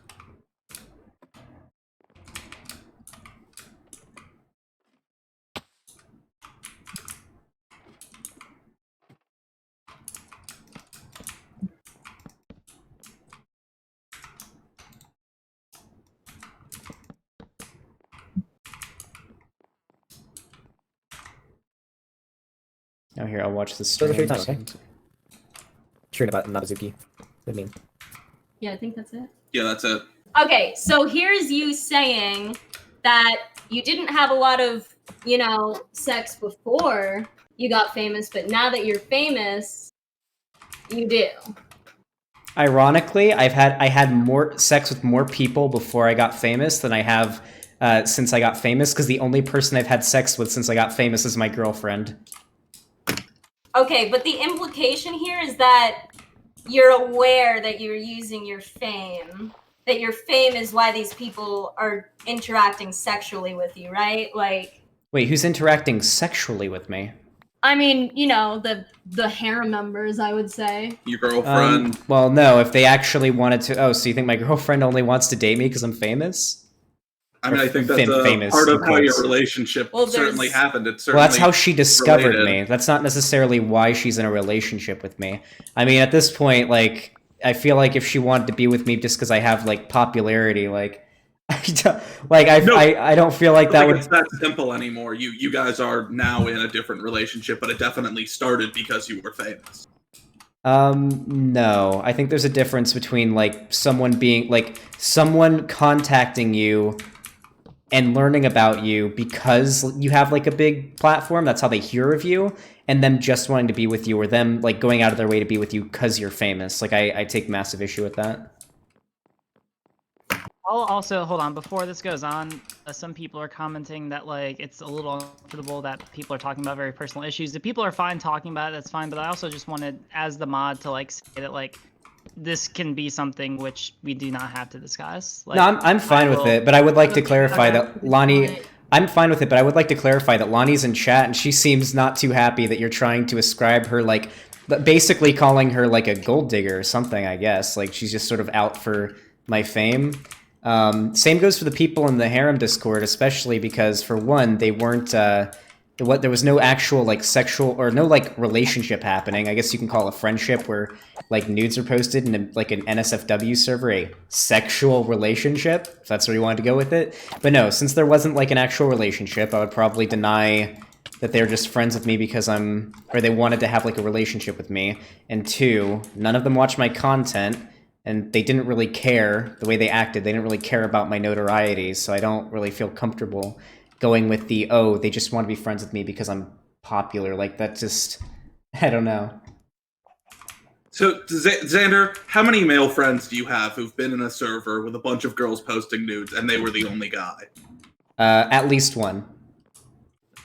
Oh, here, I'll watch the So stream. it's your time, okay? Sure about Nabazuki. Good name. Yeah, I think that's it. Yeah, that's it. Okay, so here's you saying that you didn't have a lot of, you know, sex before you got famous, but now that you're famous, you do. Ironically, I had more sex with more people before I got famous than I have since I got famous, because the only person I've had sex with since I got famous is my girlfriend. Okay, but the implication here is that you're aware that you're using your fame. That your fame is why these people are interacting sexually with you, right? Like, Wait, who's interacting sexually with me? I mean, you know, the harem members, I would say. Your girlfriend. Well, no, if they actually wanted to... Oh, so you think my girlfriend only wants to date me because I'm famous? I mean, I think that's famous, part of of how your course. relationship Well, certainly there's- happened. It's certainly Well, that's how she discovered related. me. That's not necessarily why she's in a relationship with me. I mean, at this point, like, I feel like if she wanted to be with me just because I have, like, popularity, like... I don't feel like I that don't would... think it's that simple anymore. You guys are now in a different relationship, but it definitely started because you were famous. No. I think there's a difference between, like, someone contacting you and learning about you because you have, like, a big platform, that's how they hear of you, and them just wanting to be with you, or them, like, going out of their way to be with you because you're famous. Like, I take massive issue with that. I'll also, hold on, before this goes on, some people are commenting that, like, it's a little uncomfortable that people are talking about very personal issues. If people are fine talking about it, that's fine, but I also just wanted, as the mod, to, like, say that, like, this can be something which we do not have to discuss. Like, No, I'm fine with it, but I would like to clarify Okay. that Lonnie... I'm fine with it, but I would like to clarify that Lonnie's in chat, and she seems not too happy that you're trying to ascribe her, like... Basically calling her, like, a gold digger or something, I guess. Like, she's just sort of out for my fame. Same goes for the people in the harem Discord, especially because, for one, they weren't, there was no actual, like, sexual, or no, like, relationship happening. I guess you can call it a friendship where, like, nudes are posted in, like, an NSFW server, a sexual relationship, if that's where you wanted to go with it. But no, since there wasn't, like, an actual relationship, I would probably deny that they're just friends with me because or they wanted to have, like, a relationship with me. And two, none of them watch my content, and they didn't really care the way they acted. They didn't really care about my notoriety, so I don't really feel comfortable going with the, oh, they just want to be friends with me because I'm popular. Like, that just, I don't know. So, Xander, how many male friends do you have who've been in a server with a bunch of girls posting nudes and they were the only guy? At least one.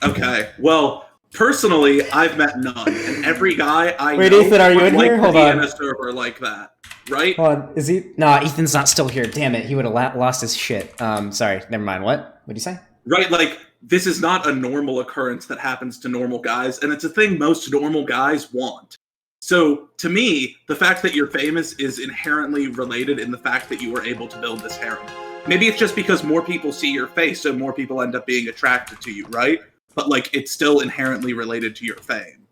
Okay, well, personally, I've met none, and every guy I Wait, know Ethan, are you would in like here? to Hold be on. in a server like that, right? Hold on, is he? Nah, Ethan's not still here. Damn it, he would have lost his shit. Sorry, never mind. What? What'd you say? Right, like, this is not a normal occurrence that happens to normal guys, and it's a thing most normal guys want. So, to me, the fact that you're famous is inherently related in the fact that you were able to build this harem. Maybe it's just because more people see your face, so more people end up being attracted to you, right? But, like, it's still inherently related to your fame.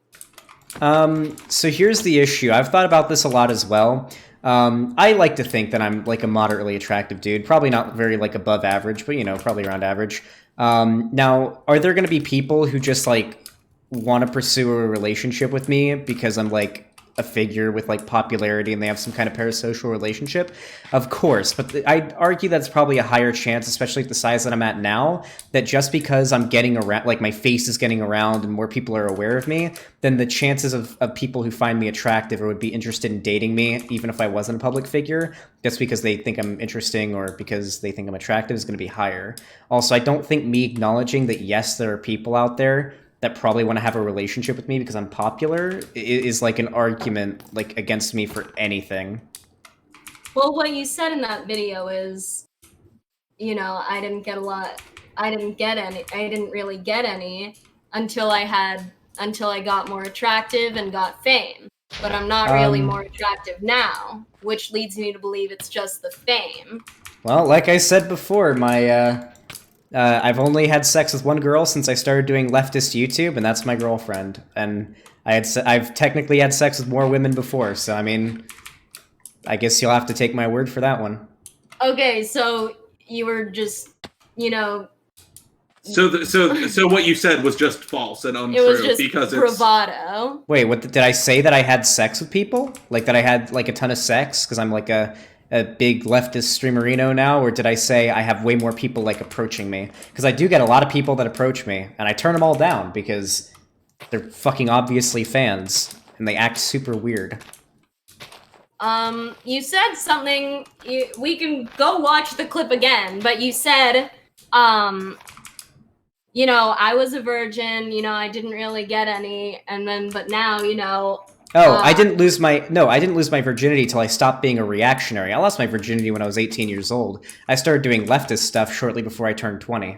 So here's the issue. I've thought about this a lot as well. I like to think that I'm, like, a moderately attractive dude. Probably not very, like, above average, but, you know, probably around average. Now, are there going to be people who just, like, want to pursue a relationship with me because I'm, like, a figure with, like, popularity and they have some kind of parasocial relationship? Of course, but I'd argue that's probably a higher chance, especially at the size that I'm at now, that just because I'm getting around, like, my face is getting around and more people are aware of me, then the chances of people who find me attractive or would be interested in dating me, even if I wasn't a public figure, just because they think I'm interesting or because they think I'm attractive, is going to be higher. Also, I don't think me acknowledging that, yes, there are people out there that probably want to have a relationship with me because I'm popular is like an argument, like, against me for anything. Well, what you said in that video is, you know, I didn't really get any until I got more attractive and got fame. But I'm not really more attractive now, which leads me to believe it's just the fame. Well, like I said before, I've only had sex with one girl since I started doing leftist YouTube, and that's my girlfriend. And I've technically had sex with more women before, so I mean, I guess you'll have to take my word for that one. Okay, so you were just, you know. So what you said was just false and untrue. It was just because bravado. Wait, what did I say that I had sex with people? Like that I had like a ton of sex because I'm like a big leftist streamerino now, or did I say I have way more people like approaching me? Because I do get a lot of people that approach me, and I turn them all down because they're fucking obviously fans and they act super weird. You said something. We can go watch the clip again, but you said, you know, I was a virgin. You know, I didn't really get any, but now, you know. Oh, I didn't lose my virginity till I stopped being a reactionary. I lost my virginity when I was 18 years old. I started doing leftist stuff shortly before I turned 20.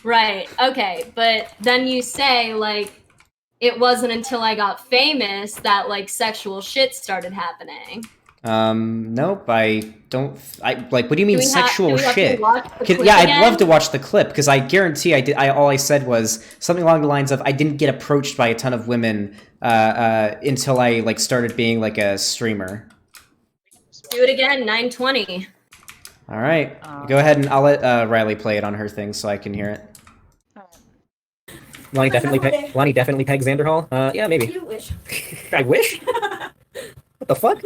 Right. Okay, but then you say like it wasn't until I got famous that like sexual shit started happening. Nope, I don't. What do you mean sexual shit? Yeah, I'd love to watch the clip because I guarantee all I said was something along the lines of I didn't get approached by a ton of women until I like started being like a streamer. Do it again, 920. All right, go ahead and I'll let Riley play it on her thing so I can hear it. Lonnie definitely pegged Xander Hall. Yeah, maybe. You wish. I wish. What the fuck?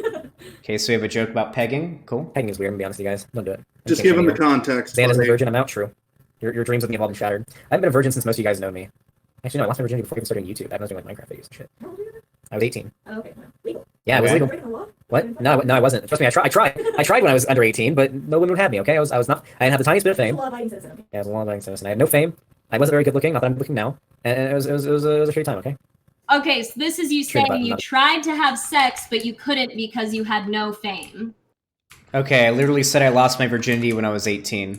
Okay, so we have a joke about pegging. Cool. Pegging is weird. I'm gonna be honest with you guys. Don't do it. Just give him the context. Xander's a virgin. I'm out. True. Your dreams of me have all been shattered. I haven't been a virgin since most of you guys know me. Actually, no, I lost my virginity before I even started YouTube. I was doing like Minecraft videos and shit. I was 18. Oh, okay, well, legal. Yeah, it was Okay. legal. What? No, I wasn't. Trust me, I tried when I was under 18, but no one would have me. Okay, I was not. I didn't have the tiniest bit of fame. Law-abiding citizen, okay. Yeah, I was a law-abiding citizen. I had no fame. I wasn't very good looking. Not that I'm looking now. And it was a shitty time. Okay. Okay, so this is you True, saying but you not- tried to have sex, but you couldn't because you had no fame. Okay, I literally said I lost my virginity when I was 18.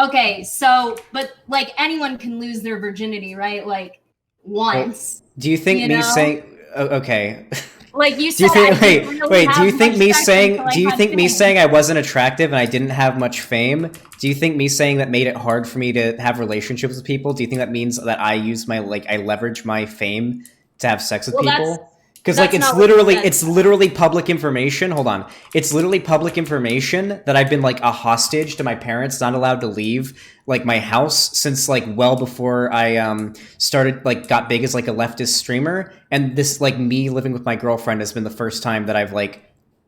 Okay, so, but like anyone can lose their virginity, right? Like once. Do you think You me know? saying okay? Like you Do said, you think I didn't really wait? Do have you think much me sex saying until I do you had think me fame. saying I wasn't attractive and I didn't have much fame? Do you think me saying that made it hard for me to have relationships with people? Do you think that means that I use I leverage my fame to have sex with Well, people? Because that's like not what you said. it's literally public information. Hold on, it's literally public information that I've been like a hostage to my parents, not allowed to leave like my house since like well before I started like got big as like a leftist streamer. And this like me living with my girlfriend has been the first time that I've like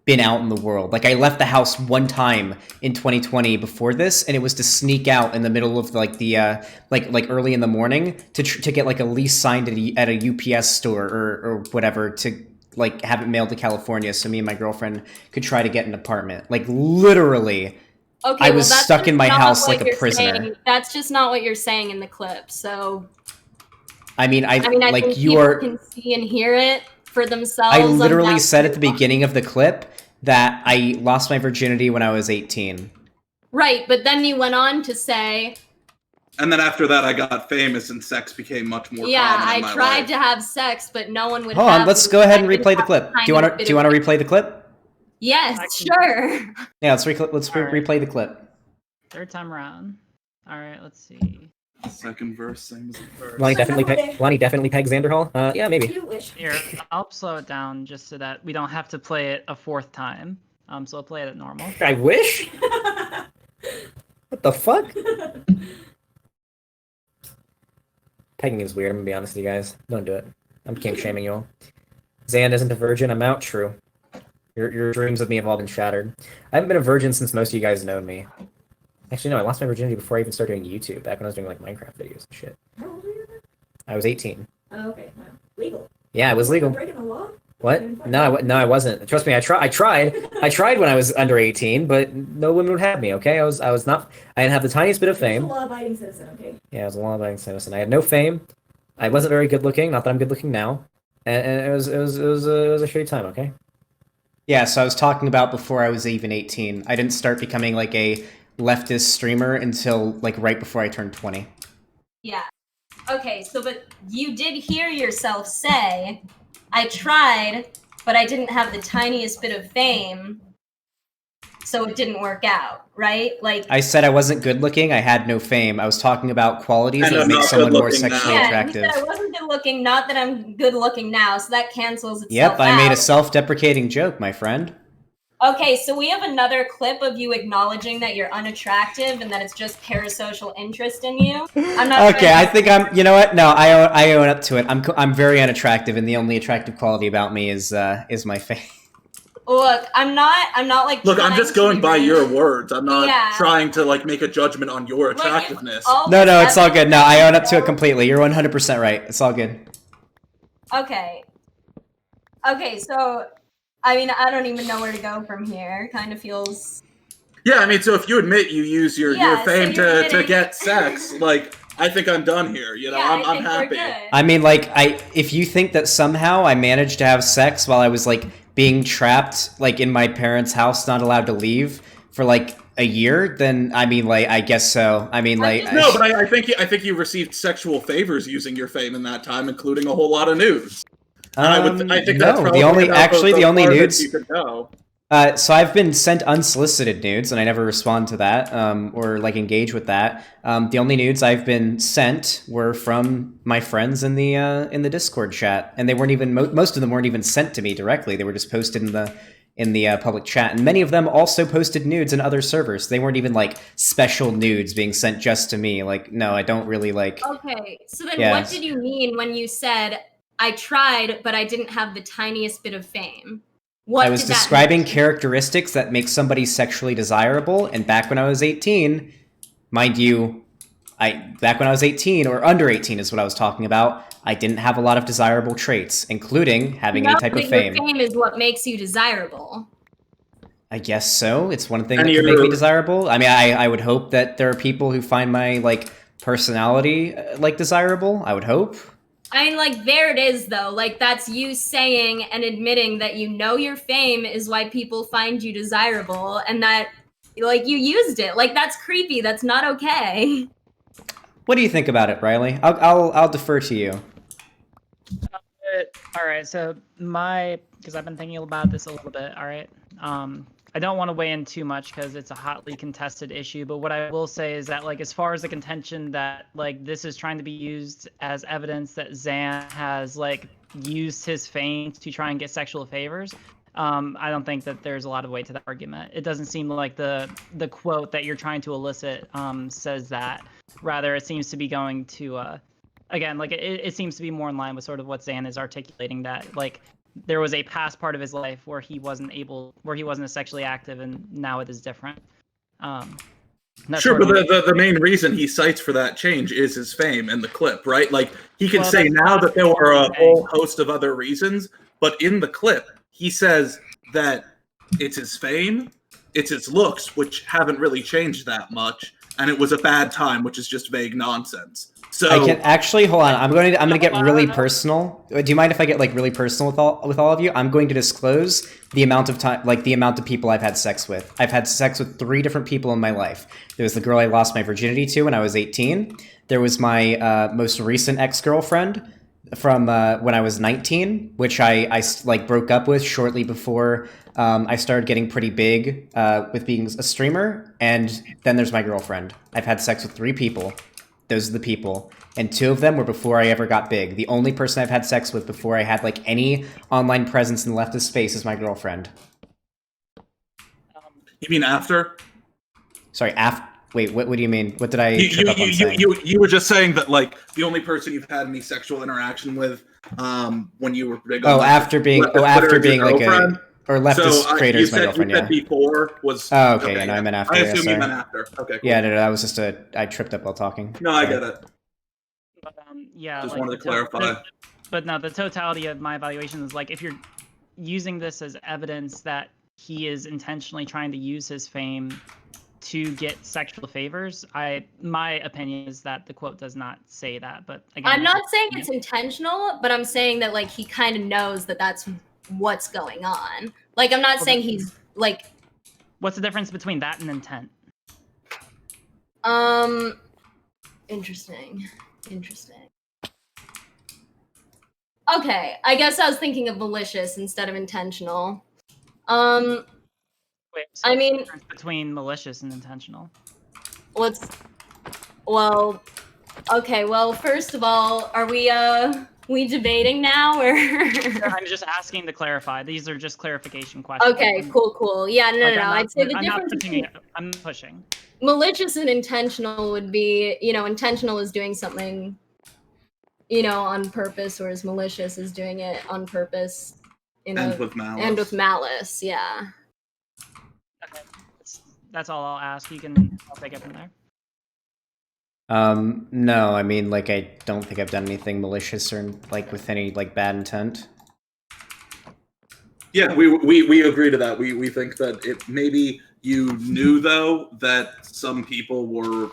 been out in the world. Like I left the house one time in 2020 before this, and it was to sneak out in the middle of like the like early in the morning to get like a lease signed at a UPS store or whatever to like have it mailed to California so me and my girlfriend could try to get an apartment. Like literally, Okay, I well, was that's stuck in just my not house what like a you're prisoner. saying. That's just not what you're saying in the clip. So, I mean, I like think you people are. can see and hear it for themselves. I on literally how said at you the are. beginning of the clip that I lost my virginity when I was 18. Right, but then you went on to say, And then after that, I got famous, and sex became much more yeah, common in I my tried life. to have sex, but no one would Hold have on, let's me. go ahead and I didn't replay the have clip. the Do you want tiniest to bit of replay the clip? Yes, sure. Yeah, let's All right. replay the clip. Third time around. All right, let's see. Second verse, same as the first. Lonnie definitely pegged Xander Hall. Yeah, maybe. You wish. Here, I'll slow it down just so that we don't have to play it a fourth time. So I'll play it at normal. I wish. What the fuck? Pegging is weird. I'm gonna be honest with you guys. Don't do it. I'm king shaming you all. Xan isn't a virgin. I'm out. True. Your dreams of me have all been shattered. I haven't been a virgin since most of you guys know me. Actually, no, I lost my virginity before I even started doing YouTube. Back when I was doing like Minecraft videos and shit. How old are you? I was 18. Oh, okay, well, legal. Yeah, it was legal. Breaking the law? What? No, I wasn't. Trust me, I tried when I was under 18, but no women would have me. Okay, I was not. I didn't have the tiniest bit of You're fame. a law-abiding citizen, okay? Yeah, I was a law-abiding citizen. I had no fame. I wasn't very good looking. Not that I'm good looking now. And it was a shitty time. Okay. Yeah, so I was talking about before I was even 18. I didn't start becoming like a leftist streamer until like right before I turned 20. Yeah. Okay, so but you did hear yourself say, I tried, but I didn't have the tiniest bit of fame, so it didn't work out, right? Like I said I wasn't good looking, I had no fame. I was talking about qualities And that I'm make not someone more good-looking now. sexually yeah, attractive. you said I wasn't good looking, not that I'm good looking now, so that cancels itself Yep, I made a out. self-deprecating joke, my friend. Okay, so we have another clip of you acknowledging that you're unattractive and that it's just parasocial interest in you. I'm not Okay, I think I'm. You know what? No, I own up to it. I'm very unattractive, and the only attractive quality about me is my face. Look, I'm not like. Look, I'm trying just to going be by rude. your words. I'm not Yeah. trying to like make a judgment on your Like, if attractiveness. all No, this it's all good. No, I own up to it evidence- completely. You're 100% right. It's all good. Okay. Okay, so I mean, I don't even know where to go from here. Kind of feels. Yeah, I mean, so if you admit you use your Yeah, fame so you're to admitting- get sex, like, I think I'm done here. You know, Yeah, I'm I think happy. We're good. I mean, like, if you think that somehow I managed to have sex while I was like being trapped, like in my parents' house, not allowed to leave for like a year, then I mean, like, I guess so. I mean, like, No, but I think you received sexual favors using your fame in that time, including a whole lot of nudes. I think that's no. probably The only about the only farthest nudes. you could go. So I've been sent unsolicited nudes, and I never respond to that or like engage with that. The only nudes I've been sent were from my friends in the Discord chat, and they weren't even most of them weren't even sent to me directly. They were just posted in the public chat, and many of them also posted nudes in other servers. They weren't even like special nudes being sent just to me. Like, no, I don't really like. Okay, so then Yeah. what did you mean when you said I tried, but I didn't have the tiniest bit of fame? What I was did that describing mean? characteristics that make somebody sexually desirable, and back when I was 18, mind you, back when I was 18 or under 18 is what I was talking about, I didn't have a lot of desirable traits, including having any type of Your fame. fame is what makes you desirable. I guess so. It's one thing And that can make me you're- desirable. I mean, I would hope that there are people who find my like personality like desirable. I would hope. I mean, like, there it is, though. Like, that's you saying and admitting that you know your fame is why people find you desirable, and that, like, you used it. Like, that's creepy. That's not okay. What do you think about it, Riley? I'll defer to you. All right, so because I've been thinking about this a little bit. All right, I don't want to weigh in too much because it's a hotly contested issue. But what I will say is that, like, as far as the contention that like this is trying to be used as evidence that Zan has like used his fame to try and get sexual favors, I don't think that there's a lot of weight to that argument. It doesn't seem like the quote that you're trying to elicit says that. Rather, it seems to be going to again, like it seems to be more in line with sort of what Zan is articulating, that like there was a past part of his life where he wasn't as sexually active, and now it is different. Sure, but the main reason he cites for that change is his fame and the clip, right? Like, he can say now that there were a whole host of other reasons, but in the clip, he says that it's his fame, it's his looks, which haven't really changed that much, and it was a bad time, which is just vague nonsense. So I can actually hold on. I'm going to get really personal. Do you mind if I get like really personal with all of you? I'm going to disclose the amount of time, like the amount of people I've had sex with. I've had sex with 3 different people in my life. There was the girl I lost my virginity to when I was 18. There was my most recent ex-girlfriend from when I was 19, which I like broke up with shortly before I started getting pretty big with being a streamer. And then there's my girlfriend. I've had sex with 3 people. Those are the people. And 2 of them were before I ever got big. The only person I've had sex with before I had like any online presence in the leftist space is my girlfriend. you mean after? Sorry, wait, what do you mean? What did I trip up on saying? You were just saying that, like, the only person you've had any sexual interaction with when you were big on, Oh, like, after being leftist Twitter is your like girlfriend? or leftist creator you is my said, girlfriend, you yeah. said before was... Oh, okay, yeah, no, I meant after. I Yeah, assume you sorry. meant after. Okay, cool. Yeah, no, that was just I tripped up while talking. No, I Sorry. get it. But, yeah, Just like, wanted to clarify. But no, the totality of my evaluation is like if you're using this as evidence that he is intentionally trying to use his fame to get sexual favors, my opinion is that the quote does not say that. But again, I'm not saying it's intentional, but I'm saying that like he kind of knows that that's what's going on. Like, I'm not saying he's like. What's the difference between that and intent? Interesting. Okay, I guess I was thinking of malicious instead of intentional. Wait, so I what's the mean, difference between malicious and intentional. Well, okay, well, first of all, are we debating now, or? I'm just asking to clarify. These are just clarification questions. Okay, cool. Yeah, no. I'd say the difference between I'm pushing. malicious and intentional would be, intentional is doing something, on purpose, whereas malicious is doing it on purpose. And with malice. And with malice, yeah. Okay, that's all I'll ask. I'll take it from there. No, I mean, like, I don't think I've done anything malicious or, like, with any, like, bad intent. Yeah, we agree to that. We think that it maybe you knew, though, that some people were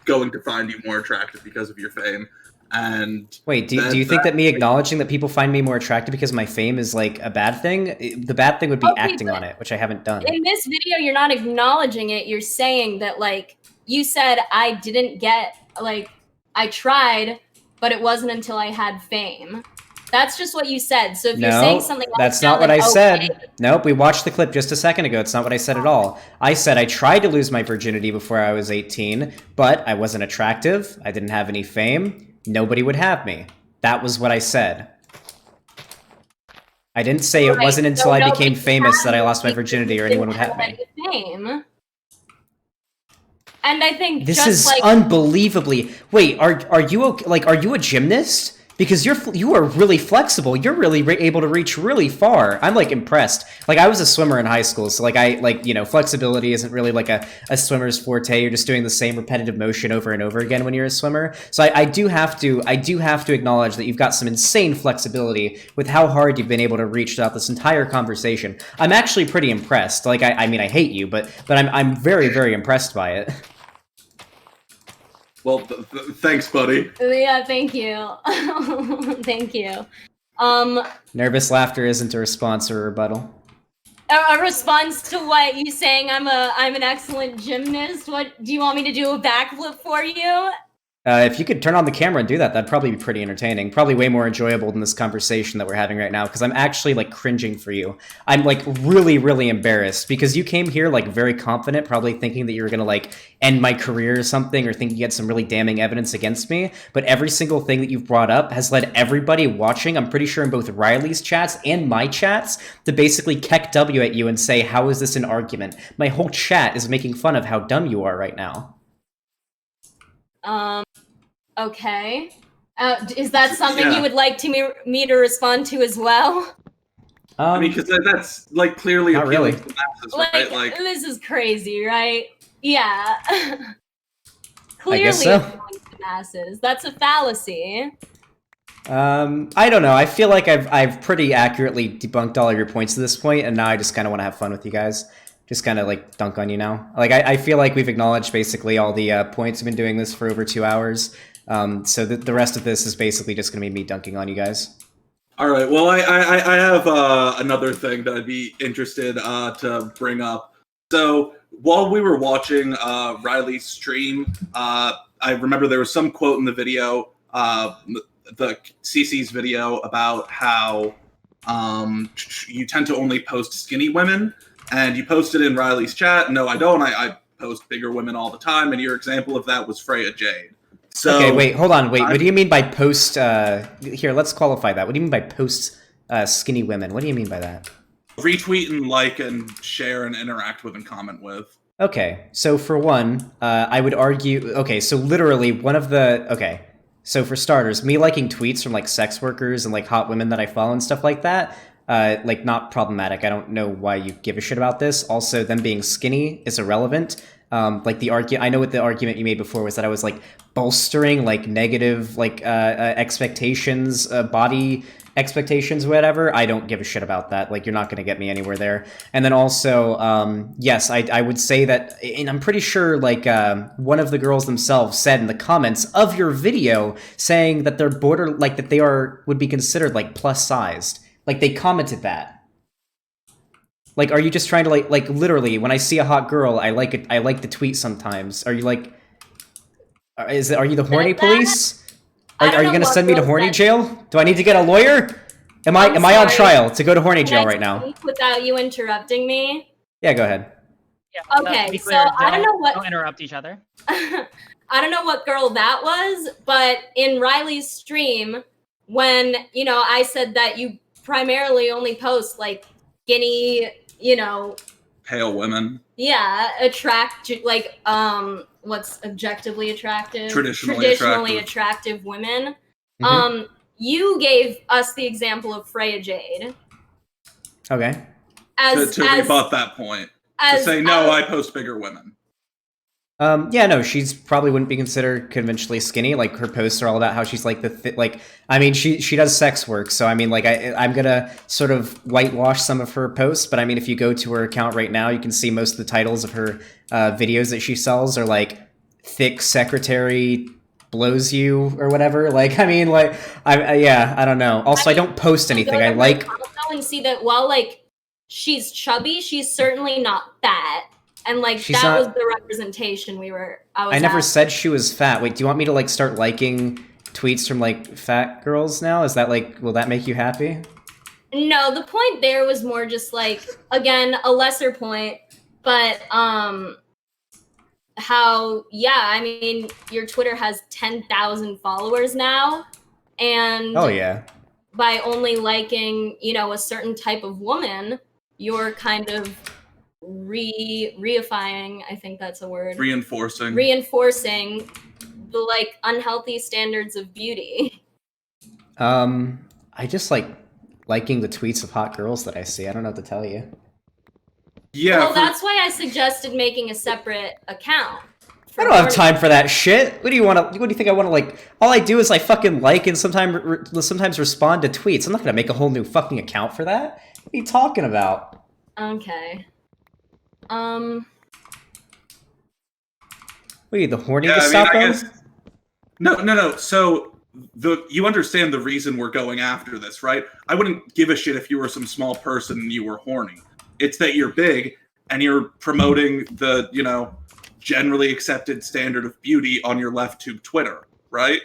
going to find you more attractive because of your fame. And wait, do you think that me acknowledging that people find me more attractive because of my fame is, like, a bad thing? The bad thing would be acting on it, which I haven't done. In this video, you're not acknowledging it. You're saying that, like, you said I didn't get, like, I tried, but it wasn't until I had fame. That's just what you said. So if you're saying something else, that's not what I said. Nope, we watched the clip just a second ago. It's not what I said at all. I said I tried to lose my virginity before I was 18, but I wasn't attractive. I didn't have any fame. Nobody would have me. That was what I said. I didn't say it wasn't until I became famous that I lost my virginity or anyone would have me. Fame. And I think this is unbelievably. Wait, are you okay? Like, are you a gymnast? Because you are really flexible. You're really able to reach really far. I'm, like, impressed. Like, I was a swimmer in high school, so, like, flexibility isn't really like a swimmer's forte. You're just doing the same repetitive motion over and over again when you're a swimmer. So I do have to acknowledge that you've got some insane flexibility with how hard you've been able to reach throughout this entire conversation. I'm actually pretty impressed. Like, I mean, I hate you, but I'm very, very impressed by it. Well, thanks, buddy. Yeah, thank you. Thank you. Nervous laughter isn't a response or a rebuttal. A response to what? You saying I'm an excellent gymnast? What do you want me to do, a backflip for you? If you could turn on the camera and do that, that'd probably be pretty entertaining. Probably way more enjoyable than this conversation that we're having right now, because I'm actually, like, cringing for you. I'm, like, really, really embarrassed, because you came here, like, very confident, probably thinking that you were gonna, like, end my career or something, or thinking you had some really damning evidence against me, but every single thing that you've brought up has led everybody watching, I'm pretty sure in both Riley's chats and my chats, to basically keck W at you and say, how is this an argument? My whole chat is making fun of how dumb you are right now. Okay. Is that something you would like me to respond to as well? I mean, because that's, like, clearly appealing to the masses, right? Like, this is crazy, right? Yeah. Clearly I guess so. appealing to the masses. That's a fallacy. I don't know. I feel like I've pretty accurately debunked all of your points to this point, and now I just kind of want to have fun with you guys. Just kind of, like, dunk on you now. Like, I feel like we've acknowledged basically all the points. I've been doing this for over 2 hours. So the rest of this is basically just going to be me dunking on you guys. All right. Well, I have another thing that I'd be interested to bring up. So while we were watching Riley's stream, I remember there was some quote in the video, the CC's video, about how you tend to only post skinny women, and you posted in Riley's chat, no, I don't. I post bigger women all the time, and your example of that was Freya Jade. So, okay, wait, hold on, wait. What do you mean by post? Here, let's qualify that. What do you mean by post skinny women? What do you mean by that? Retweet and like and share and interact with and comment with. Okay, so for one, I would argue. Okay, so literally one of the. Okay, so for starters, me liking tweets from, like, sex workers and, like, hot women that I follow and stuff like that. Like, not problematic. I don't know why you give a shit about this. Also, them being skinny is irrelevant. Like, I know what the argument you made before was that I was, like, bolstering, like, negative, like, expectations, body expectations, whatever. I don't give a shit about that. Like, you're not going to get me anywhere there. And then also, yes, I would say that, and I'm pretty sure, like, one of the girls themselves said in the comments of your video saying that they're that they would be considered, like, plus-sized. Like they commented that. Like, are you just trying to like literally when I see a hot girl, I like it. I like the tweet sometimes. Are you like? Are you the horny police? Are you gonna send me to horny jail? Do I need to get a lawyer? Am I on trial to go to horny jail right now? Without you interrupting me. Yeah, go ahead. Yeah, Okay, to be so clear, I don't know what. Don't interrupt each other. I don't know what girl that was, but in Riley's stream, when I said that you primarily only post like skinny, Pale women. Yeah, like what's objectively attractive? Traditionally attractive women. Mhm. You gave us the example of Freya Jade. Okay. To rebut that point. To say no, I post bigger women. Yeah, no, she's probably wouldn't be considered conventionally skinny. Like her posts are all about how she's like I mean, she does sex work, so I mean, like I'm gonna sort of whitewash some of her posts, but I mean, if you go to her account right now, you can see most of the titles of her videos that she sells are like thick secretary blows you or whatever. Like, I mean, like I don't know. Also, I don't post anything. I like and see that while like she's chubby, she's certainly not fat. And like that was the representation I never said she was fat. Wait, do you want me to like start liking tweets from like fat girls now? Is that like, will that make you happy? No, the point there was more just like, again, a lesser point, but I mean, your Twitter has 10,000 followers now, and oh yeah, by only liking a certain type of woman, you're kind of reifying, I think that's a word. Reinforcing the like unhealthy standards of beauty. I just like liking the tweets of hot girls that I see. I don't know what to tell you. Yeah. Well, that's why I suggested making a separate account. I don't have time for that shit. What do you think I want to like? All I do is I fucking like and sometimes respond to tweets. I'm not gonna make a whole new fucking account for that. What are you talking about? Okay. What are you, the horny Gestapo? I guess, no. So you understand the reason we're going after this, right? I wouldn't give a shit if you were some small person and you were horny. It's that you're big and you're promoting the, generally accepted standard of beauty on your LeftTube Twitter, right?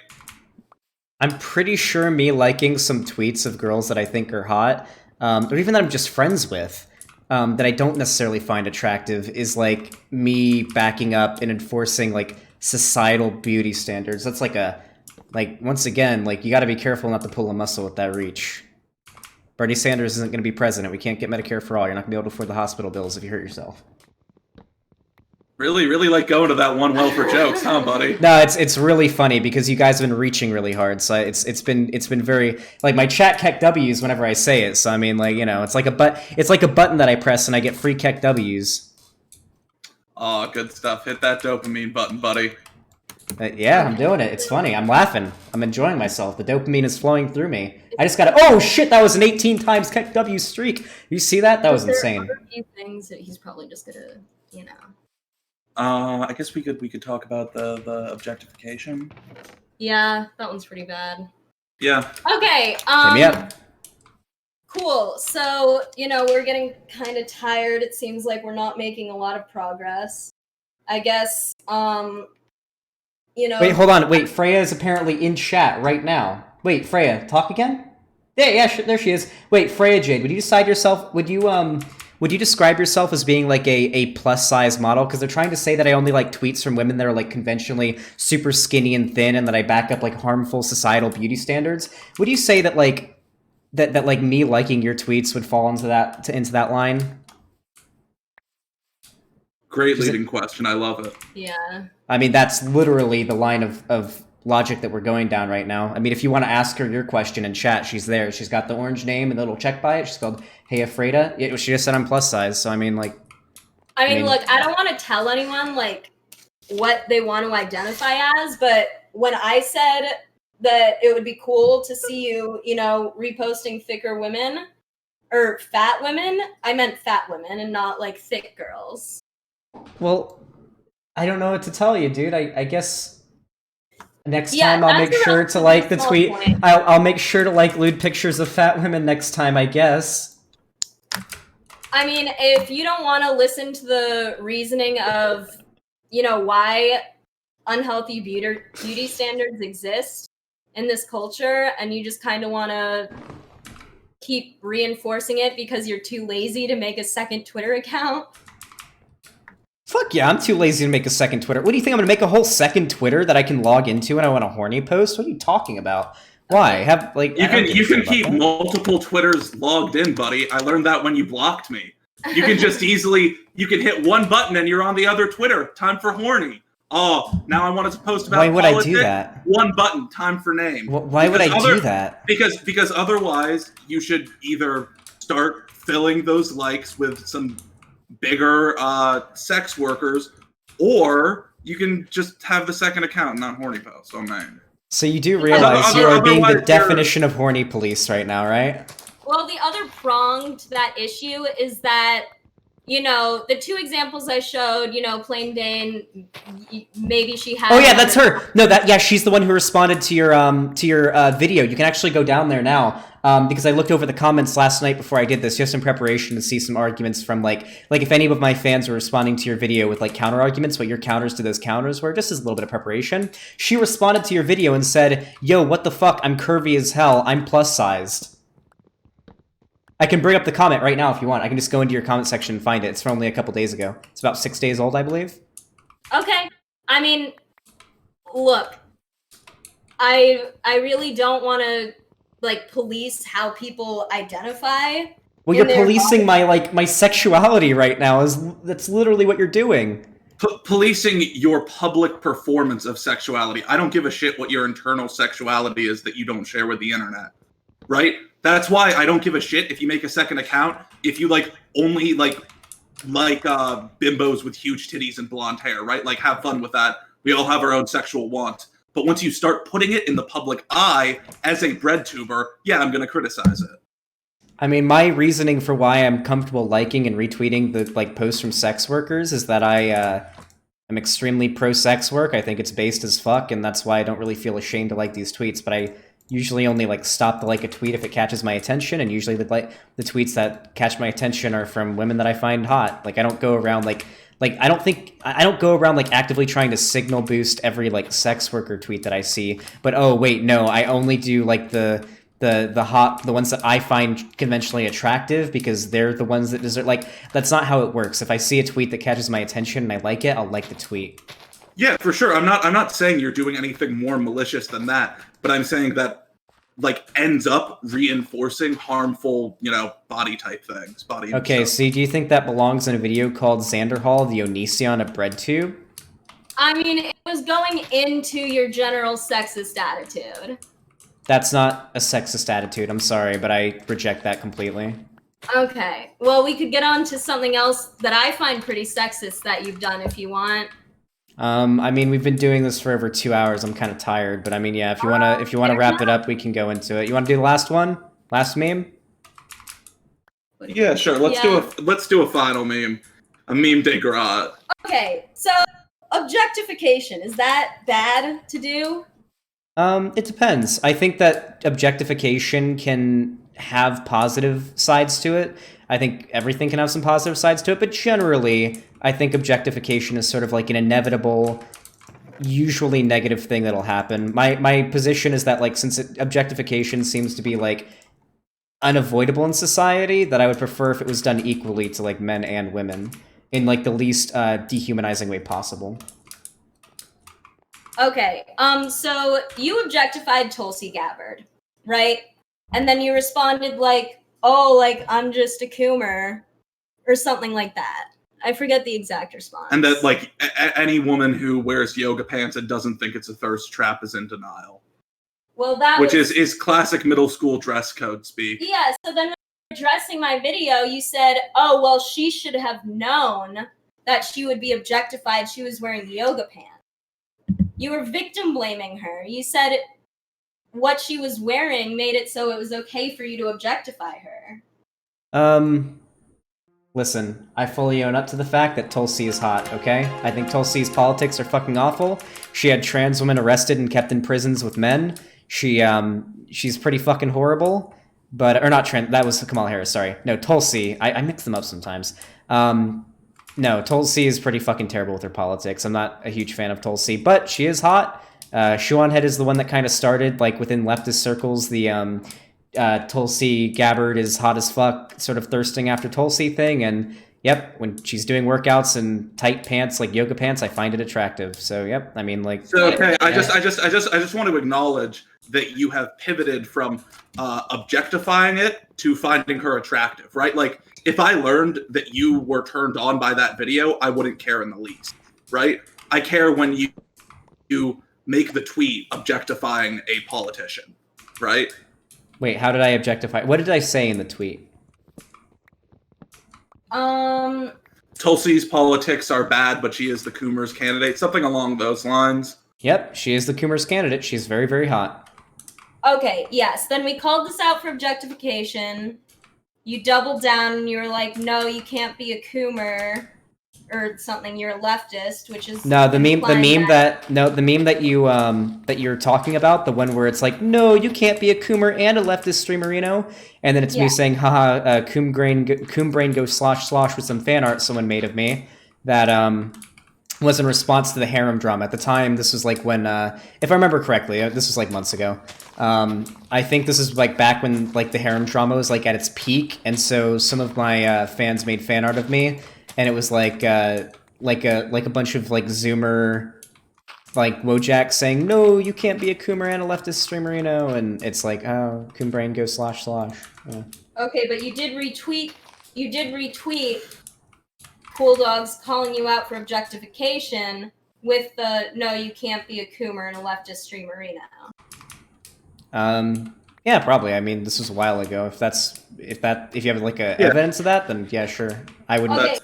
I'm pretty sure me liking some tweets of girls that I think are hot, or even that I'm just friends with, that I don't necessarily find attractive is like me backing up and enforcing like societal beauty standards. That's like once again, like you got to be careful not to pull a muscle with that reach. Bernie Sanders isn't going to be president. We can't get Medicare for all. You're not going to be able to afford the hospital bills if you hurt yourself. Really like going to that one well for jokes, huh, buddy? No, it's really funny because you guys have been reaching really hard. So it's been very like my chat keck W's whenever I say it. So I mean, like it's like a button that I press and I get free keck W's. Oh, good stuff. Hit that dopamine button, buddy. Yeah, I'm doing it. It's funny. I'm laughing. I'm enjoying myself. The dopamine is flowing through me. I just got oh shit! That was an 18 times keck W streak. You see that? That was insane. There are a few things that he's probably just gonna, I guess we could talk about the objectification. Yeah, that one's pretty bad. Yeah. Okay. Hit me up. Cool. So, we're getting kind of tired. It seems like we're not making a lot of progress. I guess, Wait, hold on. Wait, Freya is apparently in chat right now. Wait, Freya, talk again? Yeah, there she is. Wait, Freya Jade, would you describe yourself as being like a plus size model? Because they're trying to say that I only like tweets from women that are like conventionally super skinny and thin, and that I back up like harmful societal beauty standards. Would you say that like that like me liking your tweets would fall into that line? Great leading question. I love it. Yeah. I mean, that's literally the line of logic that we're going down right now. I mean, if you want to ask her your question in chat, she's there. She's got the orange name and the little check by it. She's called Hey Afreda. She just said I'm plus size, so I mean, like... I mean, look, I don't want to tell anyone, like, what they want to identify as, but when I said that it would be cool to see you, reposting thicker women, or fat women, I meant fat women and not, like, thick girls. Well, I don't know what to tell you, dude. I guess Next Yeah, time I'll that's make a sure to relatively like the small tweet. point. I'll make sure to like lewd pictures of fat women next time, I guess. I mean, if you don't want to listen to the reasoning of, why unhealthy beauty standards exist in this culture, and you just kind of want to keep reinforcing it because you're too lazy to make a second Twitter account. Fuck yeah, I'm too lazy to make a second Twitter. What do you think, I'm gonna make a whole second Twitter that I can log into when I want a horny post? What are you talking about? Why? You can keep multiple Twitters logged in, buddy. I learned that when you blocked me. You can just you can hit one button and you're on the other Twitter. Time for horny. Oh, now I wanted to post about Why would politics. I do that? One button. Time for name. Why would I do that? Because otherwise you should either start filling those likes with some bigger sex workers, or you can just have the second account, not horny posts on main. So you do realize you are being the Otherwise, definition of horny police right now, right? Well, the other prong to that issue is that, the two examples I showed, Plain Dane, maybe she had... Oh yeah, that's her. No, she's the one who responded to your video. You can actually go down there now, because I looked over the comments last night before I did this, just in preparation to see some arguments from like if any of my fans were responding to your video with like counter arguments, what your counters to those counters were, just as a little bit of preparation. She responded to your video and said, "Yo, what the fuck? I'm curvy as hell. I'm plus sized." I can bring up the comment right now if you want. I can just go into your comment section and find it. It's from only a couple days ago. It's about 6 days old, I believe. Okay. I mean, look, I really don't want to, police how people identify. Well, you're policing my sexuality right now. That's literally what you're doing. Policing your public performance of sexuality. I don't give a shit what your internal sexuality is that you don't share with the internet. Right? That's why I don't give a shit if you make a second account, if you only bimbos with huge titties and blonde hair, right? Like, have fun with that. We all have our own sexual want. But once you start putting it in the public eye as a Breadtuber, yeah, I'm gonna criticize it. I mean, my reasoning for why I'm comfortable liking and retweeting the posts from sex workers is that I am extremely pro sex work. I think it's based as fuck, and that's why I don't really feel ashamed to like these tweets. But I usually only stop to like a tweet if it catches my attention, and usually the tweets that catch my attention are from women that I find hot. I don't go around I don't go around actively trying to signal boost every sex worker tweet that I see. But oh wait, no, I only do the ones that I find conventionally attractive because they're the ones that deserve. That's not how it works. If I see a tweet that catches my attention and I like it, I'll like the tweet. Yeah, for sure. I'm not saying you're doing anything more malicious than that, but I'm saying that ends up reinforcing harmful, body type things. Okay, so do you think that belongs in a video called Xander Hall, the Onision of Breadtube? I mean, it was going into your general sexist attitude. That's not a sexist attitude. I'm sorry, but I reject that completely. Okay. Well, we could get on to something else that I find pretty sexist that you've done if you want. I mean, we've been doing this for over 2 hours. I'm kind of tired, but I mean, yeah, if you wanna wrap it up, we can go into it. You want to do the last one? Last meme? Yeah, sure. Let's do a final meme. A meme de gras. Okay, so objectification, is that bad to do? It depends. I think that objectification can have positive sides to it. I think everything can have some positive sides to it, but generally, I think objectification is sort of an inevitable, usually negative thing that'll happen. My position is that since objectification seems to be unavoidable in society, that I would prefer if it was done equally to men and women in the least dehumanizing way possible. Okay, so you objectified Tulsi Gabbard, right? And then you responded I'm just a coomer, or something like that. I forget the exact response. And that any woman who wears yoga pants and doesn't think it's a thirst trap is in denial. Well, which is classic middle school dress code speak. Yeah, so then addressing my video, you said, oh, well, she should have known that she would be objectified. She was wearing yoga pants. You were victim blaming her. You said what she was wearing made it so it was okay for you to objectify her. Listen, I fully own up to the fact that Tulsi is hot, okay? I think Tulsi's politics are fucking awful. She had trans women arrested and kept in prisons with men. She's pretty fucking horrible. But, or not trans, that was Kamala Harris, sorry. No, Tulsi. I mix them up sometimes. No, Tulsi is pretty fucking terrible with her politics. I'm not a huge fan of Tulsi, but she is hot. Shuanhead is the one that kind of started, like, within leftist circles, the, Tulsi Gabbard is hot as fuck, sort of thirsting after Tulsi thing, and yep, when she's doing workouts in tight pants like yoga pants, I find it attractive. So yep, I mean like. So okay, yeah. I just want to acknowledge that you have pivoted from objectifying it to finding her attractive, right? Like if I learned that you were turned on by that video, I wouldn't care in the least, right? I care when you make the tweet objectifying a politician, right? Wait, how did I objectify? What did I say in the tweet? Tulsi's politics are bad, but she is the Coomer's candidate. Something along those lines. Yep, she is the Coomer's candidate. She's very, very hot. Okay, yes. Then we called this out for objectification. You doubled down and you were like, no, you can't be a Coomer or something. You're a leftist, which is no the meme that you're talking about, the one where it's like, no, you can't be a Coomer and a leftist streamerino, and then it's me saying, haha, Coom brain go slosh slosh with some fan art someone made of me. That was in response to the harem drama. At the time, this was like when, if I remember correctly, this was like months ago. I think this is like back when like the harem drama was like at its peak, and so some of my fans made fan art of me, and it was like a bunch of like Zoomer, like Wojak saying, no, you can't be a Coomer and a leftist streamer, you know, and it's like, oh, Coom brain go slosh slosh. Yeah. Okay, but you did retweet Cool Dogs calling you out for objectification with the no, you can't be a Coomer and a leftist streamerino. Yeah, probably. I mean, this was a while ago. If you have like evidence of that, then yeah, sure. I wouldn't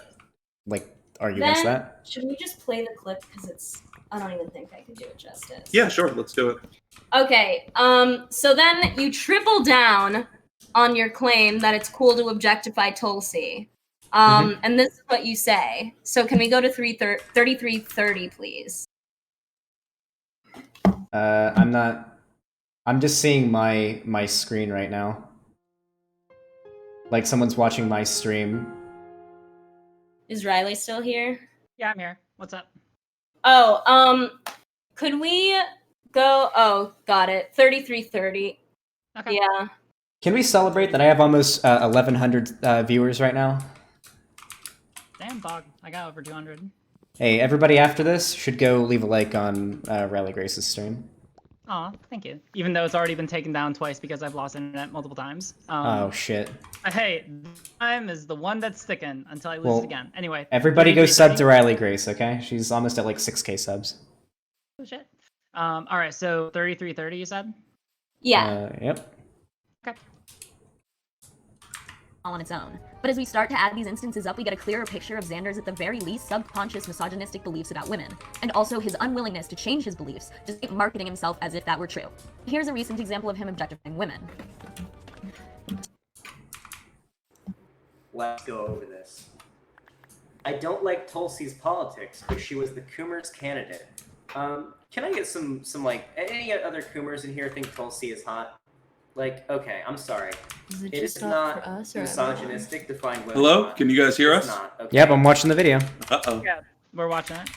like argue against that. Should we just play the clip because I don't even think I could do it justice. Yeah, sure. Let's do it. Okay. So then you triple down on your claim that it's cool to objectify Tulsi. And this is what you say. So can we go to 3330, please? I'm just seeing my screen right now. Like someone's watching my stream. Is Riley still here? Yeah, I'm here. What's up? Oh, could we go? Oh, got it. 3330. Okay. Yeah. Can we celebrate that I have almost 1,100 viewers right now? Damn, dog. I got over 200. Hey, everybody after this should go leave a like on Riley Grace's stream. Aw, thank you. Even though it's already been taken down twice because I've lost internet multiple times. Oh, shit. Hey, this time is the one that's sticking until I lose it again. Anyway. Everybody go sub to Riley Grace, okay? She's almost at like 6K subs. Oh, shit. Alright, so 3330 you said? Yeah. Yep. Okay. On its own. But as we start to add these instances up, we get a clearer picture of Xander's at the very least subconscious misogynistic beliefs about women, and also his unwillingness to change his beliefs, despite marketing himself as if that were true. Here's a recent example of him objectifying women. Let's go over this. I don't like Tulsi's politics, but she was the Coomer's candidate. Can I get some like, any other Coomers in here think Tulsi is hot? Like, okay, I'm sorry. It is not misogynistic to find women. Hello? hot. Can you guys hear It's us? not, okay? Yep, I'm watching the video. Uh-oh. Yeah, we're watching it.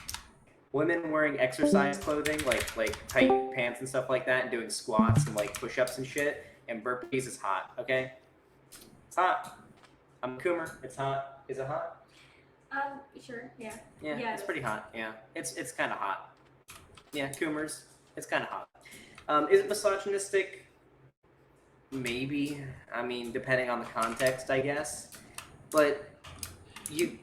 Women wearing exercise clothing, like tight pants and stuff like that, and doing squats and like push-ups and shit, and burpees is hot, okay? It's hot. I'm a Coomer. It's hot. Is it hot? Sure, yeah. Yeah, it's pretty hot. Yeah, it's kind of hot. Yeah, Coomers. It's kind of hot. Is it misogynistic? Maybe. I mean, depending on the context, I guess. But you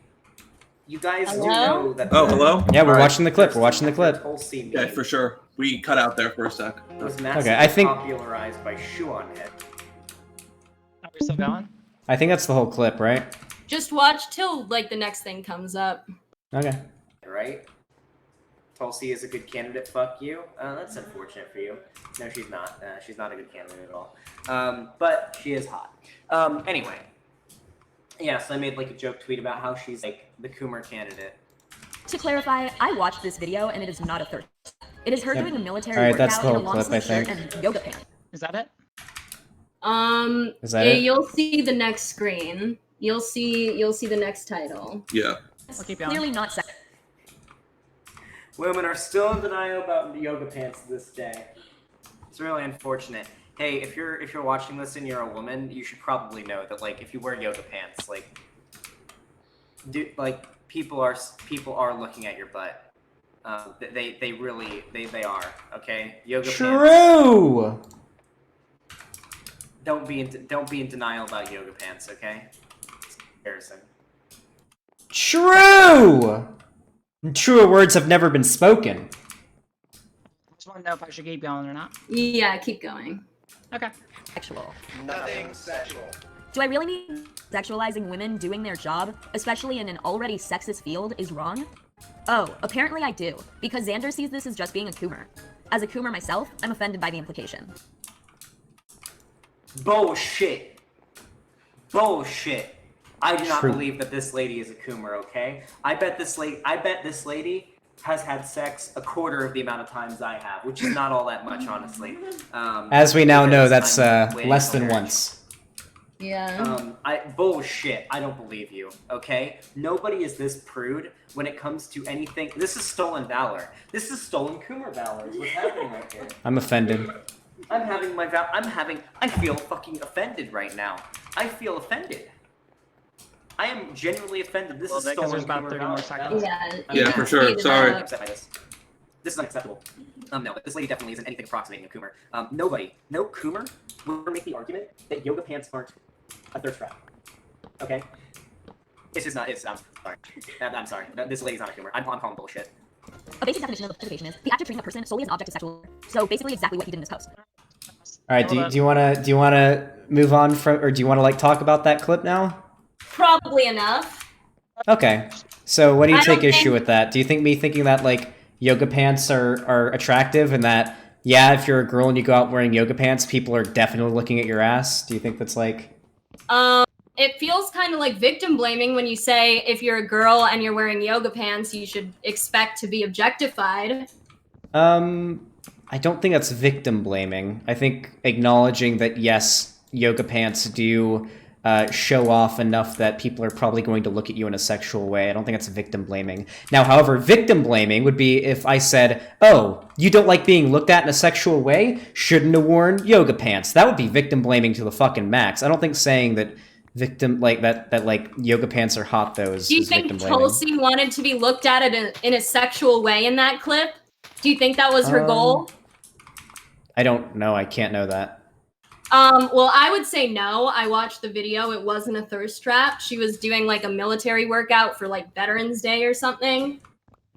guys do know that. Oh, hello? Yeah, we're watching the clip. We're watching the clip. Tulsi Yeah, for sure. We cut out there for a sec. was massively I think- popularized by Shuanhead. Are we still going? I think that's the whole clip, right? Just watch till like the next thing comes up. Okay. Right? Tulsi is a good candidate. Fuck you. That's unfortunate for you. No, she's not. She's not a good candidate at all. But she is hot. Anyway, Yeah, so I made like a joke tweet about how she's like the Coomer candidate. To clarify, I watched this video and it is not a thirst. It is her doing a military Alright, that's workout the in a whole long clip, I sleeve shirt think. and yoga pants. Is that it? Is that yeah, it? you'll see the next screen. You'll see the next title. Yeah. I'll keep going. Clearly not sexy. Women are still in denial about yoga pants to this day. It's really unfortunate. Hey, if you're watching this and you're a woman, you should probably know that like if you wear yoga pants, like people are looking at your butt. They really are. Okay, yoga pants. True. Don't be in denial about yoga pants. Okay, it's embarrassing. True. Truer words have never been spoken. I just want to know if I should keep going or not. Yeah, keep going. Okay. Sexual. Nothing sexual. Do I really mean sexualizing women doing their job, especially in an already sexist field, is wrong? Oh, apparently I do, because Xander sees this as just being a Coomer. As a Coomer myself, I'm offended by the implication. Bullshit. I do not True. believe that this lady is a Coomer, okay? I bet this lady has had sex a quarter of the amount of times I have, which is not all that much, honestly. As we now know, because that's I'm way less than older. once. Yeah. Bullshit. I don't believe you, okay? Nobody is this prude when it comes to anything. This is stolen valor. This is stolen Coomer valor is what's happening right here. I'm offended. I feel fucking offended right now. I feel offended. I am genuinely offended. This is Because stolen there's about Coomer 30 more valor. seconds. Yeah, for sure. Sorry. I'm upset by this. This is unacceptable. No, this lady definitely isn't anything approximating a Coomer. No Coomer will ever make the argument that yoga pants aren't a thirst trap. Okay? It's just not. I'm sorry. I'm sorry. This lady's not a Coomer. I'm calling bullshit. A basic definition of objectification is the act of treating a person solely as an object of sexual. So basically exactly what he did in this post. All right, do you want to move on from, or do you want to like talk about that clip now? Probably enough. Okay. So what do you I don't take issue think- with that? Do you think me thinking that like yoga pants are attractive and that yeah, if you're a girl and you go out wearing yoga pants, people are definitely looking at your ass? Do you think that's like It feels kind of like victim blaming when you say if you're a girl and you're wearing yoga pants, you should expect to be objectified. I don't think that's victim blaming. I think acknowledging that yes, yoga pants do show off enough that people are probably going to look at you in a sexual way. I don't think that's victim blaming. Now, however, victim blaming would be if I said, oh, you don't like being looked at in a sexual way? Shouldn't have worn yoga pants. That would be victim blaming to the fucking max. I don't think saying that like yoga pants are hot though is Do you victim think blaming. Tulsi wanted to be looked at in a sexual way in that clip? Do you think that was her goal? I don't know. I can't know that. Well, I would say no. I watched the video. It wasn't a thirst trap. She was doing like a military workout for like Veterans Day or something.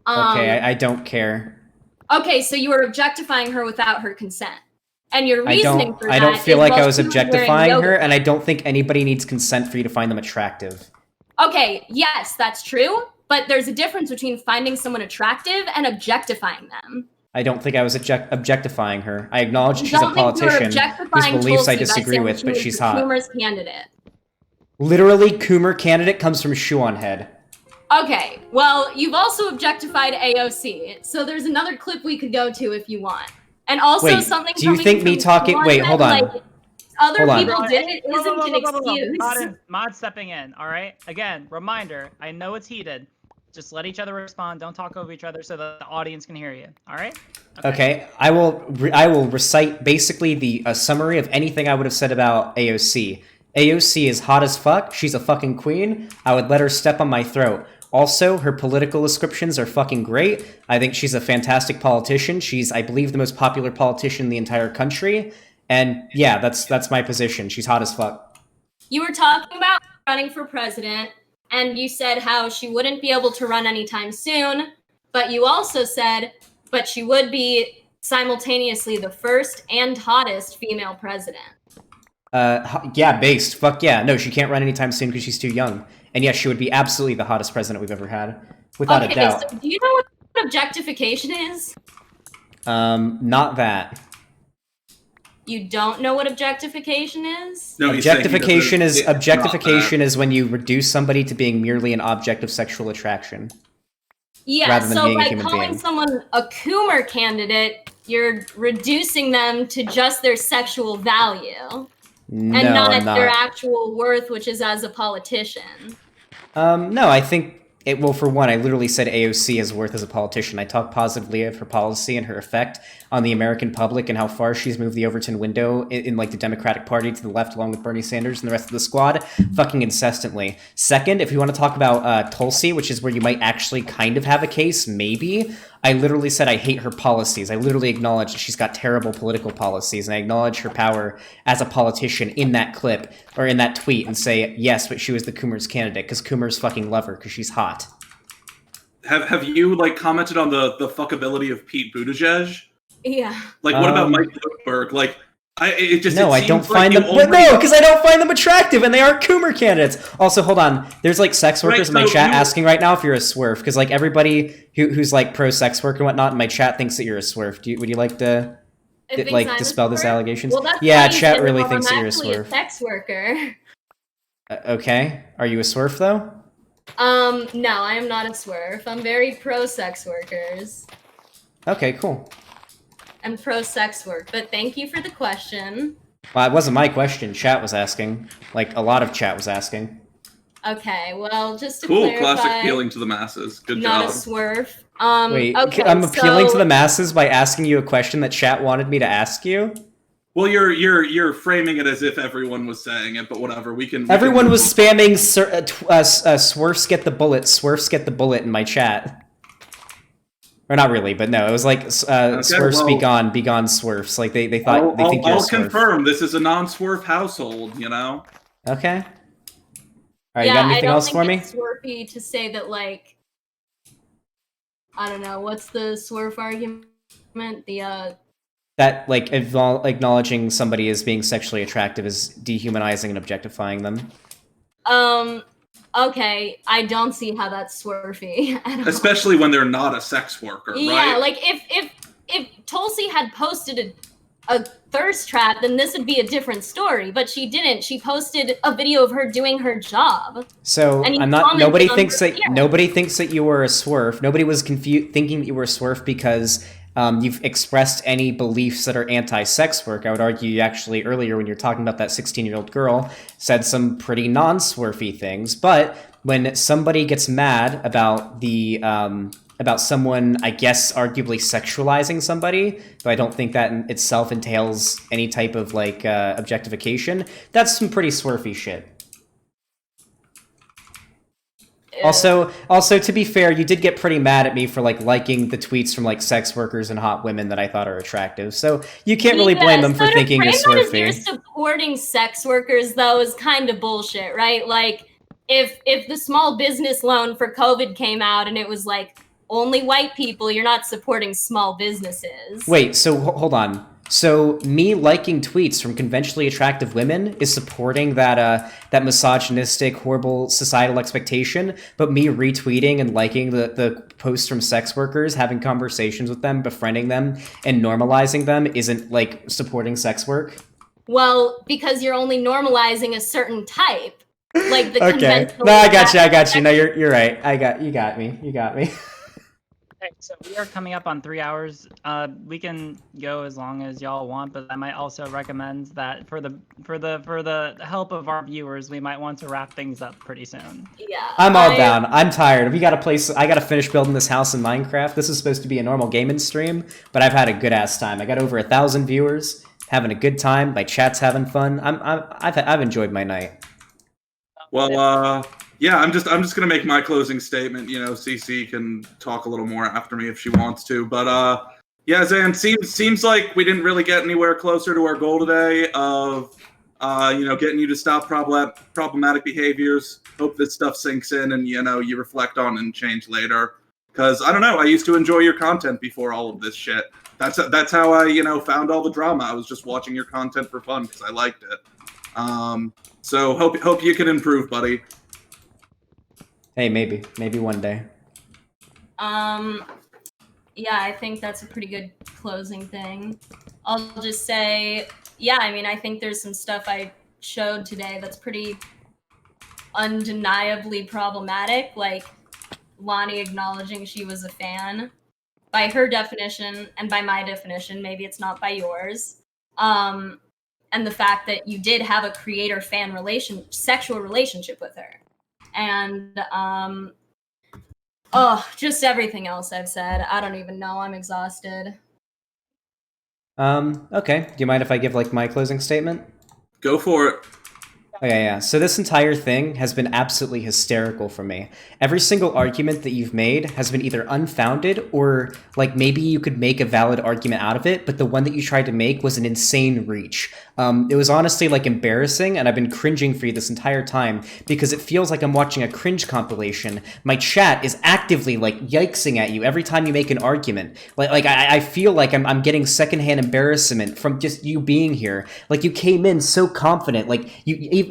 Okay, I don't care. Okay, so you were objectifying her without her consent. And your reasoning for that I don't feel is, like well, I was she wearing objectifying yoga her, and I don't think anybody needs consent for you to find them attractive. Okay, yes, that's true. But there's a difference between finding someone attractive and objectifying them. I don't think I was objectifying her. I acknowledge that she's a Don't think you were politician whose objectifying beliefs I Tulsi by disagree saying with, she but was she's the hot. Coomer's candidate. Literally, Coomer candidate comes from shoe on head. Okay, well, you've also objectified AOC, so there's another clip we could go to if you want. And also Wait, something do you coming think me from talking- Sean wait, that, hold on. like, other Hold on. people did it Whoa, whoa, isn't an whoa, whoa, whoa, whoa. excuse. Mod stepping in, all right? Again, reminder, I know it's heated. Just let each other respond. Don't talk over each other so that the audience can hear you, all right? Okay, I will recite basically a summary of anything I would have said about AOC. AOC is hot as fuck. She's a fucking queen. I would let her step on my throat. Also, her political descriptions are fucking great. I think she's a fantastic politician. She's, I believe, the most popular politician in the entire country. And yeah, that's my position. She's hot as fuck. You were talking about running for president, and you said how she wouldn't be able to run anytime soon, but you also said, but she would be simultaneously the first and hottest female president. Yeah, based. Fuck yeah. No, she can't run anytime soon because she's too young. And yes, she would be absolutely the hottest president we've ever had. Without a doubt. So do you know what objectification is? Not that. You don't know what objectification is? No, he's saying he Objectification doesn't- is objectification is when you reduce somebody to being merely an object of sexual attraction. Yeah, Rather than so being a by human calling being. someone a Coomer candidate, you're reducing them to just their sexual value No, and not I'm their not. actual worth, which is as a politician. No, I think it. Well, for one, I literally said AOC has worth as a politician. I talked positively of her policy and her effect on the American public and how far she's moved the Overton window in like the Democratic Party to the left, along with Bernie Sanders and the rest of the squad, fucking incessantly. Second, if we want to talk about Tulsi, which is where you might actually kind of have a case, maybe. I literally said I hate her policies. I literally acknowledge that she's got terrible political policies, and I acknowledge her power as a politician in that clip, or in that tweet, and say, yes, but she was the Coomer's candidate, because Coomers fucking love her, because she's hot. Have you like commented on the fuckability of Pete Buttigieg? Yeah. Like, what about Mike Bloomberg? Like, it just No, it I don't seems like find you them. But only- no, because I don't find them attractive, and they aren't Coomer candidates. Also, hold on. There's like sex workers in my so chat you- asking right now if you're a swerf, because like everybody who's like pro sex work and whatnot in my chat thinks that you're a swerf. Would you like to It thinks like I'm a dispel this swerve? allegations? Well, that's Yeah, why you chat said, really well, thinks that I'm you're a actually swerf. sex worker. Okay, are you a swerf though? No, I am not a swerf. I'm very pro sex workers. Okay, cool. I'm pro sex work, but thank you for the question. Well, it wasn't my question. Chat was asking. Like a lot of chat was asking. Okay, well, just to Cool, clarify, classic appealing to the masses. Good not job. a swerf. Wait, okay, I'm appealing so, to the masses by asking you a question that chat wanted me to ask you. Well, you're framing it as if everyone was saying it, but whatever. We can. Everyone was spamming swerfs get the bullet, swerfs get the bullet in my chat. Or not really, but no, it was like swerfs be gone swerfs. Like they thought they think you're a I'll swerf. confirm this is a non-swerf household. You know. Okay. All right, yeah, you got anything else for I me? don't think it's swerfy to say that, like, I don't know, what's the swerf argument? That like acknowledging somebody as being sexually attractive is dehumanizing and objectifying them. Okay, I don't see how that's swerfy at all. Especially when they're not a sex worker, right? Yeah, like if Tulsi had posted a thirst trap, then this would be a different story. But she didn't. She posted a video of her doing her job. So And you I'm not. commented Nobody on thinks her that. Nobody thinks that you were a swerf. Nobody was thinking that you were a swerf because you've expressed any beliefs that are anti-sex work. I would argue you actually earlier when you're talking about that 16-year-old girl said some pretty non-swerfy things. But when somebody gets mad about the about someone, I guess, arguably sexualizing somebody, though I don't think that in itself entails any type of like objectification, that's some pretty swerfy shit. Also, to be fair, you did get pretty mad at me for like liking the tweets from like sex workers and hot women that I thought are attractive. So you can't really blame them for thinking you're swerfy. You're supporting sex workers though is kind of bullshit, right? Like if the small business loan for COVID came out and it was like only white people, you're not supporting small businesses. Wait, so hold on. So me liking tweets from conventionally attractive women is supporting that that misogynistic, horrible societal expectation, but me retweeting and liking the posts from sex workers, having conversations with them, befriending them, and normalizing them isn't like supporting sex work? Well, because you're only normalizing a certain type. Like the Okay. conventional. No, I got you. No, you're right. You got me. Okay, so we are coming up on 3 hours. We can go as long as y'all want, but I might also recommend that for the help of our viewers, we might want to wrap things up pretty soon. Yeah. I'm all down. I'm tired. I gotta finish building this house in Minecraft. This is supposed to be a normal gaming stream, but I've had a good ass time. I got over 1,000 viewers, having a good time. My chat's having fun. I've enjoyed my night. Well, yeah, I'm just gonna make my closing statement. You know, CC can talk a little more after me if she wants to, but yeah, Zan, seems like we didn't really get anywhere closer to our goal today of you know, getting you to stop problematic behaviors. Hope this stuff sinks in and you know you reflect on and change later. Because I don't know, I used to enjoy your content before all of this shit. That's how I found all the drama. I was just watching your content for fun because I liked it. So hope you can improve, buddy. Hey, maybe one day. Yeah, I think that's a pretty good closing thing. I'll just say yeah, I mean, I think there's some stuff I showed today that's pretty undeniably problematic, like Lonnie acknowledging she was a fan. By her definition, and by my definition, maybe it's not by yours. And the fact that you did have a creator-fan sexual relationship with her. And, just everything else I've said. I don't even know. I'm exhausted. Okay. Do you mind if I give, like, my closing statement? Go for it. Okay, yeah. So this entire thing has been absolutely hysterical for me. Every single argument that you've made has been either unfounded or, like, maybe you could make a valid argument out of it, but the one that you tried to make was an insane reach. It was honestly, like, embarrassing, and I've been cringing for you this entire time because it feels like I'm watching a cringe compilation. My chat is actively, like, yikesing at you every time you make an argument. I feel like I'm getting secondhand embarrassment from just you being here. Like, you came in so confident. Like,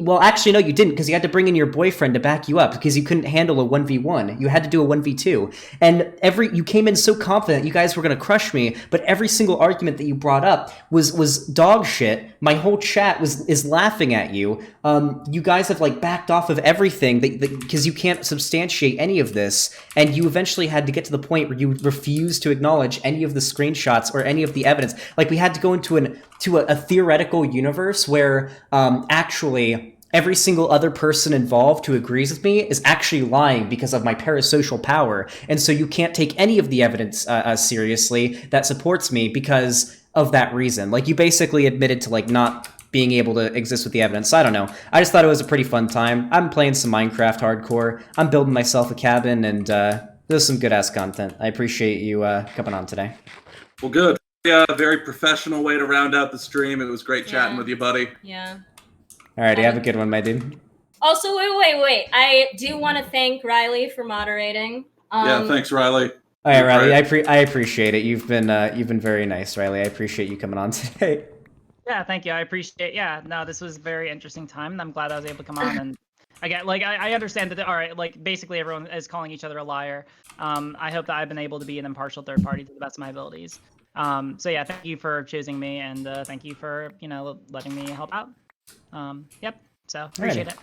well, actually, no, you didn't, because you had to bring in your boyfriend to back you up because you couldn't handle a 1v1. You had to do a 1v2. And you came in so confident you guys were going to crush me, but every single argument that you brought up was dog shit. My whole chat is laughing at you. You guys have, like, backed off of everything because you can't substantiate any of this, and you eventually had to get to the point where you refused to acknowledge any of the screenshots or any of the evidence. Like, we had to go into a theoretical universe where actually every single other person involved who agrees with me is actually lying because of my parasocial power. And so you can't take any of the evidence seriously that supports me because of that reason. Like, you basically admitted to, like, not being able to exist with the evidence. I don't know. I just thought it was a pretty fun time. I'm playing some Minecraft hardcore. I'm building myself a cabin, and there's some good-ass content. I appreciate you coming on today. Well, good. Yeah, very professional way to round out the stream. It was great chatting with you, buddy. Yeah. Alrighty, have a good one, my dude. Also, wait. I do want to thank Riley for moderating. Yeah, thanks, Riley. All right, Riley, I appreciate it. You've been very nice, Riley. I appreciate you coming on today. Yeah, thank you. I appreciate. Yeah, no, this was a very interesting time, and I'm glad I was able to come on. And I understand that. All right, like, basically everyone is calling each other a liar. I hope that I've been able to be an impartial third party to the best of my abilities. So yeah, thank you for choosing me, and thank you for letting me help out. Yep. So appreciate it.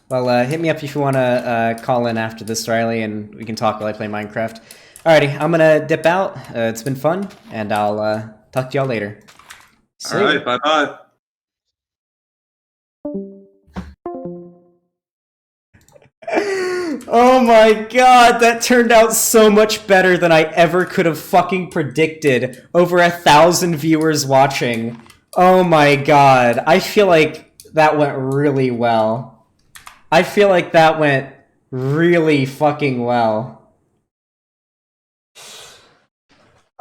Well, hit me up if you want to call in after this, Riley, and we can talk while I play Minecraft. Alrighty, I'm gonna dip out. It's been fun, and I'll talk to y'all later. See All right, bye-bye. Oh my god, that turned out so much better than I ever could have fucking predicted. Over 1,000 viewers watching. Oh my god, I feel like that went really well. I feel like that went really fucking well.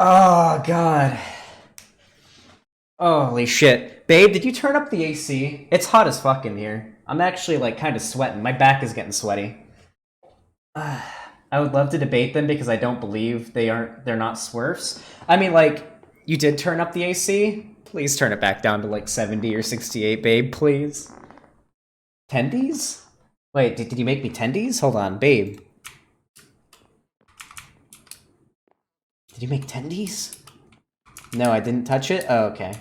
Oh god. Holy shit. Babe, did you turn up the AC? It's hot as fuck in here. I'm actually, like, kind of sweating. My back is getting sweaty. I would love to debate them because I don't believe they're not Smurfs. I mean, like, you did turn up the AC? Please turn it back down to, like, 70 or 68, babe, please. Tendies? Wait, did you make me tendies? Hold on, babe. Did you make tendies? No, I didn't touch it? Oh, okay.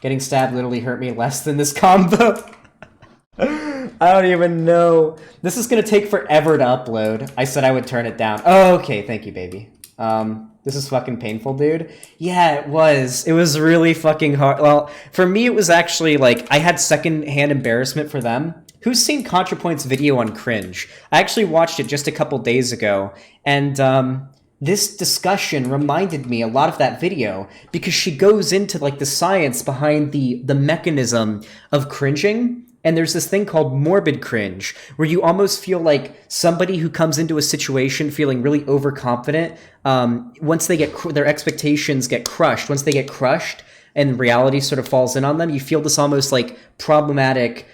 Getting stabbed literally hurt me less than this combo. I don't even know. This is gonna take forever to upload. I said I would turn it down. Oh, okay, thank you, baby. This is fucking painful, dude. Yeah, it was. It was really fucking hard. Well, for me, it was actually, like, I had second-hand embarrassment for them. Who's seen ContraPoint's video on cringe? I actually watched it just a couple days ago, and, this discussion reminded me a lot of that video because she goes into, like, the science behind the mechanism of cringing. And there's this thing called morbid cringe, where you almost feel like somebody who comes into a situation feeling really overconfident, once they get their expectations get crushed, once they get crushed and reality sort of falls in on them, you feel this almost, like, problematic,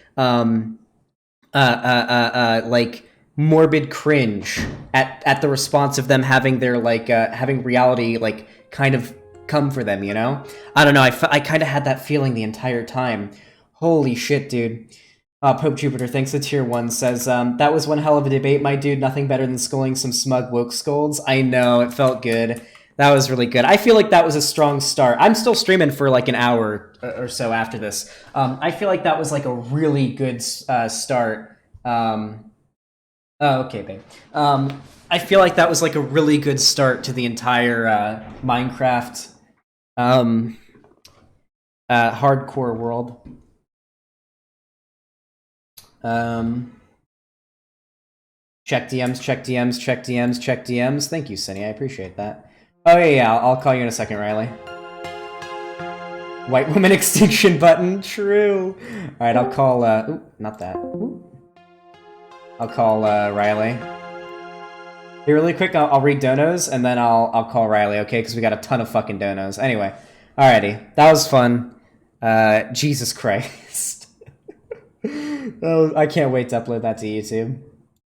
like, morbid cringe at the response of them having their, like, having reality, like, kind of come for them, you know? I don't know, I kind of had that feeling the entire time. Holy shit, dude. Pope Jupiter thinks the tier 1 says, that was one hell of a debate, my dude. Nothing better than scolding some smug woke scolds. I know, it felt good. That was really good. I feel like that was a strong start. I'm still streaming for like an hour or so after this. I feel like that was like a really good start. Oh, okay, babe. I feel like that was like a really good start to the entire Minecraft hardcore world. Check DMs, check DMs, check DMs, check DMs. Thank you, Cindy. I appreciate that. Oh, yeah, I'll call you in a second, Riley. White woman extinction button. True. All right, I'll call, ooh, not that. Ooh. I'll call, Riley. Hey, really quick, I'll read donos, and then I'll call Riley, okay? Because we got a ton of fucking donos. Anyway, alrighty. That was fun. Jesus Christ. Oh, I can't wait to upload that to YouTube.